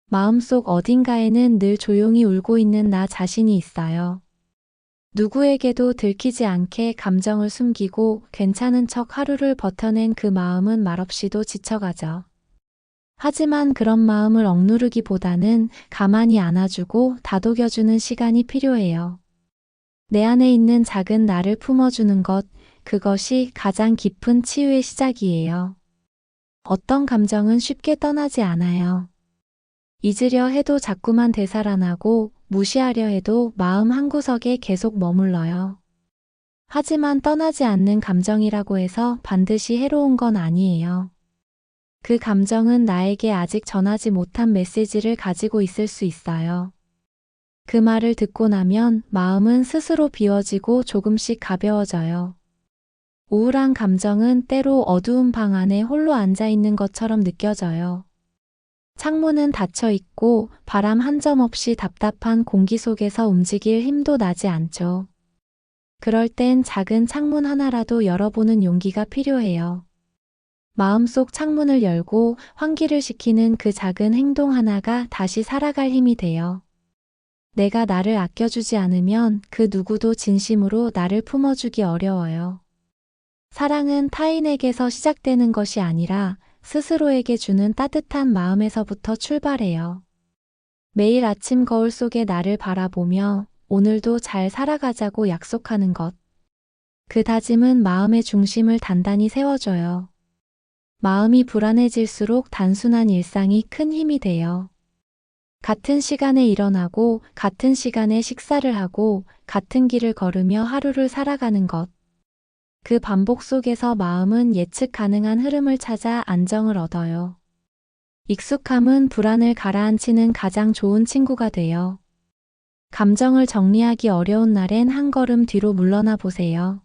Speaker 1: 마음속 어딘가에는 늘 조용히 울고 있는 나 자신이 있어요. 누구에게도 들키지 않게 감정을 숨기고 괜찮은 척 하루를 버텨낸 그 마음은 말없이도 지쳐가죠. 하지만 그런 마음을 억누르기보다는 가만히 안아주고 다독여주는 시간이 필요해요. 내 안에 있는 작은 나를 품어주는 것, 그것이 가장 깊은 치유의 시작이에요. 어떤 감정은 쉽게 떠나지 않아요. 잊으려 해도 자꾸만 되살아나고 무시하려 해도 마음 한구석에 계속 머물러요. 하지만 떠나지 않는 감정이라고 해서 반드시 해로운 건 아니에요. 그 감정은 나에게 아직 전하지 못한 메시지를 가지고 있을 수 있어요. 그 말을 듣고 나면 마음은 스스로 비워지고 조금씩 가벼워져요. 우울한 감정은 때로 어두운 방 안에 홀로 앉아 있는 것처럼 느껴져요. 창문은 닫혀 있고 바람 한 점 없이 답답한 공기 속에서 움직일 힘도 나지 않죠. 그럴 땐 작은 창문 하나라도 열어보는 용기가 필요해요. 마음속 창문을 열고 환기를 시키는 그 작은 행동 하나가 다시 살아갈 힘이 돼요. 내가 나를 아껴주지 않으면 그 누구도 진심으로 나를 품어주기 어려워요. 사랑은 타인에게서 시작되는 것이 아니라 스스로에게 주는 따뜻한 마음에서부터 출발해요. 매일 아침 거울 속에 나를 바라보며 오늘도 잘 살아가자고 약속하는 것. 그 다짐은 마음의 중심을 단단히 세워줘요. 마음이 불안해질수록 단순한 일상이 큰 힘이 돼요. 같은 시간에 일어나고, 같은 시간에 식사를 하고, 같은 길을 걸으며 하루를 살아가는 것. 그 반복 속에서 마음은 예측 가능한 흐름을 찾아 안정을 얻어요. 익숙함은 불안을 가라앉히는 가장 좋은 친구가 돼요. 감정을 정리하기 어려운 날엔 한 걸음 뒤로 물러나 보세요.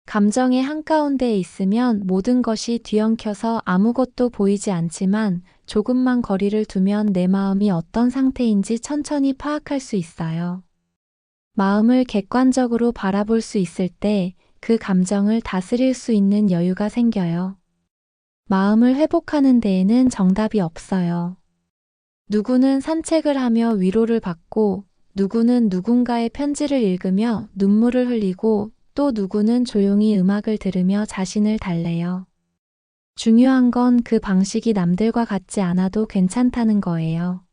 Speaker 1: 감정의 한가운데에 있으면 모든 것이 뒤엉켜서 아무것도 보이지 않지만 조금만 거리를 두면 내 마음이 어떤 상태인지 천천히 파악할 수 있어요. 마음을 객관적으로 바라볼 수 있을 때 그 감정을 다스릴 수 있는 여유가 생겨요. 마음을 회복하는 데에는 정답이 없어요. 누구는 산책을 하며 위로를 받고, 누구는 누군가의 편지를 읽으며 눈물을 흘리고, 또 누구는 조용히 음악을 들으며 자신을 달래요. 중요한 건 그 방식이 남들과 같지 않아도 괜찮다는 거예요.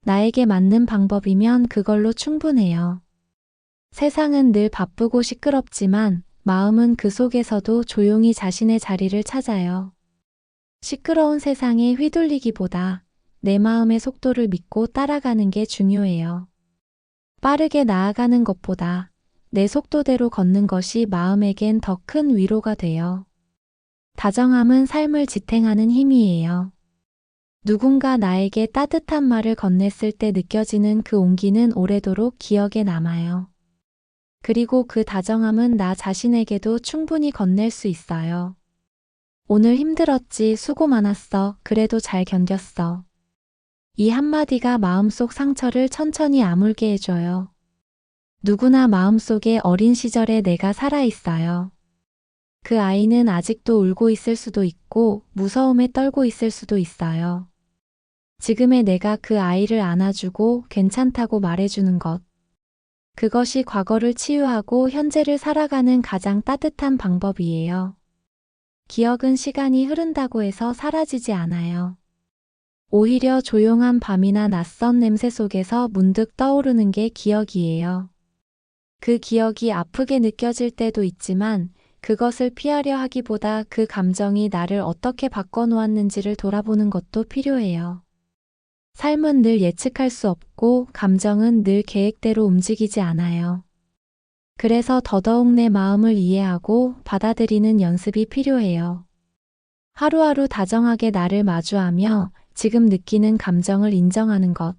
Speaker 1: 나에게 맞는 방법이면 그걸로 충분해요. 세상은 늘 바쁘고 시끄럽지만 마음은 그 속에서도 조용히 자신의 자리를 찾아요. 시끄러운 세상에 휘둘리기보다 내 마음의 속도를 믿고 따라가는 게 중요해요. 빠르게 나아가는 것보다 내 속도대로 걷는 것이 마음에겐 더 큰 위로가 돼요. 다정함은 삶을 지탱하는 힘이에요. 누군가 나에게 따뜻한 말을 건넸을 때 느껴지는 그 온기는 오래도록 기억에 남아요. 그리고 그 다정함은 나 자신에게도 충분히 건넬 수 있어요. 오늘 힘들었지, 수고 많았어, 그래도 잘 견뎠어. 이 한마디가 마음속 상처를 천천히 아물게 해줘요. 누구나 마음속에 어린 시절의 내가 살아있어요. 그 아이는 아직도 울고 있을 수도 있고 무서움에 떨고 있을 수도 있어요. 지금의 내가 그 아이를 안아주고 괜찮다고 말해주는 것. 그것이 과거를 치유하고 현재를 살아가는 가장 따뜻한 방법이에요. 기억은 시간이 흐른다고 해서 사라지지 않아요. 오히려 조용한 밤이나 낯선 냄새 속에서 문득 떠오르는 게 기억이에요. 그 기억이 아프게 느껴질 때도 있지만 그것을 피하려 하기보다 그 감정이 나를 어떻게 바꿔놓았는지를 돌아보는 것도 필요해요. 삶은 늘 예측할 수 없고 감정은 늘 계획대로 움직이지 않아요. 그래서 더더욱 내 마음을 이해하고 받아들이는 연습이 필요해요. 하루하루 다정하게 나를 마주하며 지금 느끼는 감정을 인정하는 것.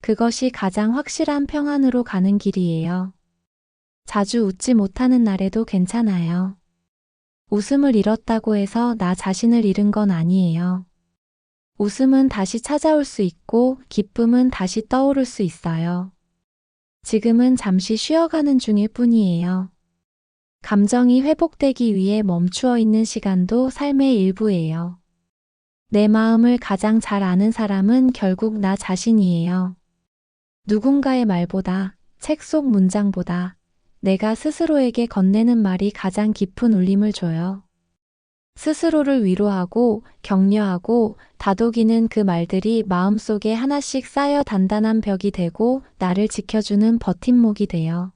Speaker 1: 그것이 가장 확실한 평안으로 가는 길이에요. 자주 웃지 못하는 날에도 괜찮아요. 웃음을 잃었다고 해서 나 자신을 잃은 건 아니에요. 웃음은 다시 찾아올 수 있고 기쁨은 다시 떠오를 수 있어요. 지금은 잠시 쉬어가는 중일 뿐이에요. 감정이 회복되기 위해 멈추어 있는 시간도 삶의 일부예요. 내 마음을 가장 잘 아는 사람은 결국 나 자신이에요. 누군가의 말보다, 책 속 문장보다 내가 스스로에게 건네는 말이 가장 깊은 울림을 줘요. 스스로를 위로하고 격려하고 다독이는 그 말들이 마음속에 하나씩 쌓여 단단한 벽이 되고 나를 지켜주는 버팀목이 돼요.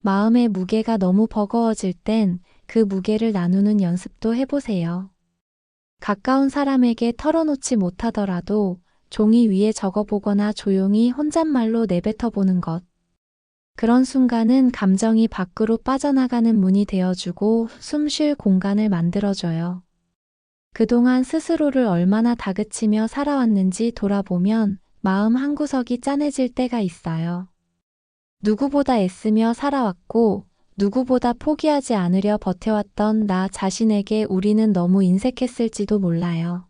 Speaker 1: 마음의 무게가 너무 버거워질 땐 그 무게를 나누는 연습도 해보세요. 가까운 사람에게 털어놓지 못하더라도 종이 위에 적어보거나 조용히 혼잣말로 내뱉어보는 것. 그런 순간은 감정이 밖으로 빠져나가는 문이 되어주고 숨 쉴 공간을 만들어줘요. 그동안 스스로를 얼마나 다그치며 살아왔는지 돌아보면 마음 한구석이 짠해질 때가 있어요. 누구보다 애쓰며 살아왔고 누구보다 포기하지 않으려 버텨왔던 나 자신에게 우리는 너무 인색했을지도 몰라요.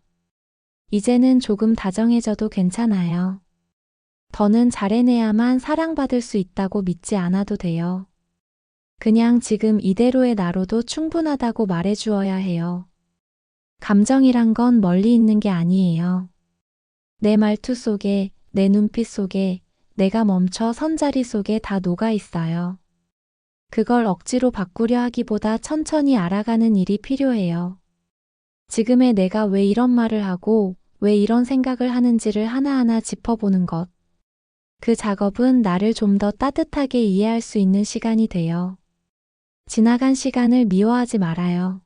Speaker 1: 이제는 조금 다정해져도 괜찮아요. 더는 잘해내야만 사랑받을 수 있다고 믿지 않아도 돼요. 그냥 지금 이대로의 나로도 충분하다고 말해주어야 해요. 감정이란 건 멀리 있는 게 아니에요. 내 말투 속에, 내 눈빛 속에, 내가 멈춰 선 자리 속에 다 녹아 있어요. 그걸 억지로 바꾸려 하기보다 천천히 알아가는 일이 필요해요. 지금의 내가 왜 이런 말을 하고 왜 이런 생각을 하는지를 하나하나 짚어보는 것. 그 작업은 나를 좀 더 따뜻하게 이해할 수 있는 시간이 돼요. 지나간 시간을 미워하지 말아요.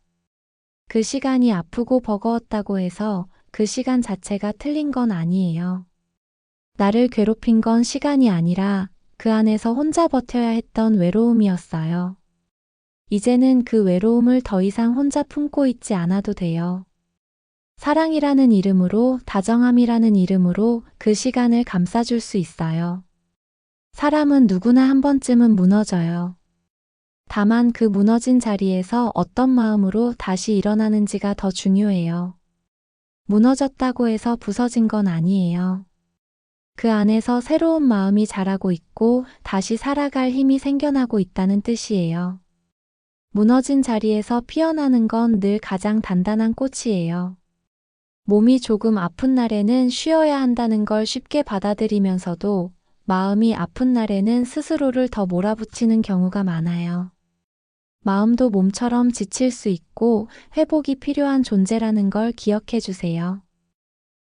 Speaker 1: 그 시간이 아프고 버거웠다고 해서 그 시간 자체가 틀린 건 아니에요. 나를 괴롭힌 건 시간이 아니라 그 안에서 혼자 버텨야 했던 외로움이었어요. 이제는 그 외로움을 더 이상 혼자 품고 있지 않아도 돼요. 사랑이라는 이름으로, 다정함이라는 이름으로 그 시간을 감싸줄 수 있어요. 사람은 누구나 한 번쯤은 무너져요. 다만 그 무너진 자리에서 어떤 마음으로 다시 일어나는지가 더 중요해요. 무너졌다고 해서 부서진 건 아니에요. 그 안에서 새로운 마음이 자라고 있고 다시 살아갈 힘이 생겨나고 있다는 뜻이에요. 무너진 자리에서 피어나는 건 늘 가장 단단한 꽃이에요. 몸이 조금 아픈 날에는 쉬어야 한다는 걸 쉽게 받아들이면서도 마음이 아픈 날에는 스스로를 더 몰아붙이는 경우가 많아요. 마음도 몸처럼 지칠 수 있고 회복이 필요한 존재라는 걸 기억해 주세요.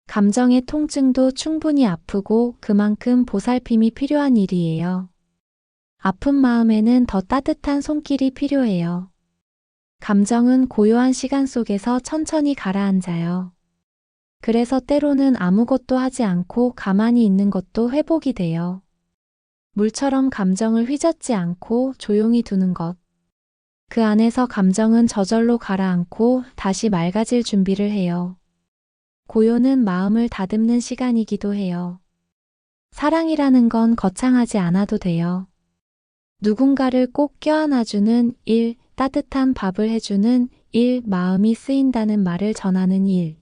Speaker 1: 감정의 통증도 충분히 아프고 그만큼 보살핌이 필요한 일이에요. 아픈 마음에는 더 따뜻한 손길이 필요해요. 감정은 고요한 시간 속에서 천천히 가라앉아요. 그래서 때로는 아무것도 하지 않고 가만히 있는 것도 회복이 돼요. 물처럼 감정을 휘젓지 않고 조용히 두는 것. 그 안에서 감정은 저절로 가라앉고 다시 맑아질 준비를 해요. 고요는 마음을 다듬는 시간이기도 해요. 사랑이라는 건 거창하지 않아도 돼요. 누군가를 꼭 껴안아주는 일, 따뜻한 밥을 해주는 일, 마음이 쓰인다는 말을 전하는 일.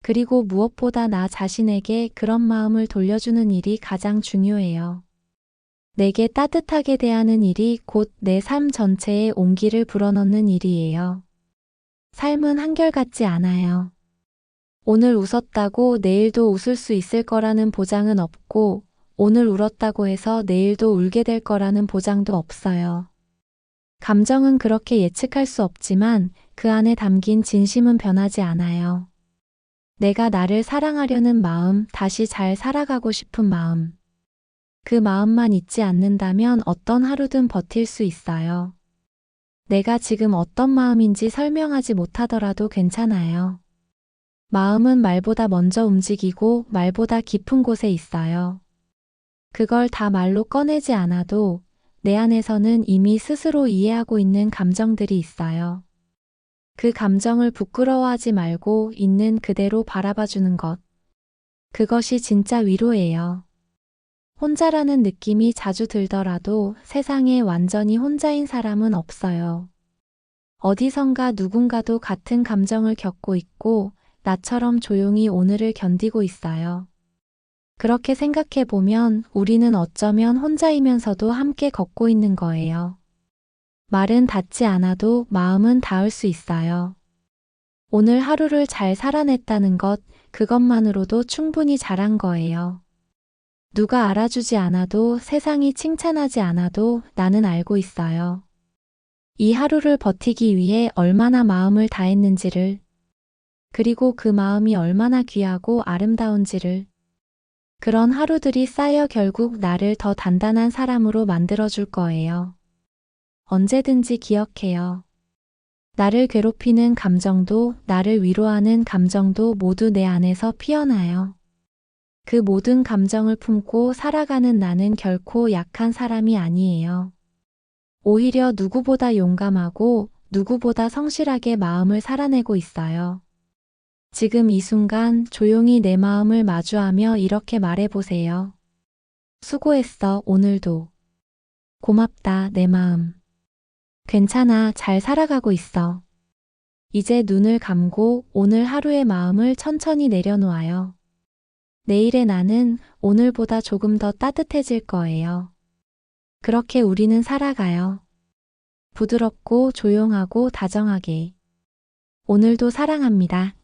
Speaker 1: 그리고 무엇보다 나 자신에게 그런 마음을 돌려주는 일이 가장 중요해요. 내게 따뜻하게 대하는 일이 곧 내 삶 전체에 온기를 불어넣는 일이에요. 삶은 한결같지 않아요. 오늘 웃었다고 내일도 웃을 수 있을 거라는 보장은 없고, 오늘 울었다고 해서 내일도 울게 될 거라는 보장도 없어요. 감정은 그렇게 예측할 수 없지만 그 안에 담긴 진심은 변하지 않아요. 내가 나를 사랑하려는 마음, 다시 잘 살아가고 싶은 마음. 그 마음만 잊지 않는다면 어떤 하루든 버틸 수 있어요. 내가 지금 어떤 마음인지 설명하지 못하더라도 괜찮아요. 마음은 말보다 먼저 움직이고 말보다 깊은 곳에 있어요. 그걸 다 말로 꺼내지 않아도 내 안에서는 이미 스스로 이해하고 있는 감정들이 있어요. 그 감정을 부끄러워하지 말고 있는 그대로 바라봐 주는 것. 그것이 진짜 위로예요. 혼자라는 느낌이 자주 들더라도 세상에 완전히 혼자인 사람은 없어요. 어디선가 누군가도 같은 감정을 겪고 있고 나처럼 조용히 오늘을 견디고 있어요. 그렇게 생각해 보면 우리는 어쩌면 혼자이면서도 함께 걷고 있는 거예요. 말은 닿지 않아도 마음은 닿을 수 있어요. 오늘 하루를 잘 살아냈다는 것, 그것만으로도 충분히 잘한 거예요. 누가 알아주지 않아도 세상이 칭찬하지 않아도 나는 알고 있어요. 이 하루를 버티기 위해 얼마나 마음을 다했는지를, 그리고 그 마음이 얼마나 귀하고 아름다운지를. 그런 하루들이 쌓여 결국 나를 더 단단한 사람으로 만들어줄 거예요. 언제든지 기억해요. 나를 괴롭히는 감정도 나를 위로하는 감정도 모두 내 안에서 피어나요. 그 모든 감정을 품고 살아가는 나는 결코 약한 사람이 아니에요. 오히려 누구보다 용감하고 누구보다 성실하게 마음을 살아내고 있어요. 지금 이 순간 조용히 내 마음을 마주하며 이렇게 말해보세요. 수고했어, 오늘도. 고맙다, 내 마음. 괜찮아, 잘 살아가고 있어. 이제 눈을 감고 오늘 하루의 마음을 천천히 내려놓아요. 내일의 나는 오늘보다 조금 더 따뜻해질 거예요. 그렇게 우리는 살아가요. 부드럽고 조용하고 다정하게. 오늘도 사랑합니다.